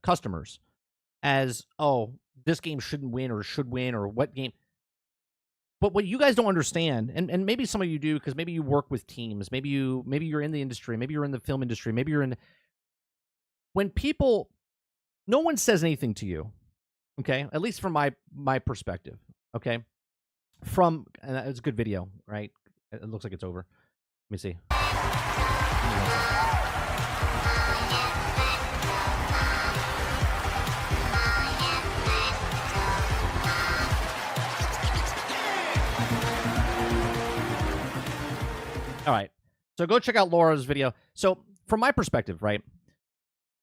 customers, as, oh, this game shouldn't win or should win or what game. But what you guys don't understand, and maybe some of you do because maybe you work with teams, maybe you're in the industry, maybe you're in the film industry, maybe you're in. When people, no one says anything to you, okay? At least from my perspective, okay? And it's a good video, right? It looks like it's over. Let me see. All right. So go check out Laura's video. So from my perspective, right,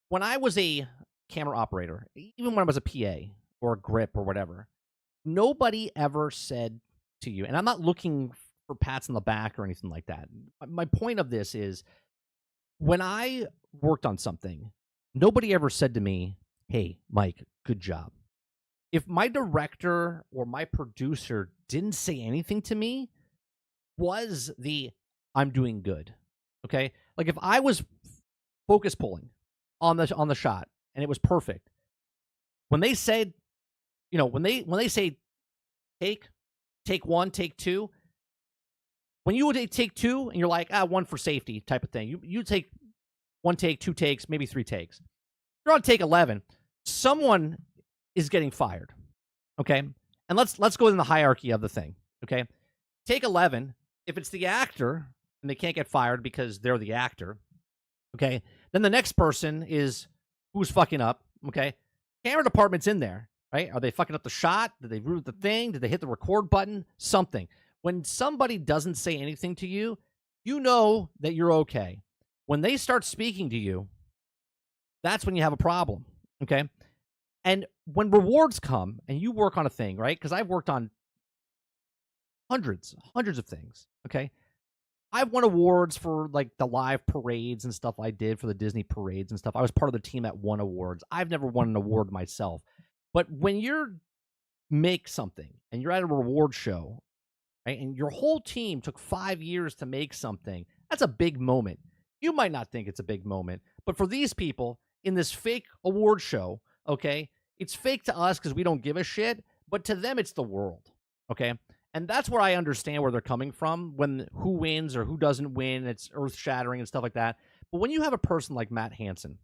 when I was a camera operator, even when I was a PA or a grip or whatever, nobody ever said to you, and I'm not looking for pats on the back or anything like that. My point of this is, when I worked on something, nobody ever said to me, hey, Mike, good job. If my director or my producer didn't say anything to me, was the I'm doing good. Okay? Like, if I was focus pulling on the shot and it was perfect, when they said, when they say take one, take two, when you would take two and you're like, one for safety type of thing, you take one take, two takes, maybe three takes. You're on take 11. Someone is getting fired. Okay? And let's go in the hierarchy of the thing. Okay? Take 11, if it's the actor and they can't get fired because they're the actor, okay, then the next person is who's fucking up, okay? Camera department's in there, right? Are they fucking up the shot? Did they root the thing? Did they hit the record button? Something. When somebody doesn't say anything to you, you know that you're okay. When they start speaking to you, that's when you have a problem, okay? And when rewards come and you work on a thing, right? Because I've worked on hundreds of things, okay? I've won awards for, like, the live parades and stuff I did for the Disney parades and stuff. I was part of the team that won awards. I've never won an award myself. But when you make something and you're at a reward show, right, and your whole team took 5 years to make something, that's a big moment. You might not think it's a big moment, but for these people in this fake award show, okay, it's fake to us because we don't give a shit, but to them it's the world, okay? And that's where I understand where they're coming from when who wins or who doesn't win. It's earth-shattering and stuff like that. But when you have a person like Matt Hansen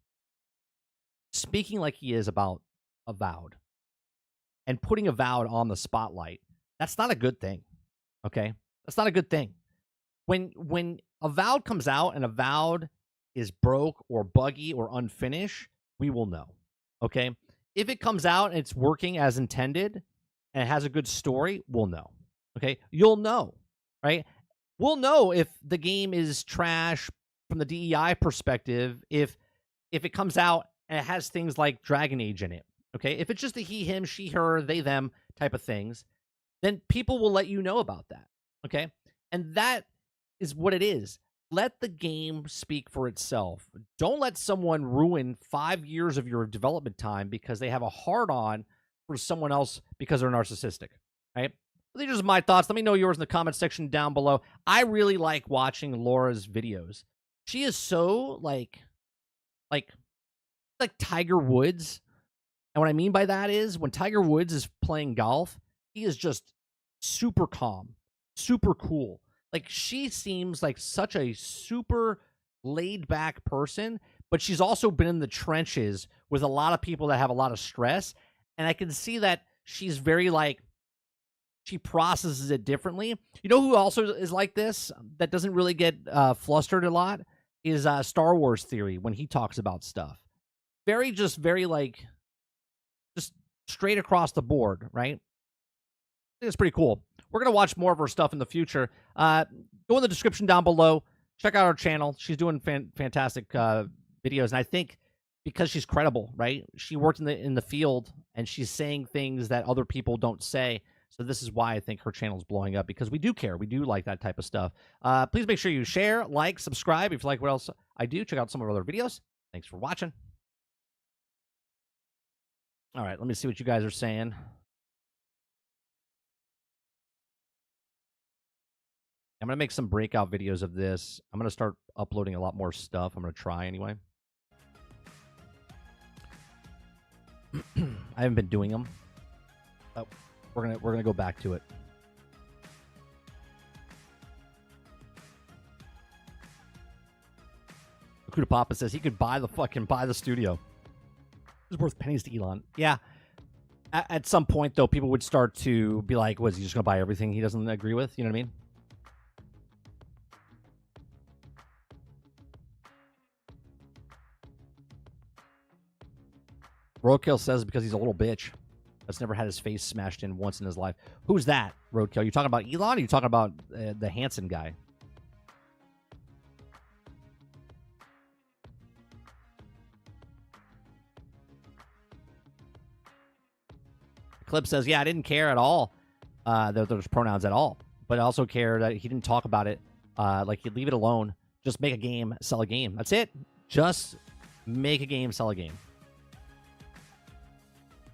speaking like he is about Avowed and putting Avowed on the spotlight, that's not a good thing, okay? That's not a good thing. When Avowed comes out and Avowed is broke or buggy or unfinished, we will know, okay? If it comes out and it's working as intended and it has a good story, we'll know. Okay, you'll know, right? We'll know if the game is trash from the DEI perspective if it comes out and it has things like Dragon Age in it. Okay, if it's just a he, him, she, her, they, them type of things, then people will let you know about that. Okay, and that is what it is. Let the game speak for itself. Don't let someone ruin 5 years of your development time because they have a hard-on for someone else because they're narcissistic, right? These are just my thoughts. Let me know yours in the comment section down below. I really like watching Laura's videos. She is so like Tiger Woods. And what I mean by that is when Tiger Woods is playing golf, he is just super calm, super cool. Like, she seems like such a super laid back person, but she's also been in the trenches with a lot of people that have a lot of stress. And I can see that she's very like, she processes it differently. You know who also is like this, that doesn't really get flustered a lot, is Star Wars Theory when he talks about stuff. Very like, just straight across the board, right? It's pretty cool. We're going to watch more of her stuff in the future. Go in the description down below. Check out our channel. She's doing fantastic videos. And I think because she's credible, right? She worked in the field, and she's saying things that other people don't say. So this is why I think her channel is blowing up, because we do care. We do like that type of stuff. Please make sure you share, like, subscribe. If you like what else I do, check out some of our other videos. Thanks for watching. All right, let me see what you guys are saying. I'm going to make some breakout videos of this. I'm going to start uploading a lot more stuff. I'm going to try anyway. I haven't been doing them. But we're gonna go back to it. Akuta Papa says he could buy the studio. It's worth pennies to Elon. Yeah. At some point, though, people would start to be like, was he just going to buy everything he doesn't agree with? You know what I mean? Roadkill says because he's a little bitch that's never had his face smashed in once in his life. Who's that, Roadkill? You talking about Elon, or are you talking about the Hanson guy? Clip says, yeah, I didn't care at all that there's pronouns at all, but I also care that he didn't talk about it. Like, he'd leave it alone. Just make a game, sell a game. That's it. Just make a game, sell a game.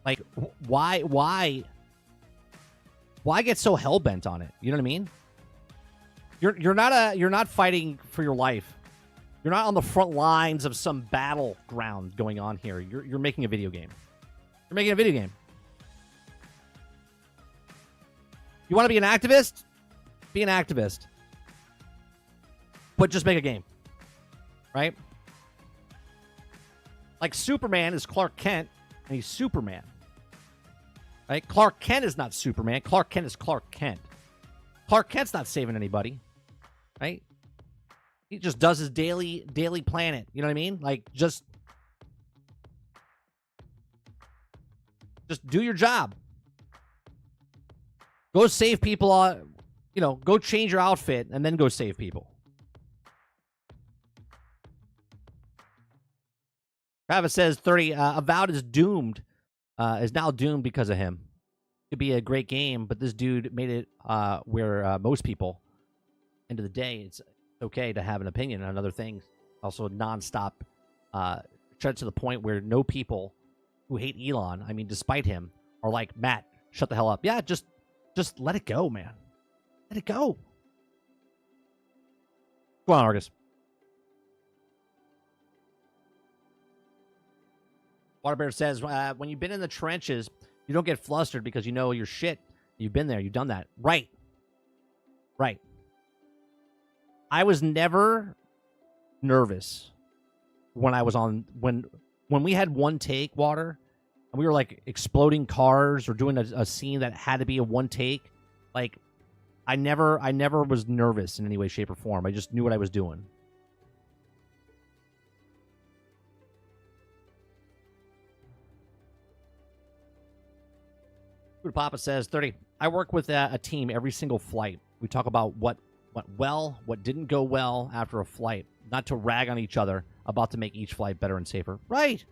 Like, why get so hell-bent on it? You know what I mean? You're not fighting for your life. You're not on the front lines of some battleground going on here. You're making a video game. You're making a video game. You want to be an activist? Be an activist. But just make a game. Right? Like, Superman is Clark Kent, and he's Superman. Right? Clark Kent is not Superman. Clark Kent is Clark Kent. Clark Kent's not saving anybody. Right? He just does his daily planet. You know what I mean? Like, just do your job. Go save people. Go change your outfit and then go save people. Travis says 30. Avowed is doomed. Is now doomed because of him. Could be a great game, but this dude made it where most people, end of the day, it's okay to have an opinion on other things. Also, nonstop, to the point where no people who hate Elon, I mean, despite him, are like, Matt, shut the hell up. Yeah, just let it go, man. Let it go. Go on, Argus. Waterbear says, when you've been in the trenches, you don't get flustered because you know your shit. You've been there. You've done that. Right. Right. I was never nervous when I was on... When we had one take, Water, and we were, like, exploding cars or doing a scene that had to be a one take, like, I never was nervous in any way, shape, or form. I just knew what I was doing. Papa says, 30. I work with a team every single flight. We talk about what went well, what didn't go well after a flight, not to rag on each other, about to make each flight better and safer. Right.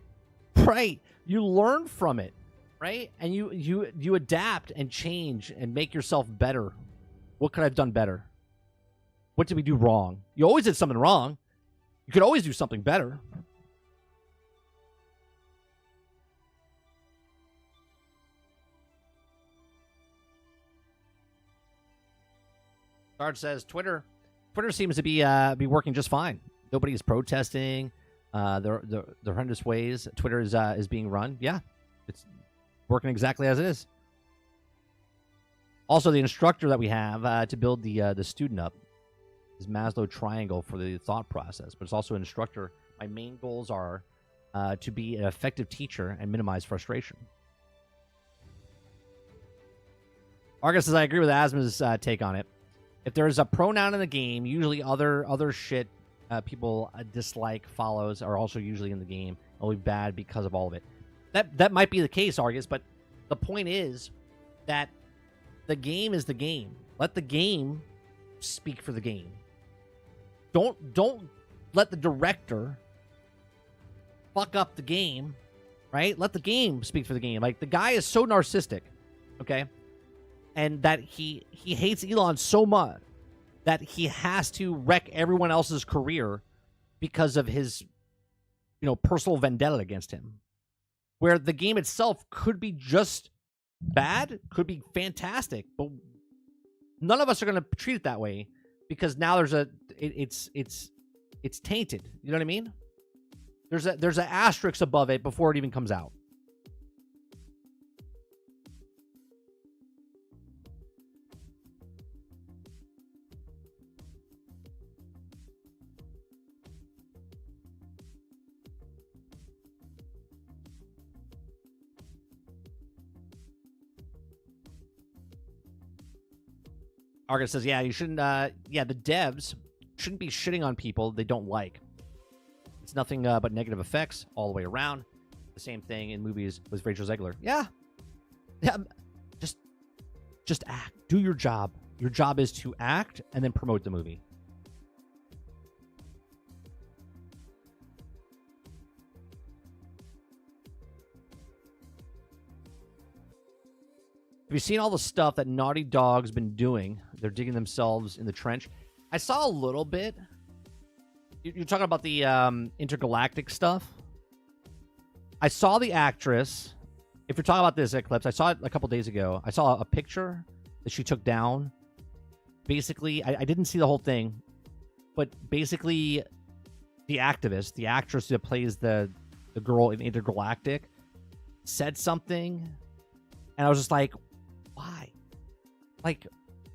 Right. You learn from it, right? And you adapt and change and make yourself better. What could I have done better? What did we do wrong? You always did something wrong. You could always do something better. Card says Twitter seems to be working just fine. Nobody is protesting. The horrendous ways Twitter is being run. Yeah, it's working exactly as it is. Also, the instructor that we have to build the student up is Maslow triangle for the thought process, but it's also an instructor. My main goals are to be an effective teacher and minimize frustration. Argus says, I agree with Asma's take on it. If there is a pronoun in the game, usually other shit people dislike follows are also usually in the game. Only bad because of all of it. That might be the case, Argus, but the point is that the game is the game. Let the game speak for the game. Don't let the director fuck up the game, right? Let the game speak for the game. Like, the guy is so narcissistic, okay? And that he hates Elon so much that he has to wreck everyone else's career because of his, personal vendetta against him. Where the game itself could be just bad, could be fantastic, but none of us are going to treat it that way because now it's tainted. You know what I mean? There's an asterisk above it before it even comes out. Argus says, yeah, you shouldn't, the devs shouldn't be shitting on people they don't like. It's nothing but negative effects all the way around. The same thing in movies with Rachel Zegler. Yeah. Just act. Do your job. Your job is to act and then promote the movie. Have you seen all the stuff that Naughty Dog's been doing? They're digging themselves in the trench. I saw a little bit. You're talking about the intergalactic stuff? I saw the actress. If you're talking about this Eclipse, I saw it a couple days ago. I saw a picture that she took down. Basically, I didn't see the whole thing, but basically, the activist, the actress that plays the girl in Intergalactic, said something, and I was just like, why? Like,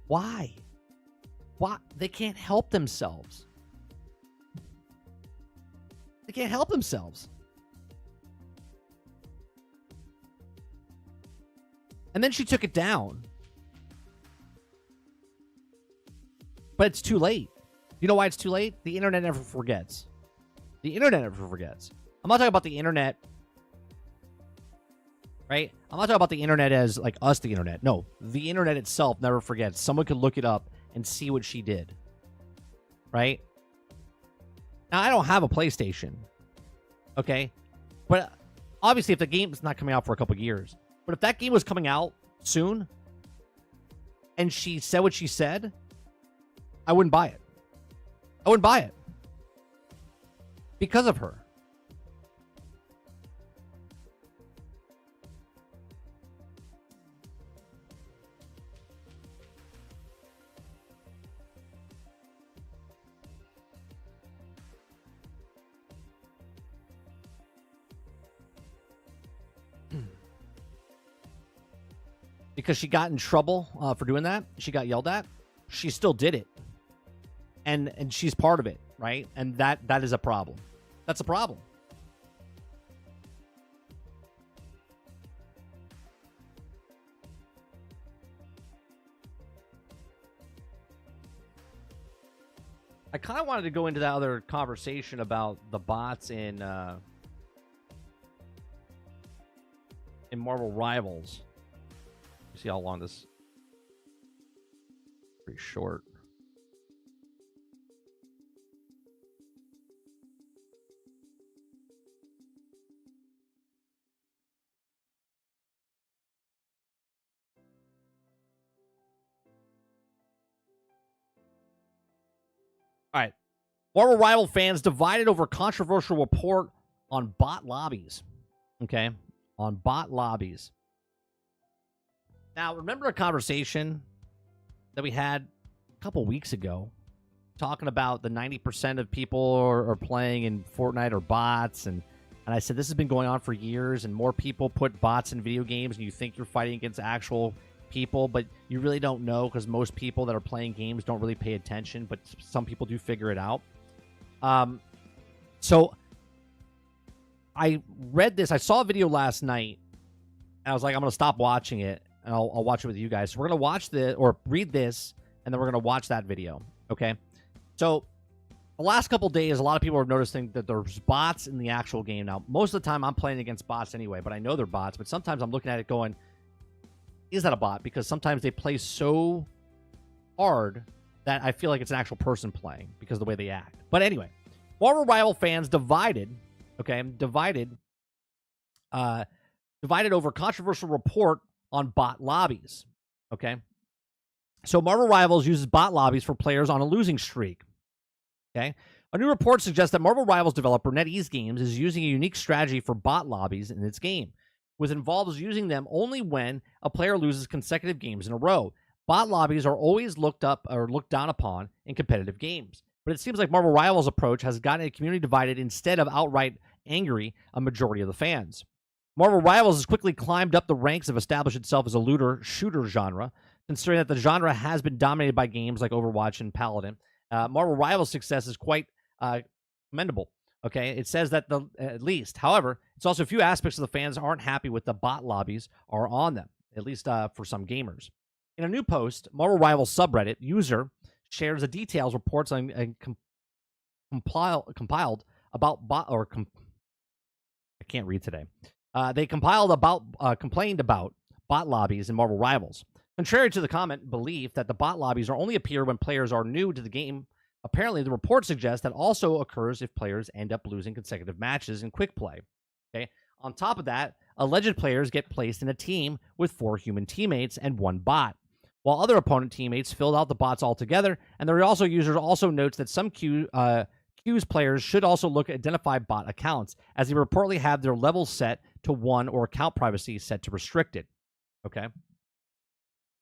why? Why? They can't help themselves. They can't help themselves. And then she took it down. But it's too late. You know why it's too late? The internet never forgets. The internet never forgets. I'm not talking about the internet, right? I'm not talking about the internet as like us, the internet. No, the internet itself never forgets. Someone could look it up and see what she did, right? Now, I don't have a PlayStation, okay? But obviously, if the game's not coming out for a couple years, but if that game was coming out soon and she said what she said, I wouldn't buy it. I wouldn't buy it. Because of her. Because she got in trouble for doing that. She got yelled at. She still did it. And she's part of it, right? And that is a problem. That's a problem. I kind of wanted to go into that other conversation about the bots in Marvel Rivals. See how long this. Pretty short. All right. Marvel Rival fans divided over controversial report on bot lobbies. Okay. On bot lobbies. Now, remember a conversation that we had couple weeks ago, talking about the 90% of people are playing in Fortnite or bots, and I said this has been going on for years, and more people put bots in video games, and you think you're fighting against actual people, but you really don't know, because most people that are playing games don't really pay attention, but some people do figure it out. So I read this. I saw a video last night, and I was like, I'm going to stop watching it, and I'll watch it with you guys. So we're going to watch read this, and then we're going to watch that video, okay? So the last couple days, a lot of people are noticing that there's bots in the actual game. Now, most of the time, I'm playing against bots anyway, but I know they're bots. But sometimes I'm looking at it going, is that a bot? Because sometimes they play so hard that I feel like it's an actual person playing because of the way they act. But anyway, Marvel Rival fans divided over controversial report on bot lobbies, okay? So Marvel Rivals uses bot lobbies for players on a losing streak, okay? A new report suggests that Marvel Rivals developer NetEase Games is using a unique strategy for bot lobbies in its game, which involves using them only when a player loses consecutive games in a row. Bot lobbies are always looked down upon in competitive games. But it seems like Marvel Rivals' approach has gotten a community divided instead of outright angry a majority of the fans. Marvel Rivals has quickly climbed up the ranks of established itself as a looter-shooter genre, considering that the genre has been dominated by games like Overwatch and Paladin. Marvel Rivals' success is quite commendable. Okay, it says that at least. However, it's also a few aspects of the fans aren't happy with the bot lobbies are on them, at least for some gamers. In a new post, Marvel Rivals subreddit user shares the details reports on compiled about I can't read today. They complained about bot lobbies in Marvel Rivals. Contrary to the comment belief that the bot lobbies are only appear when players are new to the game, apparently the report suggests that also occurs if players end up losing consecutive matches in quick play. Okay. On top of that, alleged players get placed in a team with 4 human teammates and 1 bot, while other opponent teammates filled out the bots altogether. And the user also notes that some queues players should also look at identify bot accounts, as they reportedly have their levels set to 1 or account privacy set to restricted. Okay.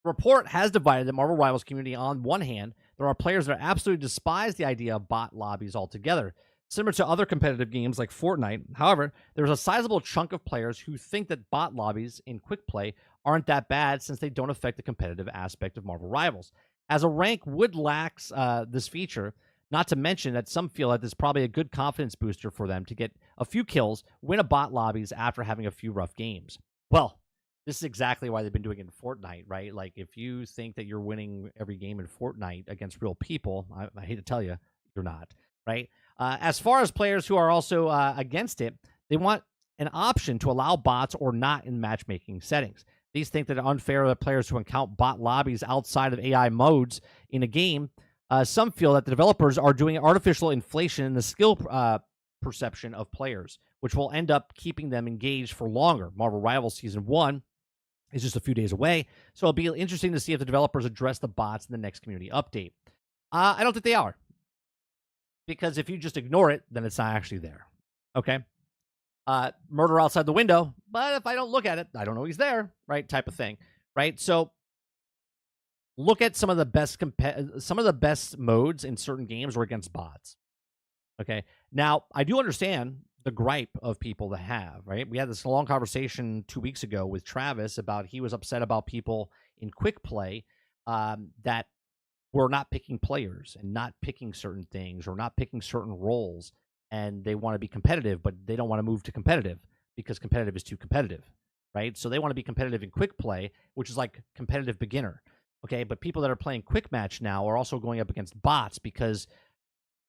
The report has divided the Marvel Rivals community. On one hand, there are players that absolutely despise the idea of bot lobbies altogether, similar to other competitive games like Fortnite. However, there's a sizable chunk of players who think that bot lobbies in quick play aren't that bad, since they don't affect the competitive aspect of Marvel Rivals, as a rank would lack this feature. Not to mention that some feel that this is probably a good confidence booster for them to get a few kills, win a bot lobbies after having a few rough games. Well, this is exactly why they've been doing it in Fortnite, right? Like, if you think that you're winning every game in Fortnite against real people, I hate to tell you, you're not, right? As far as players who are also against it, they want an option to allow bots or not in matchmaking settings. These think that it's unfair that players who encounter bot lobbies outside of AI modes in a game. Some feel that the developers are doing artificial inflation in the skill perception of players, which will end up keeping them engaged for longer. Marvel Rivals Season 1 is just a few days away, so it'll be interesting to see if the developers address the bots in the next community update. I don't think they are, because if you just ignore it, then it's not actually there. Okay? Murder outside the window, but if I don't look at it, I don't know he's there, right? Type of thing, right? So look at some of the best modes in certain games are against bots. Okay? Now, I do understand the gripe of people that have, right? We had this long conversation 2 weeks ago with Travis about he was upset about people in quick play that were not picking players and not picking certain things or not picking certain roles, and they want to be competitive, but they don't want to move to competitive because competitive is too competitive, right? So they want to be competitive in quick play, which is like competitive beginner, okay? But people that are playing quick match now are also going up against bots, because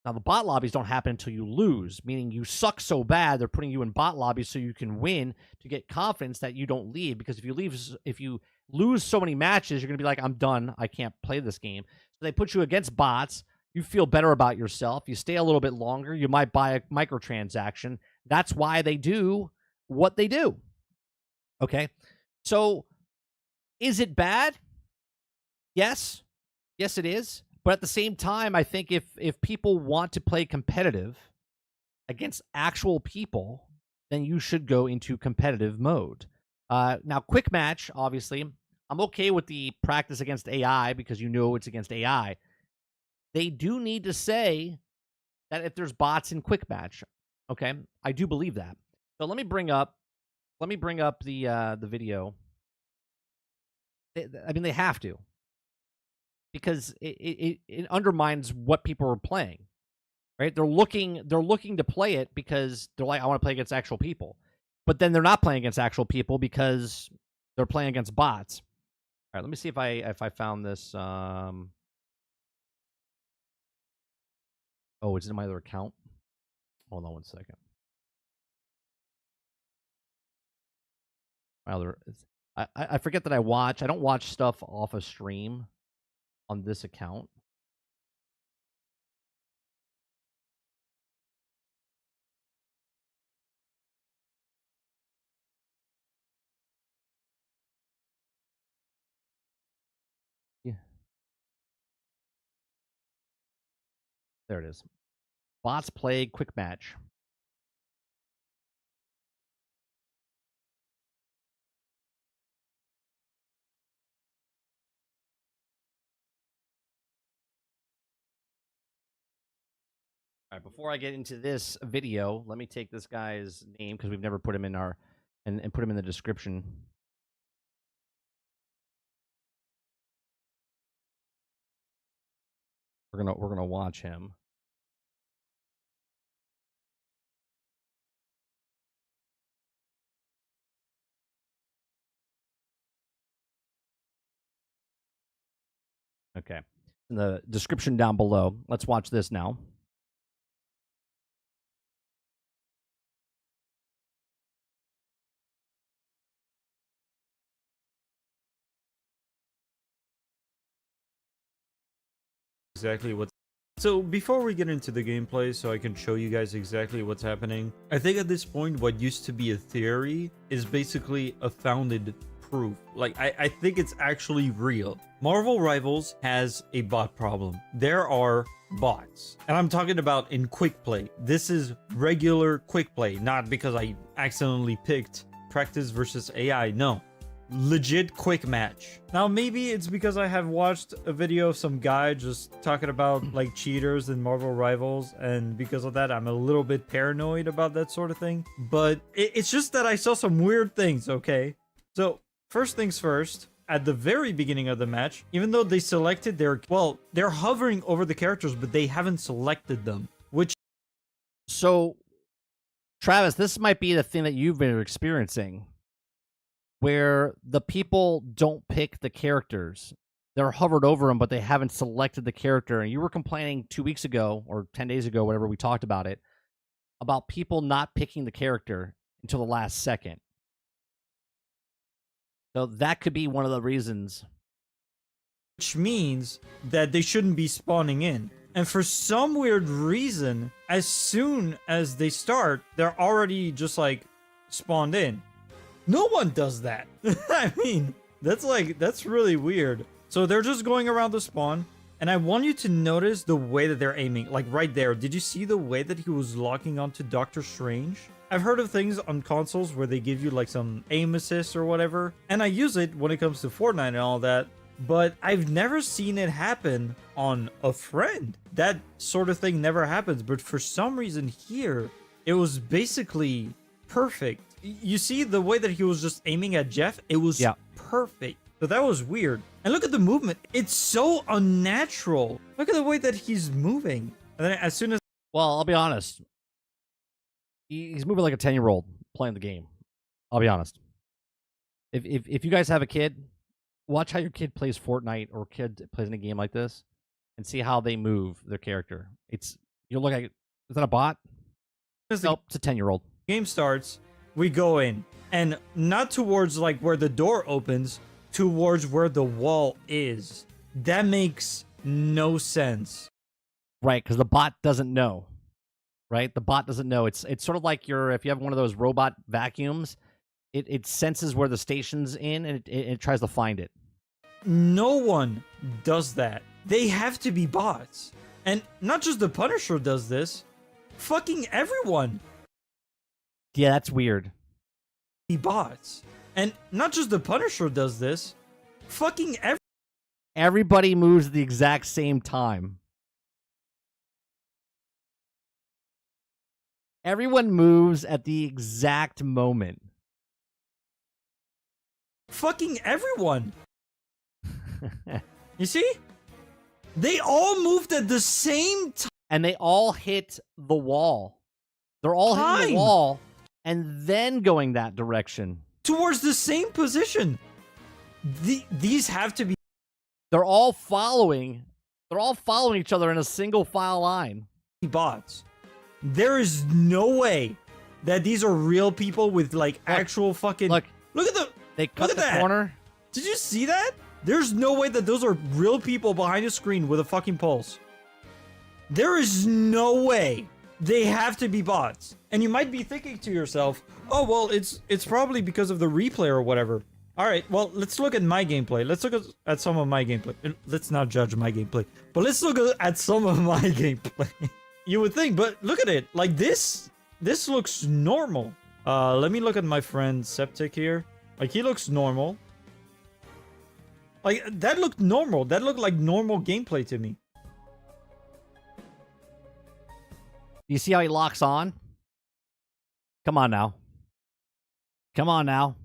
now the bot lobbies don't happen until you lose, meaning you suck so bad they're putting you in bot lobbies so you can win to get confidence that you don't leave. Because if you lose so many matches, you're gonna be like, I'm done, I can't play this game. So they put you against bots. You feel better about yourself. You stay a little bit longer. You might buy a microtransaction. That's why they do what they do. Okay, so is it bad? Yes, it is. But at the same time, I think if people want to play competitive against actual people, then you should go into competitive mode. Now, quick match, obviously, I'm okay with the practice against AI because you know it's against AI. they do need to say that if there's bots in quick match. Okay, I do believe that. So let me bring up the video. I mean, they have to, because it undermines what people are playing, right? They're looking to play it because they're like, I want to play against actual people, but then they're not playing against actual people because they're playing against bots. All right, let me see if I found this. Oh, it's in my other account. Hold on one second. My other, I forget that I don't watch stuff off a stream on this account. Yeah. There it is. Bots play quick match. All right, before I get into this video, let me take this guy's name because we've never put him in our and put him in the description. We're gonna watch him. Okay. In the description down below. Let's watch this now. Exactly what's... So before we get into the gameplay, so I can show you guys exactly what's happening, I think at this point what used to be a theory is basically a founded proof. Like, I think it's actually real. Marvel Rivals has a bot problem. There are bots, and I'm talking about in quick play. This is regular quick play, not because I accidentally picked practice versus AI. No, legit quick match. Now maybe it's because I have watched a video of some guy just talking about like cheaters in Marvel Rivals, and because of that I'm a little bit paranoid about that sort of thing, but it's just that I saw some weird things. Okay, so first things first, at the very beginning of the match, even though they selected their, well, they're hovering over the characters but they haven't selected them, which... So Travis, this might be the thing that you've been experiencing, where the people don't pick the characters. They're hovered over them, but they haven't selected the character. And you were complaining 2 weeks ago or 10 days ago, whatever, we talked about it, about people not picking the character until the last second. So that could be one of the reasons. Which means that they shouldn't be spawning in. And for some weird reason, as soon as they start, they're already just like spawned in. No one does that. I mean, that's really weird. So they're just going around the spawn, and I want you to notice the way that they're aiming. Like right there, did you see the way that he was locking onto Doctor Strange? I've heard of things on consoles where they give you like some aim assist or whatever, and I use it when it comes to Fortnite and all that, but I've never seen it happen on a friend. That sort of thing never happens, but for some reason here, it was basically perfect. You see the way that he was just aiming at Jeff? It was perfect. So that was weird. And look at the movement. It's so unnatural. Look at the way that he's moving. And then as soon as... Well, I'll be honest. He's moving like a 10-year-old playing the game. I'll be honest. If you guys have a kid, watch how your kid plays Fortnite or kid plays in a game like this and see how they move their character. You'll look at it. Is that a bot? Nope, it's a 10-year-old. Game starts, we go in. And not towards like where the door opens, towards where the wall is. That makes no sense. Right, because the bot doesn't know. Right? The bot doesn't know. It's sort of like if you have one of those robot vacuums, it senses where the station's in and it tries to find it. No one does that. They have to be bots. And not just the Punisher does this. Fucking everyone. Yeah, that's weird. Be bots. And not just the Punisher does this. Fucking everybody moves at the exact same time. Everyone moves at the exact moment. Fucking everyone. You see? They all moved at the same time. And they all hit the wall. They're all hitting the wall and then going that direction. Towards the same position. These have to be... They're all following each other in a single file line. bots. There is no way that these are real people with like actual fucking... Look at the... They cut the corner. Did you see that? There's no way that those are real people behind a screen with a fucking pulse. There is no way. They have to be bots. And you might be thinking to yourself, oh, well, it's probably because of the replay or whatever. All right, well, let's look at my gameplay. Let's look at some of my gameplay. Let's not judge my gameplay, but let's look at some of my gameplay. You would think, but look at it. Like this looks normal. Let me look at my friend Septic here. Like, he looks normal. Like, that looked normal. That looked like normal gameplay to me. You see how he locks on? Come on now. Come on now.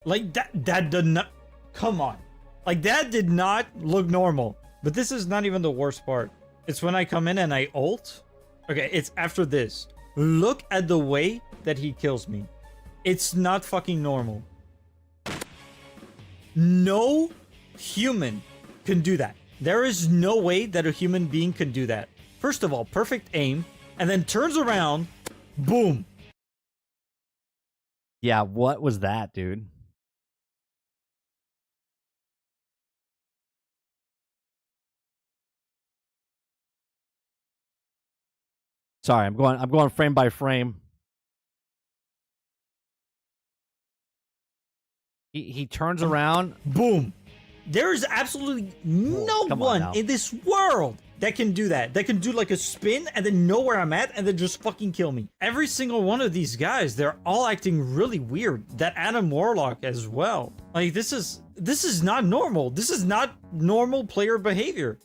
Like, that did not... Come on. Like, that did not look normal. But this is not even the worst part. It's when I come in and I ult. Okay, it's after this. Look at the way that he kills me. It's not fucking normal. No human can do that. There is no way that a human being can do that. First of all, perfect aim, and then turns around, boom. Yeah, what was that, dude? Sorry, I'm going frame by frame. He turns around. Boom. There is absolutely no one in this world that can do that. That can do like a spin and then know where I'm at and then just fucking kill me. Every single one of these guys, they're all acting really weird. That Adam Warlock as well. Like, this is not normal. This is not normal player behavior.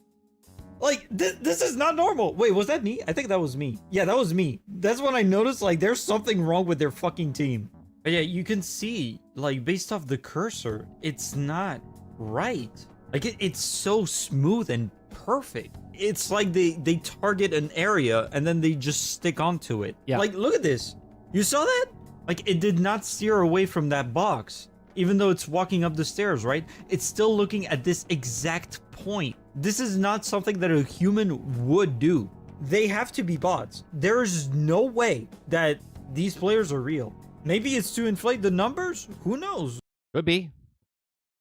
Like, this is not normal. Wait, was that me? I think that was me. Yeah, that was me. That's when I noticed, like, there's something wrong with their fucking team. But yeah, you can see, like, based off the cursor, it's not right. Like, it's so smooth and perfect. It's like they target an area and then they just stick onto it. Yeah. Like, look at this. You saw that? Like, it did not steer away from that box. Even though it's walking up the stairs, right? It's still looking at this exact point. This is not something that a human would do. They have to be bots. There is no way that these players are real. Maybe it's to inflate the numbers? Who knows? Could be.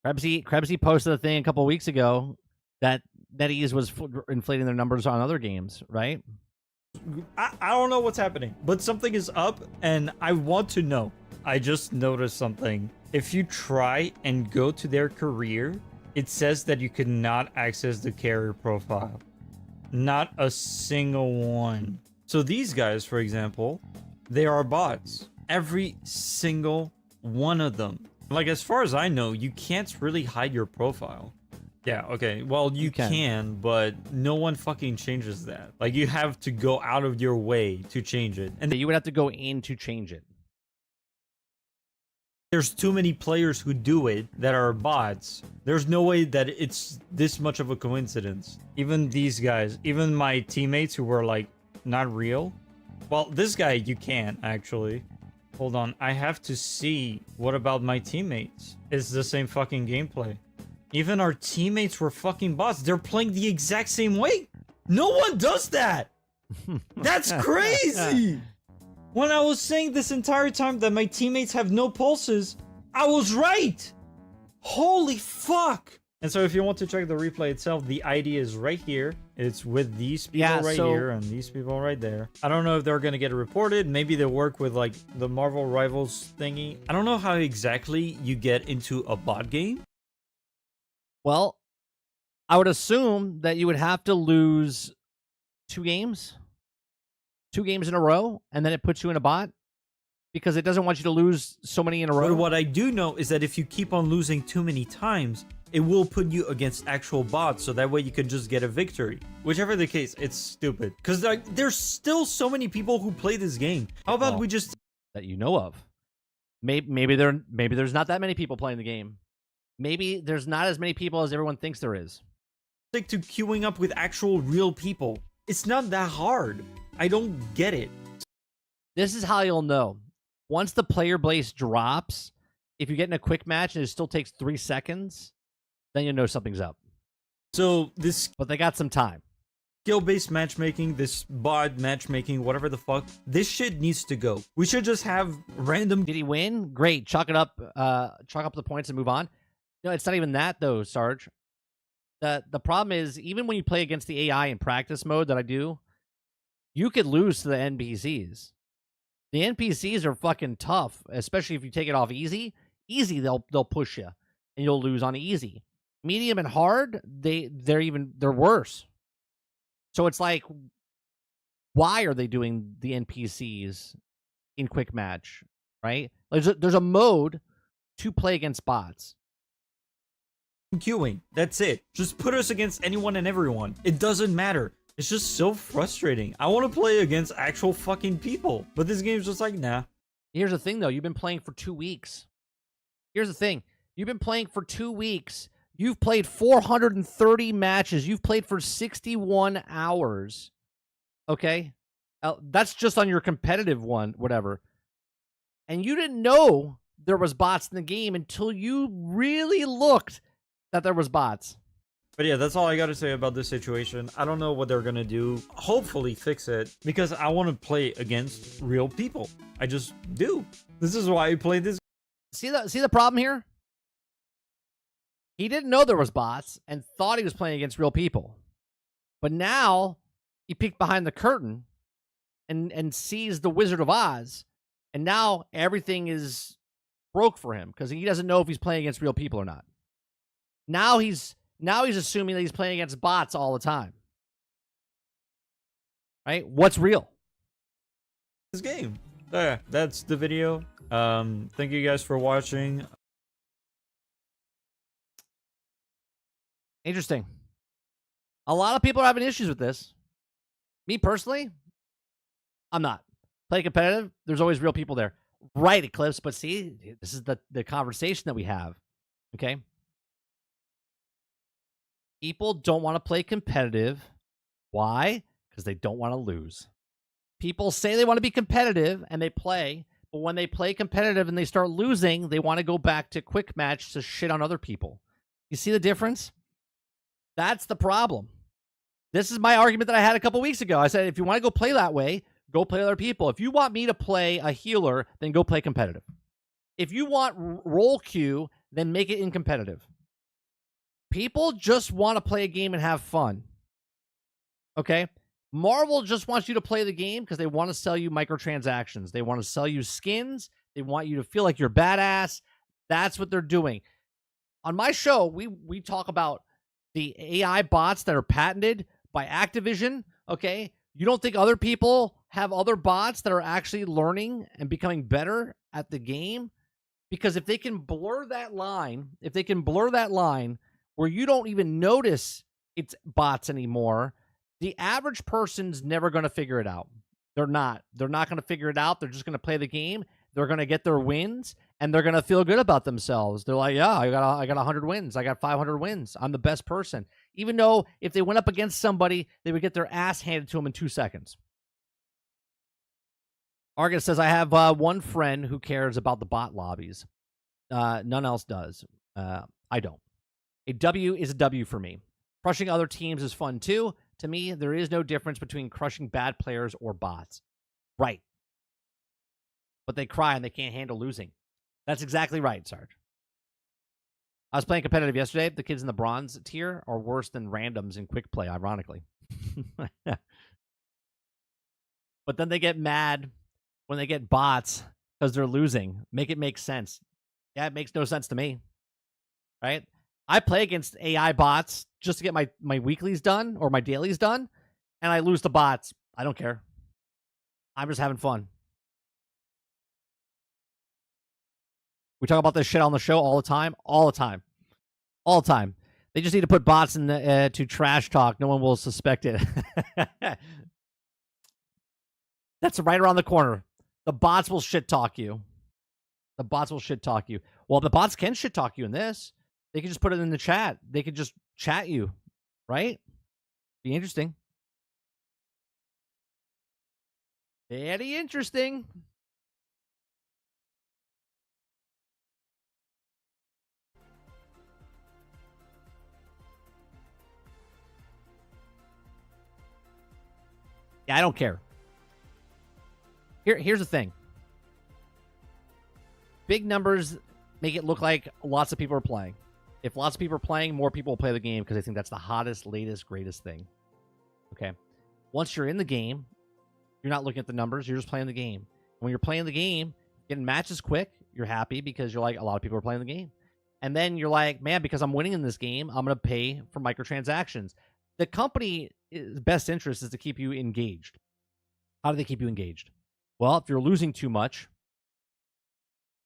Krebsy posted a thing a couple weeks ago that NetEase was inflating their numbers on other games, right? I don't know what's happening, but something is up and I want to know. I just noticed something. If you try and go to their career, it says that you cannot access the carrier profile. Not a single one. So these guys, for example, they are bots. Every single one of them. Like, as far as I know, you can't really hide your profile. Yeah, okay. Well, you can, but no one fucking changes that. Like, you have to go out of your way to change it. And you would have to go in to change it. There's too many players who do it that are bots. There's no way that it's this much of a coincidence. Even these guys, even my teammates who were like not real. Well, this guy you can actually. Hold on, I have to see what about my teammates. It's the same fucking gameplay. Even our teammates were fucking bots. They're playing the exact same way. No one does that. That's crazy. When I was saying this entire time that my teammates have no pulses, I was right! Holy fuck! And so if you want to check the replay itself, the ID is right here. It's with these people here and these people right there. I don't know if they're gonna get reported. Maybe they work with like the Marvel Rivals thingy. I don't know how exactly you get into a bot game. Well, I would assume that you would have to lose 2 games. 2 games in a row, and then it puts you in a bot because it doesn't want you to lose so many in a row. But what I do know is that if you keep on losing too many times, it will put you against actual bots, so that way you can just get a victory. Whichever the case, it's stupid. Because like, there's still so many people who play this game. How about we just... That you know of. Maybe there's not that many people playing the game. Maybe there's not as many people as everyone thinks there is. stick to queuing up with actual real people. It's not that hard. I don't get it. This is how you'll know. Once the player base drops, if you get in a quick match and it still takes 3 seconds, then you know something's up. So this... But they got some time. Skill-based matchmaking, this bot matchmaking, whatever the fuck, this shit needs to go. We should just have random... Did he win? Great. Chalk up the points and move on. No, it's not even that though, Sarge. The problem is, even when you play against the AI in practice mode that I do, you could lose to the NPCs. The NPCs are fucking tough, especially if you take it off easy. Easy, they'll push you, and you'll lose on easy. Medium and hard, they're worse. So it's like, why are they doing the NPCs in quick match, right? There's a mode to play against bots. Queuing. That's it. Just put us against anyone and everyone. It doesn't matter. It's just so frustrating. I want to play against actual fucking people, but this game's just like, nah. Here's the thing, though. You've been playing for 2 weeks. Here's the thing. You've been playing for 2 weeks. You've played 430 matches. You've played for 61 hours. Okay? That's just on your competitive one, whatever. And you didn't know there was bots in the game until you really looked that there was bots. But yeah, that's all I gotta say about this situation. I don't know what they're gonna do. Hopefully fix it, because I want to play against real people. I just do. This is why I play this. See the problem here? He didn't know there was bots and thought he was playing against real people. But now he peeked behind the curtain and sees the Wizard of Oz, and now everything is broke for him because he doesn't know if he's playing against real people or not. Now he's assuming that he's playing against bots all the time. Right? What's real? This game. Yeah, that's the video. Thank you guys for watching. Interesting. A lot of people are having issues with this. Me personally, I'm not. Play competitive, there's always real people there. Right, Eclipse, but see, this is the conversation that we have. Okay? People don't want to play competitive. Why? Because they don't want to lose. People say they want to be competitive, and they play, but when they play competitive and they start losing, they want to go back to quick match to shit on other people. You see the difference? That's the problem. This is my argument that I had a couple weeks ago. I said, if you want to go play that way, go play other people. If you want me to play a healer, then go play competitive. If you want role queue, then make it in competitive. People just want to play a game and have fun. Okay? Marvel just wants you to play the game because they want to sell you microtransactions. They want to sell you skins. They want you to feel like you're badass. That's what they're doing. On my show, we talk about the AI bots that are patented by Activision. Okay? You don't think other people have other bots that are actually learning and becoming better at the game? Because if they can blur that line, where you don't even notice it's bots anymore, the average person's never going to figure it out. They're not going to figure it out. They're just going to play the game. They're going to get their wins, and they're going to feel good about themselves. They're like, yeah, I got 100 wins. I got 500 wins. I'm the best person. Even though if they went up against somebody, they would get their ass handed to them in 2 seconds. Argus says, I have one friend who cares about the bot lobbies. None else does. I don't. A W is a W for me. Crushing other teams is fun too. To me, there is no difference between crushing bad players or bots. Right. But they cry and they can't handle losing. That's exactly right, Sarge. I was playing competitive yesterday. The kids in the bronze tier are worse than randoms in quick play, ironically. But then they get mad when they get bots because they're losing. Make it make sense. Yeah, it makes no sense to me. Right? I play against AI bots just to get my weeklies done or my dailies done, and I lose to bots. I don't care. I'm just having fun. We talk about this shit on the show all the time. All the time. All the time. They just need to put bots in the, to trash talk. No one will suspect it. That's right around the corner. The bots will shit talk you. The bots will shit talk you. Well, the bots can shit talk you in this. They can just put it in the chat. They could just chat you, right? Be interesting. Very interesting. Yeah, I don't care. Here's the thing. Big numbers make it look like lots of people are playing. If lots of people are playing, more people will play the game because I think that's the hottest, latest, greatest thing. Okay. Once you're in the game, you're not looking at the numbers. You're just playing the game. When you're playing the game, getting matches quick, you're happy because you're like, a lot of people are playing the game. And then you're like, man, because I'm winning in this game, I'm going to pay for microtransactions. The company's best interest is to keep you engaged. How do they keep you engaged? Well, if you're losing too much,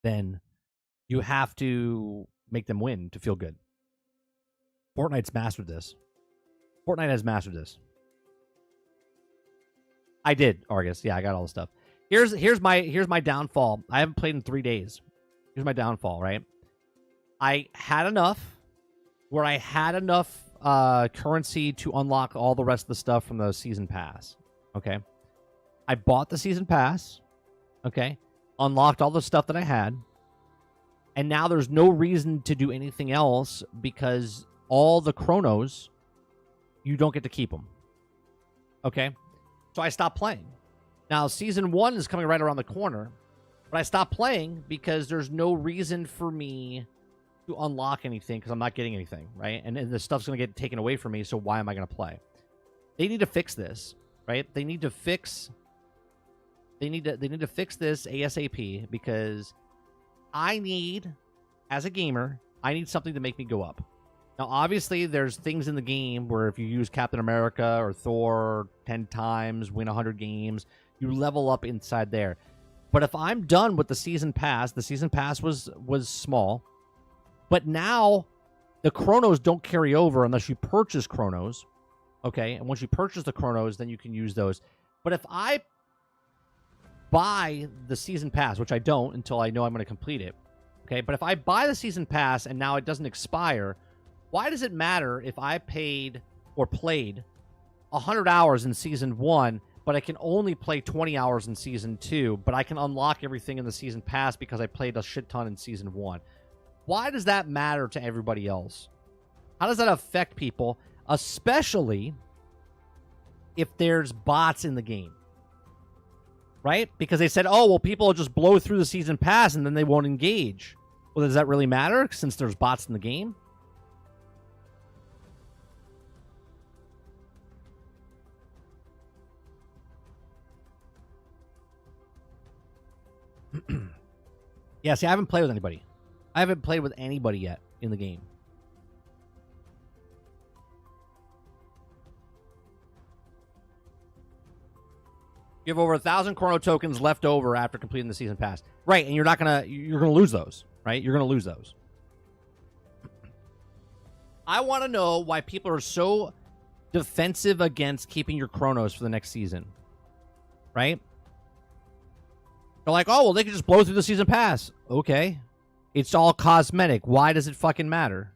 then you have to make them win to feel good. Fortnite's mastered this. Fortnite has mastered this. I did, Argus. Yeah, I got all the stuff. Here's my downfall. I haven't played in 3 days. Here's my downfall, right? I had enough where I had enough currency to unlock all the rest of the stuff from the season pass. Okay. I bought the season pass. Okay. Unlocked all the stuff that I had. And now there's no reason to do anything else because all the chronos, you don't get to keep them. Okay. So I stopped playing. Now, season 1 is coming right around the corner. But I stopped playing because there's no reason for me to unlock anything because I'm not getting anything, right? And the stuff's going to get taken away from me, so why am I going to play? They need to fix this, right? They need to fix this ASAP because I need, as a gamer, I need something to make me go up. Now, obviously, there's things in the game where if you use Captain America or Thor 10 times, win 100 games, you level up inside there. But if I'm done with the season pass was small, but now the chronos don't carry over unless you purchase chronos, okay? And once you purchase the chronos, then you can use those. But if I buy the season pass, which I don't until I know I'm going to complete it, okay? But if I buy the season pass and now it doesn't expire, why does it matter if I paid or played 100 hours in season 1, but I can only play 20 hours in season 2, but I can unlock everything in the season pass because I played a shit ton in season 1? Why does that matter to everybody else? How does that affect people, especially if there's bots in the game? Right? Because they said, oh, well, people will just blow through the season pass and then they won't engage. Well, does that really matter since there's bots in the game? Yeah, see, I haven't played with anybody. I haven't played with anybody yet in the game. You have over 1,000 chrono tokens left over after completing the season pass. Right, and you're gonna lose those, right? You're gonna lose those. I want to know why people are so defensive against keeping your chronos for the next season. Right? They're like, oh, well, they can just blow through the season pass. Okay. It's all cosmetic. Why does it fucking matter?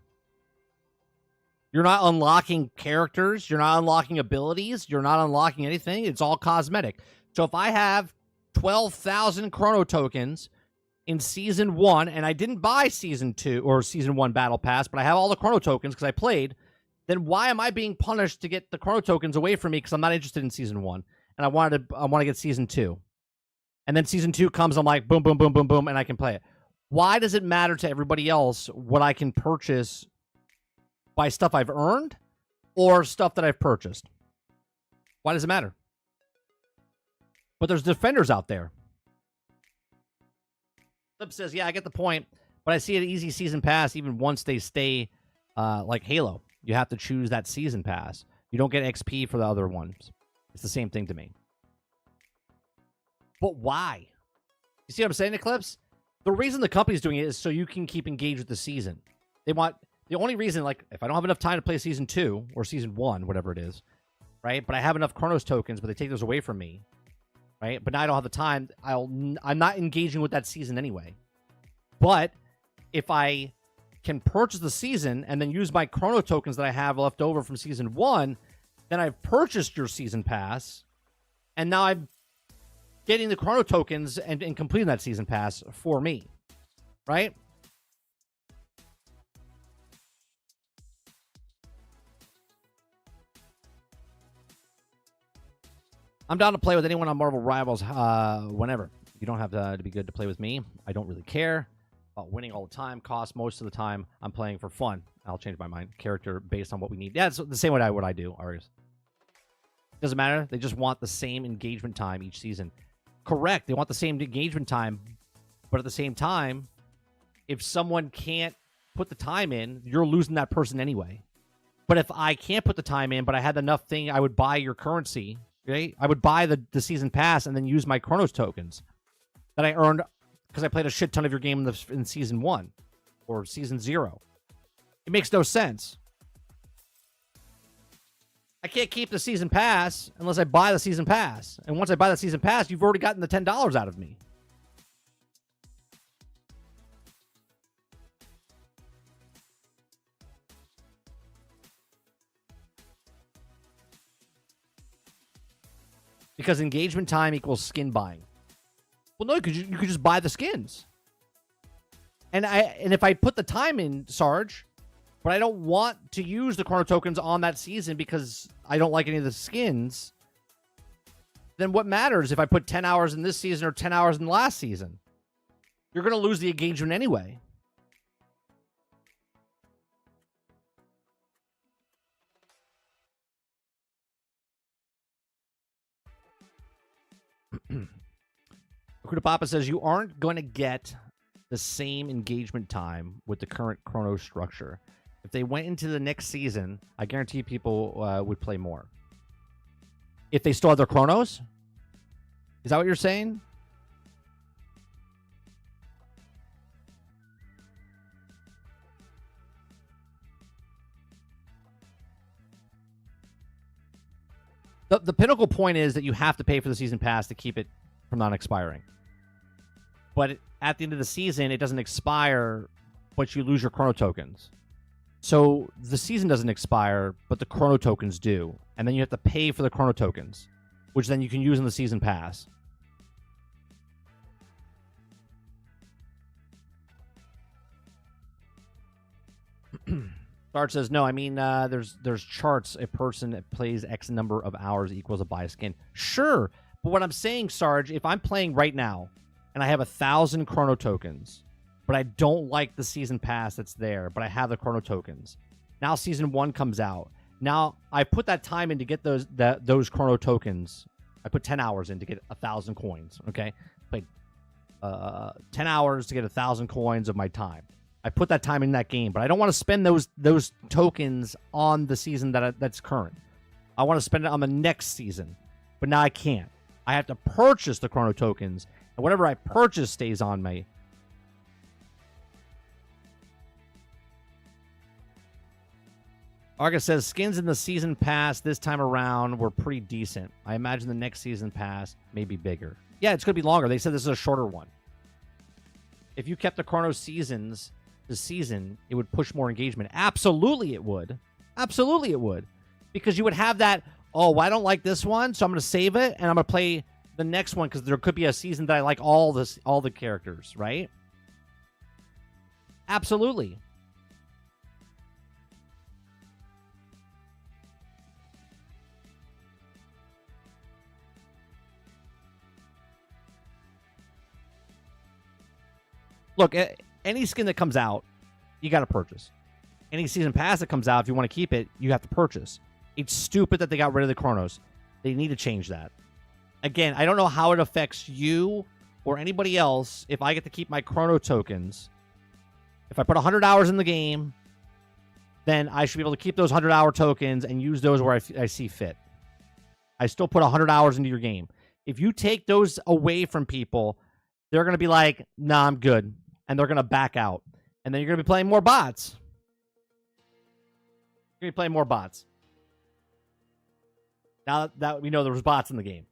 You're not unlocking characters. You're not unlocking abilities. You're not unlocking anything. It's all cosmetic. So if I have 12,000 chrono tokens in season 1, and I didn't buy season 2 or season 1 battle pass, but I have all the chrono tokens because I played, then why am I being punished to get the chrono tokens away from me because I'm not interested in season 1 and I want to get season 2? And then season 2 comes, I'm like, boom, boom, boom, boom, boom, and I can play it. Why does it matter to everybody else what I can purchase by stuff I've earned or stuff that I've purchased? Why does it matter? But there's defenders out there. Flip says, yeah, I get the point, but I see an easy season pass even once they stay like Halo. You have to choose that season pass. You don't get XP for the other ones. It's the same thing to me. But why? You see what I'm saying, Eclipse? The reason the company's doing it is so you can keep engaged with the season. They want The only reason, like, if I don't have enough time to play season 2 or season 1, whatever it is, right? But I have enough Chronos tokens, but they take those away from me, right? But now I don't have the time. I'm not engaging with that season anyway. But if I can purchase the season and then use my Chrono tokens that I have left over from season 1, then I've purchased your season pass, and now I'm getting the Chrono tokens and completing that season pass for me, right? I'm down to play with anyone on Marvel Rivals whenever. You don't have to be good to play with me. I don't really care about winning all the time. Cost most of the time. I'm playing for fun. I'll change my mind. Character based on what we need. Yeah, it's the same way what I do, Arius. Doesn't matter. They just want the same engagement time each season. Correct. They want the same engagement time. But at the same time, if someone can't put the time in, you're losing that person anyway. But if I can't put the time in, but I had enough thing, I would buy your currency. Okay? I would buy the season pass and then use my Chronos tokens that I earned because I played a shit ton of your game in season 1 or season 0. It makes no sense. I can't keep the season pass unless I buy the season pass. And once I buy the season pass, you've already gotten the $10 out of me. Because engagement time equals skin buying. Well, no, because you could just buy the skins. And if I put the time in, Sarge, but I don't want to use the Chrono tokens on that season because I don't like any of the skins, then what matters if I put 10 hours in this season or 10 hours in the last season? You're going to lose the engagement anyway. Akuta Papa says you aren't going to get the same engagement time with the current Chrono structure. If they went into the next season, I guarantee people would play more. If they still have their Chronos? Is that what you're saying? The pinnacle point is that you have to pay for the season pass to keep it from not expiring. But at the end of the season, it doesn't expire, but you lose your Chrono tokens. So the season doesn't expire, but the Chrono tokens do. And then you have to pay for the Chrono tokens, which then you can use in the season pass. Sarge says, no, I mean, there's charts. A person that plays X number of hours equals a buy skin. Sure. But what I'm saying, Sarge, if I'm playing right now and I have 1,000 Chrono tokens, but I don't like the season pass that's there, but I have the Chrono tokens. Now season 1 comes out. Now I put that time in to get those Chrono tokens. I put 10 hours in to get 1,000 coins. Okay, played 10 hours to get 1,000 coins of my time. I put that time in that game, but I don't want to spend those tokens on the season that's current. I want to spend it on the next season, but now I can't. I have to purchase the Chrono tokens, and whatever I purchase stays on me. Argus says, skins in the season pass this time around were pretty decent. I imagine the next season pass may be bigger. Yeah, it's going to be longer. They said this is a shorter one. If you kept the Chrono seasons this season, it would push more engagement. Absolutely it would. Absolutely it would. Because you would have that, oh, I don't like this one, so I'm going to save it, and I'm going to play the next one because there could be a season that I like all the characters, right? Absolutely. Look, any skin that comes out, you got to purchase. Any season pass that comes out, if you want to keep it, you have to purchase. It's stupid that they got rid of the Chronos. They need to change that. Again, I don't know how it affects you or anybody else if I get to keep my Chrono tokens. If I put 100 hours in the game, then I should be able to keep those 100-hour tokens and use those where I see fit. I still put 100 hours into your game. If you take those away from people, they're going to be like, nah, I'm good. And they're going to back out. And then you're going to be playing more bots. You're going to be playing more bots. Now that we know there was bots in the game.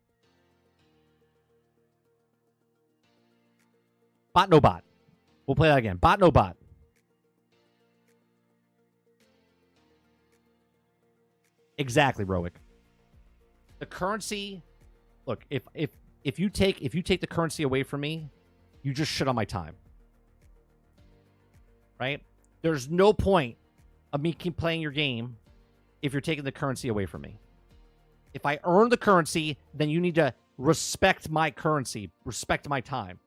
Bot, no bot. We'll play that again. Bot, no bot. Exactly, Roic. The currency. Look, if you take the currency away from me, you just shit on my time. Right? There's no point of me keep playing your game if you're taking the currency away from me. If I earn the currency, then you need to respect my currency, respect my time.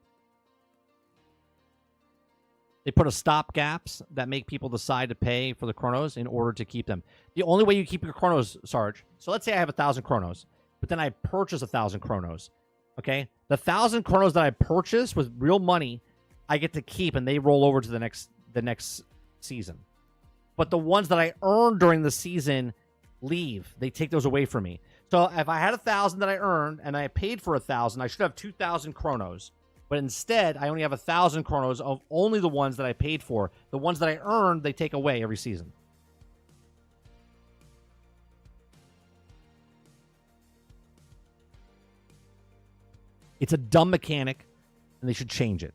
They put a stop gaps that make people decide to pay for the chronos in order to keep them. The only way you keep your chronos, Sarge, so let's say I have 1,000 chronos, but then I purchase 1,000 chronos. Okay? The 1,000 chronos that I purchase with real money, I get to keep, and they roll over to the next season. But the ones that I earned during the season leave. They take those away from me. So if I had 1,000 that I earned and I paid for 1,000, I should have 2,000 chronos. But instead, I only have 1,000 chronos of only the ones that I paid for. The ones that I earned, they take away every season. It's a dumb mechanic, and they should change it.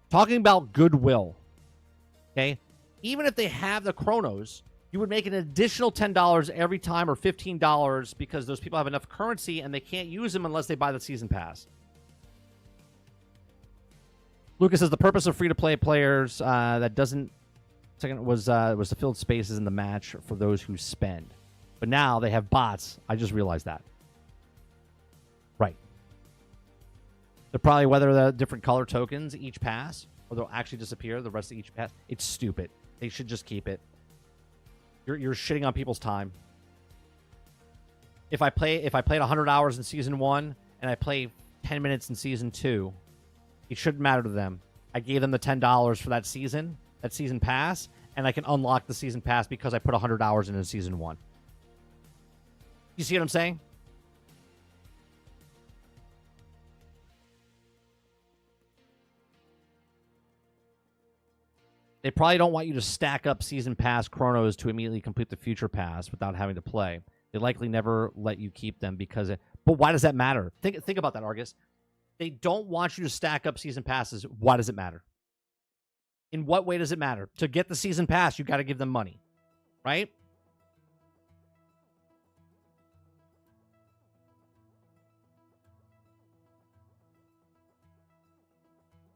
Talking about goodwill, okay? Even if they have the chronos, you would make an additional $10 every time or $15 because those people have enough currency and they can't use them unless they buy the season pass. Lucas says the purpose of free-to-play players that doesn't was to fill spaces in the match for those who spend. But now they have bots. I just realized that. Right. They'll probably weather the different color tokens each pass, or they'll actually disappear the rest of each pass. It's stupid. They should just keep it. You're shitting on people's time. If I played 100 hours in season 1 and I play 10 minutes in season 2, it shouldn't matter to them. I gave them the $10 for that season pass, and I can unlock the season pass because I put 100 hours in season 1. You see what I'm saying? They probably don't want you to stack up season pass chronos to immediately complete the future pass without having to play. They likely never let you keep them because but why does that matter? Think about that, Argus. They don't want you to stack up season passes. Why does it matter? In what way does it matter? To get the season pass, you got to give them money, right?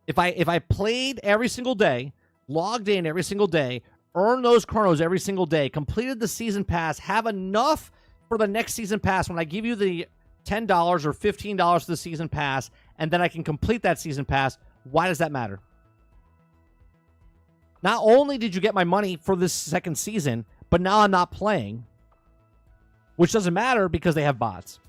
If I played every single day, logged in every single day, earned those chronos every single day, completed the season pass, have enough for the next season pass when I give you the $10 or $15 for the season pass, and then I can complete that season pass, why does that matter? Not only did you get my money for this second season, but now I'm not playing, which doesn't matter because they have bots.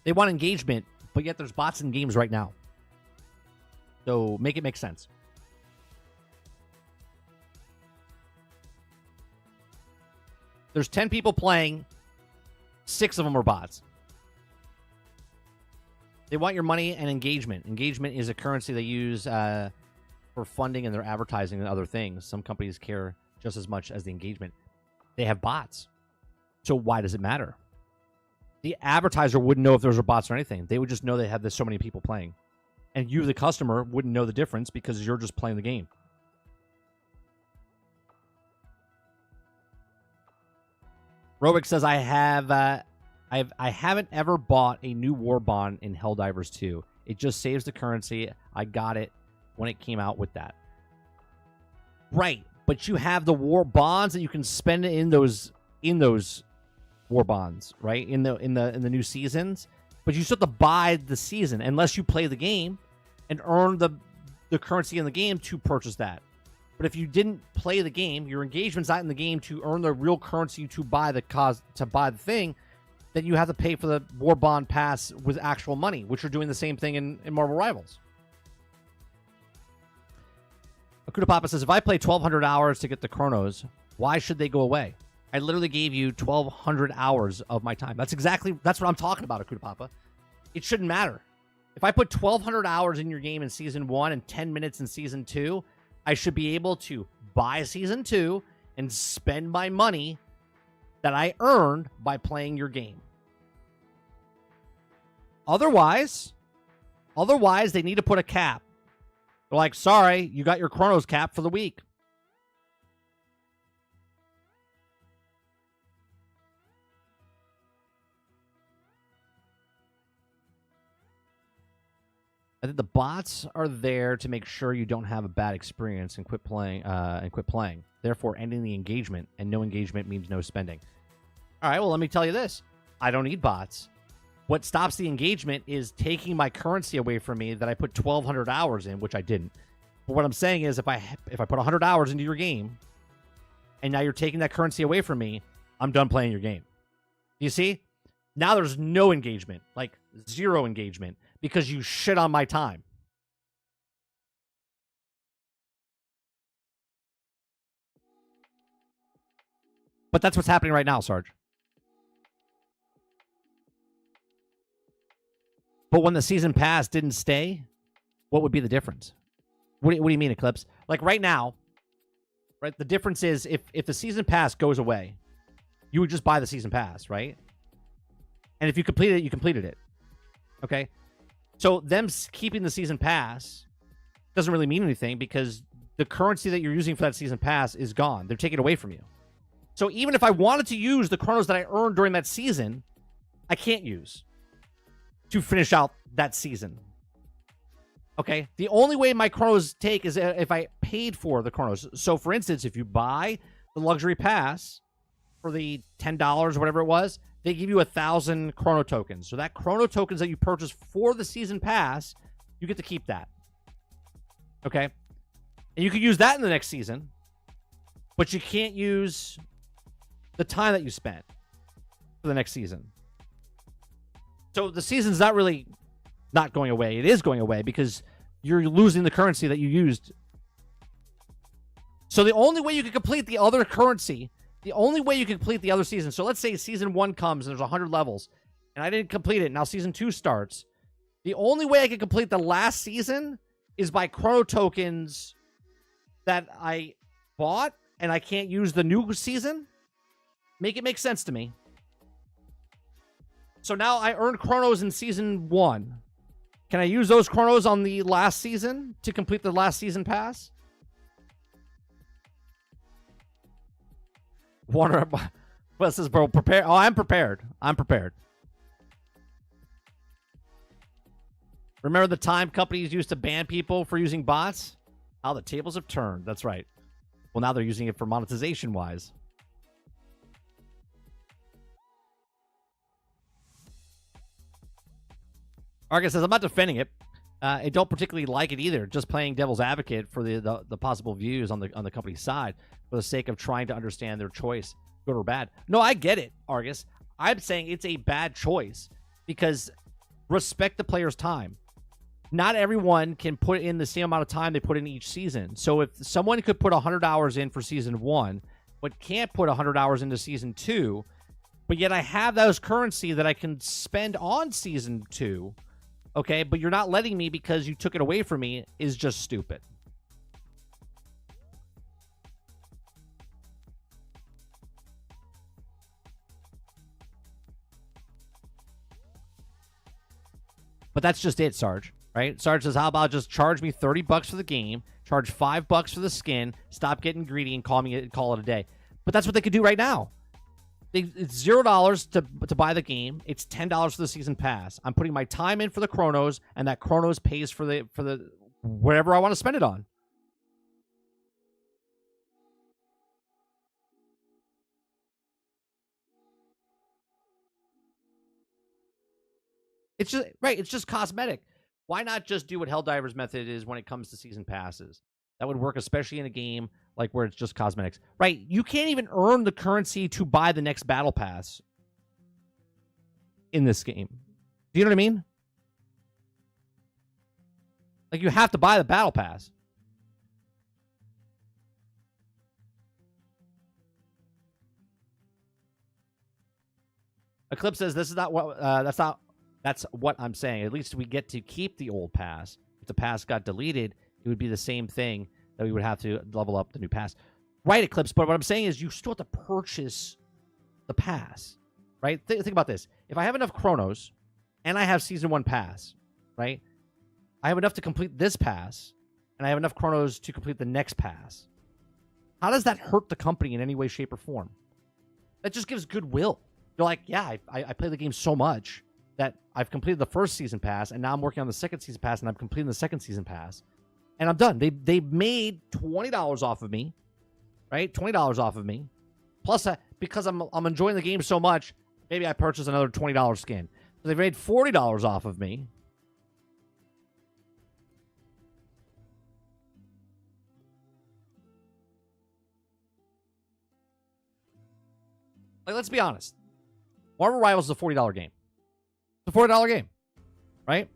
They want engagement, but yet there's bots in games right now. So make it make sense. There's 10 people playing. 6 of them are bots. They want your money and engagement. Engagement is a currency they use for funding and their advertising and other things. Some companies care just as much as the engagement. They have bots. So why does it matter? The advertiser wouldn't know if those are bots or anything. They would just know they have this so many people playing. And you, the customer, wouldn't know the difference because you're just playing the game. Robic says, I haven't ever bought a new war bond in Helldivers 2. It just saves the currency. I got it when it came out with that. Right, but you have the war bonds that you can spend in those war bonds, right? In the new seasons, but you still have to buy the season unless you play the game and earn the currency in the game to purchase that. But if you didn't play the game, your engagement's not in the game to earn the real currency to buy the thing, then you have to pay for the war bond pass with actual money, which are doing the same thing in Marvel Rivals. Akuta Papa says, if I play 1,200 hours to get the chronos, why should they go away? I literally gave you 1,200 hours of my time. That's what I'm talking about, Akuta Papa. It shouldn't matter. If I put 1,200 hours in your game in Season 1 and 10 minutes in Season 2, I should be able to buy Season 2 and spend my money that I earned by playing your game. Otherwise, they need to put a cap. They're like, sorry, you got your Chronos cap for the week. I think the bots are there to make sure you don't have a bad experience and quit playing. Therefore, ending the engagement, and no engagement means no spending. All right, well, let me tell you this. I don't need bots. What stops the engagement is taking my currency away from me that I put 1,200 hours in, which I didn't. But what I'm saying is if I put 100 hours into your game, and now you're taking that currency away from me, I'm done playing your game. You see? Now there's no engagement, like zero engagement, because you shit on my time. But that's what's happening right now, Sarge. But when the season pass didn't stay, what would be the difference? What do you mean, Eclipse? Like right now, right? The difference is if the season pass goes away, you would just buy the season pass, right? And if you completed it, you completed it. Okay? So them keeping the season pass doesn't really mean anything because the currency that you're using for that season pass is gone. They're taking it away from you. So even if I wanted to use the chronos that I earned during that season, I can't use to finish out that season. Okay? The only way my chronos take is if I paid for the chronos. So for instance, if you buy the luxury pass for the $10 or whatever it was, they give you 1,000 chrono tokens. So that chrono tokens that you purchase for the season pass, you get to keep that. Okay? And you can use that in the next season, but you can't use the time that you spent for the next season. So the season's not really not going away. It is going away because you're losing the currency that you used. So the only way you can complete the other currency, the only way you can complete the other season, so let's say season 1 comes and there's 100 levels, and I didn't complete it. Now season 2 starts. The only way I can complete the last season is by chrono tokens that I bought, and I can't use the new season. Make it make sense to me. So now I earned chronos in season 1. Can I use those chronos on the last season to complete the last season pass? Warner, what says, bro? Prepare. Oh, I'm prepared. I'm prepared. Remember the time companies used to ban people for using bots? How the tables have turned. That's right. Well, now they're using it for monetization wise. Argus says, I'm not defending it. I don't particularly like it either. Just playing devil's advocate for the possible views on the company's side for the sake of trying to understand their choice, good or bad. No, I get it, Argus. I'm saying it's a bad choice because respect the player's time. Not everyone can put in the same amount of time they put in each season. So if someone could put 100 hours in for season 1, but can't put 100 hours into season 2, but yet I have those currency that I can spend on season 2, okay, but you're not letting me because you took it away from me, is just stupid. But that's just it, Sarge, right? Sarge says, how about just charge me $30 for the game, charge $5 for the skin, stop getting greedy and call it a day. But that's what they could do right now. It's $0 to buy the game. It's $10 for the season pass. I'm putting my time in for the chronos, and that chronos pays for the whatever I want to spend it on. It's just right. It's just cosmetic. Why not just do what Helldiver's method is when it comes to season passes? That would work, especially in a game like where it's just cosmetics. Right, you can't even earn the currency to buy the next battle pass in this game. Do you know what I mean? Like, you have to buy the battle pass. Eclipse says this is not what that's what I'm saying. At least we get to keep the old pass. If the pass got deleted, it would be the same thing that we would have to level up the new pass. Right, Eclipse, but what I'm saying is you still have to purchase the pass, right? Think about this. If I have enough chronos and I have Season 1 pass, right? I have enough to complete this pass, and I have enough chronos to complete the next pass. How does that hurt the company in any way, shape, or form? That just gives goodwill. You're like, yeah, I play the game so much that I've completed the first season pass, and now I'm working on the second season pass, and I'm completing the second season pass, and I'm done. They made $20 off of me, right? $20 off of me. Plus, because I'm enjoying the game so much, maybe I purchase another $20 skin. So they made $40 off of me. Like, let's be honest. Marvel Rivals is a $40 game. It's a $40 game, right?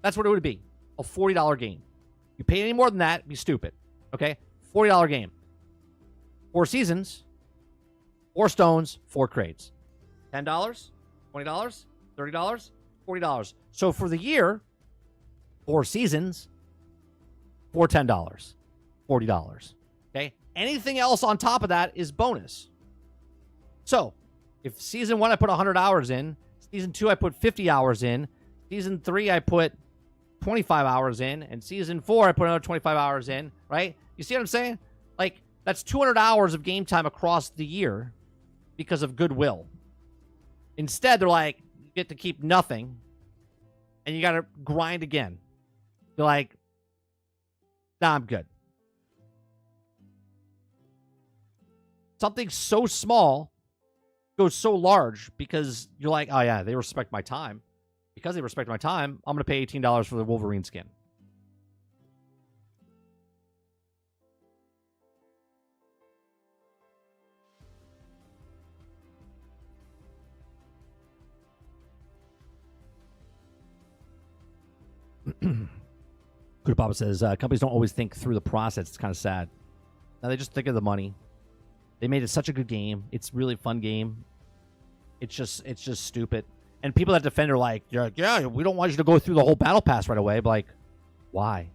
That's what it would be. A $40 game. You pay any more than that, be stupid. Okay? $40 game. 4 seasons, 4 stones, 4 crates. $10, $20, $30, $40. So for the year, 4 seasons, for $10, $40. Okay? Anything else on top of that is bonus. So, if season 1 I put 100 hours in, season 2 I put 50 hours in, season 3 I put 25 hours in, and season 4 I put another 25 hours in, right? You see what I'm saying? Like, that's 200 hours of game time across the year because of goodwill. Instead, they're like, you get to keep nothing, and you got to grind again. You're like, nah, I'm good. Something so small goes so large because you're like, oh yeah, they respect my time. Because they respect my time, I'm going to pay $18 for the Wolverine skin. Kuda Papa says, companies don't always think through the process. It's kind of sad. Now they just think of the money. They made it such a good game. It's a really fun game. It's just stupid. And people that defend are like, yeah, we don't want you to go through the whole battle pass right away. But like, why?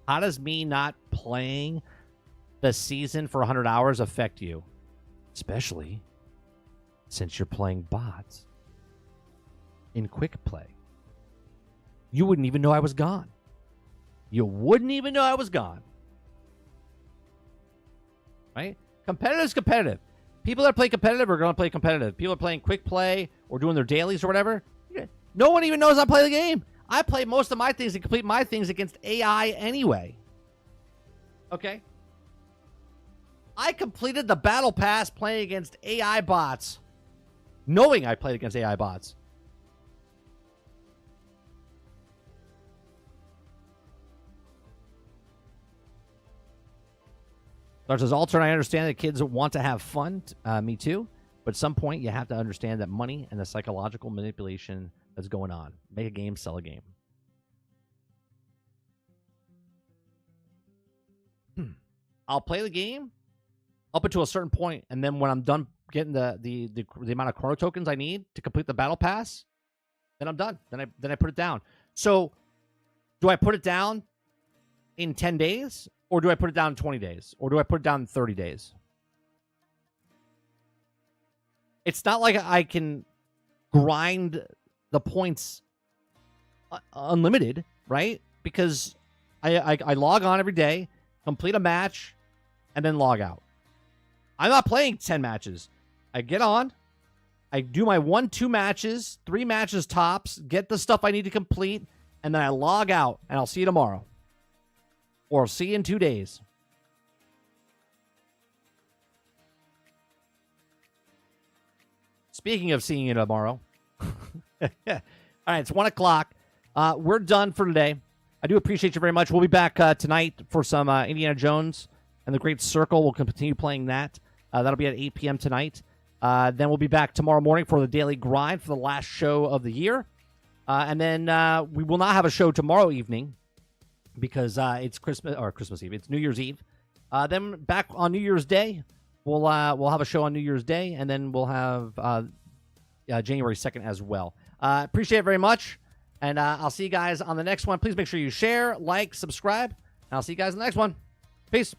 How does me not playing the season for 100 hours affect you? Especially since you're playing bots in quick play. You wouldn't even know I was gone. You wouldn't even know I was gone. Right? Competitive is competitive. People that play competitive are going to play competitive. People are playing quick play or doing their dailies or whatever. No one even knows I play the game. I play most of my things and complete my things against AI anyway. Okay? I completed the battle pass playing against AI bots, knowing I played against AI bots. Says, Altern, I understand that kids want to have fun. Me too. But at some point, you have to understand that money and the psychological manipulation that's going on. Make a game, sell a game. I'll play the game up until a certain point, and then when I'm done getting the amount of chrono tokens I need to complete the battle pass, then I'm done. Then I put it down. So, do I put it down in 10 days? Or do I put it down in 20 days? Or do I put it down in 30 days? It's not like I can grind the points unlimited, right? Because I log on every day, complete a match, and then log out. I'm not playing 10 matches. I get on, I do my 1-2 matches, 3 matches tops, get the stuff I need to complete, and then I log out, and I'll see you tomorrow. Or see you in 2 days. Speaking of seeing you tomorrow. All right, it's 1 o'clock. We're done for today. I do appreciate you very much. We'll be back tonight for some Indiana Jones and the Great Circle. We'll continue playing that. That'll be at 8 p.m. tonight. Then we'll be back tomorrow morning for the Daily Grind for the last show of the year. And then we will not have a show tomorrow evening, because it's Christmas Eve. It's New Year's Eve. Then back on New Year's Day, we'll have a show on New Year's Day, and then we'll have January 2nd as well. Appreciate it very much, and I'll see you guys on the next one. Please make sure you share, like, subscribe, and I'll see you guys in the next one. Peace.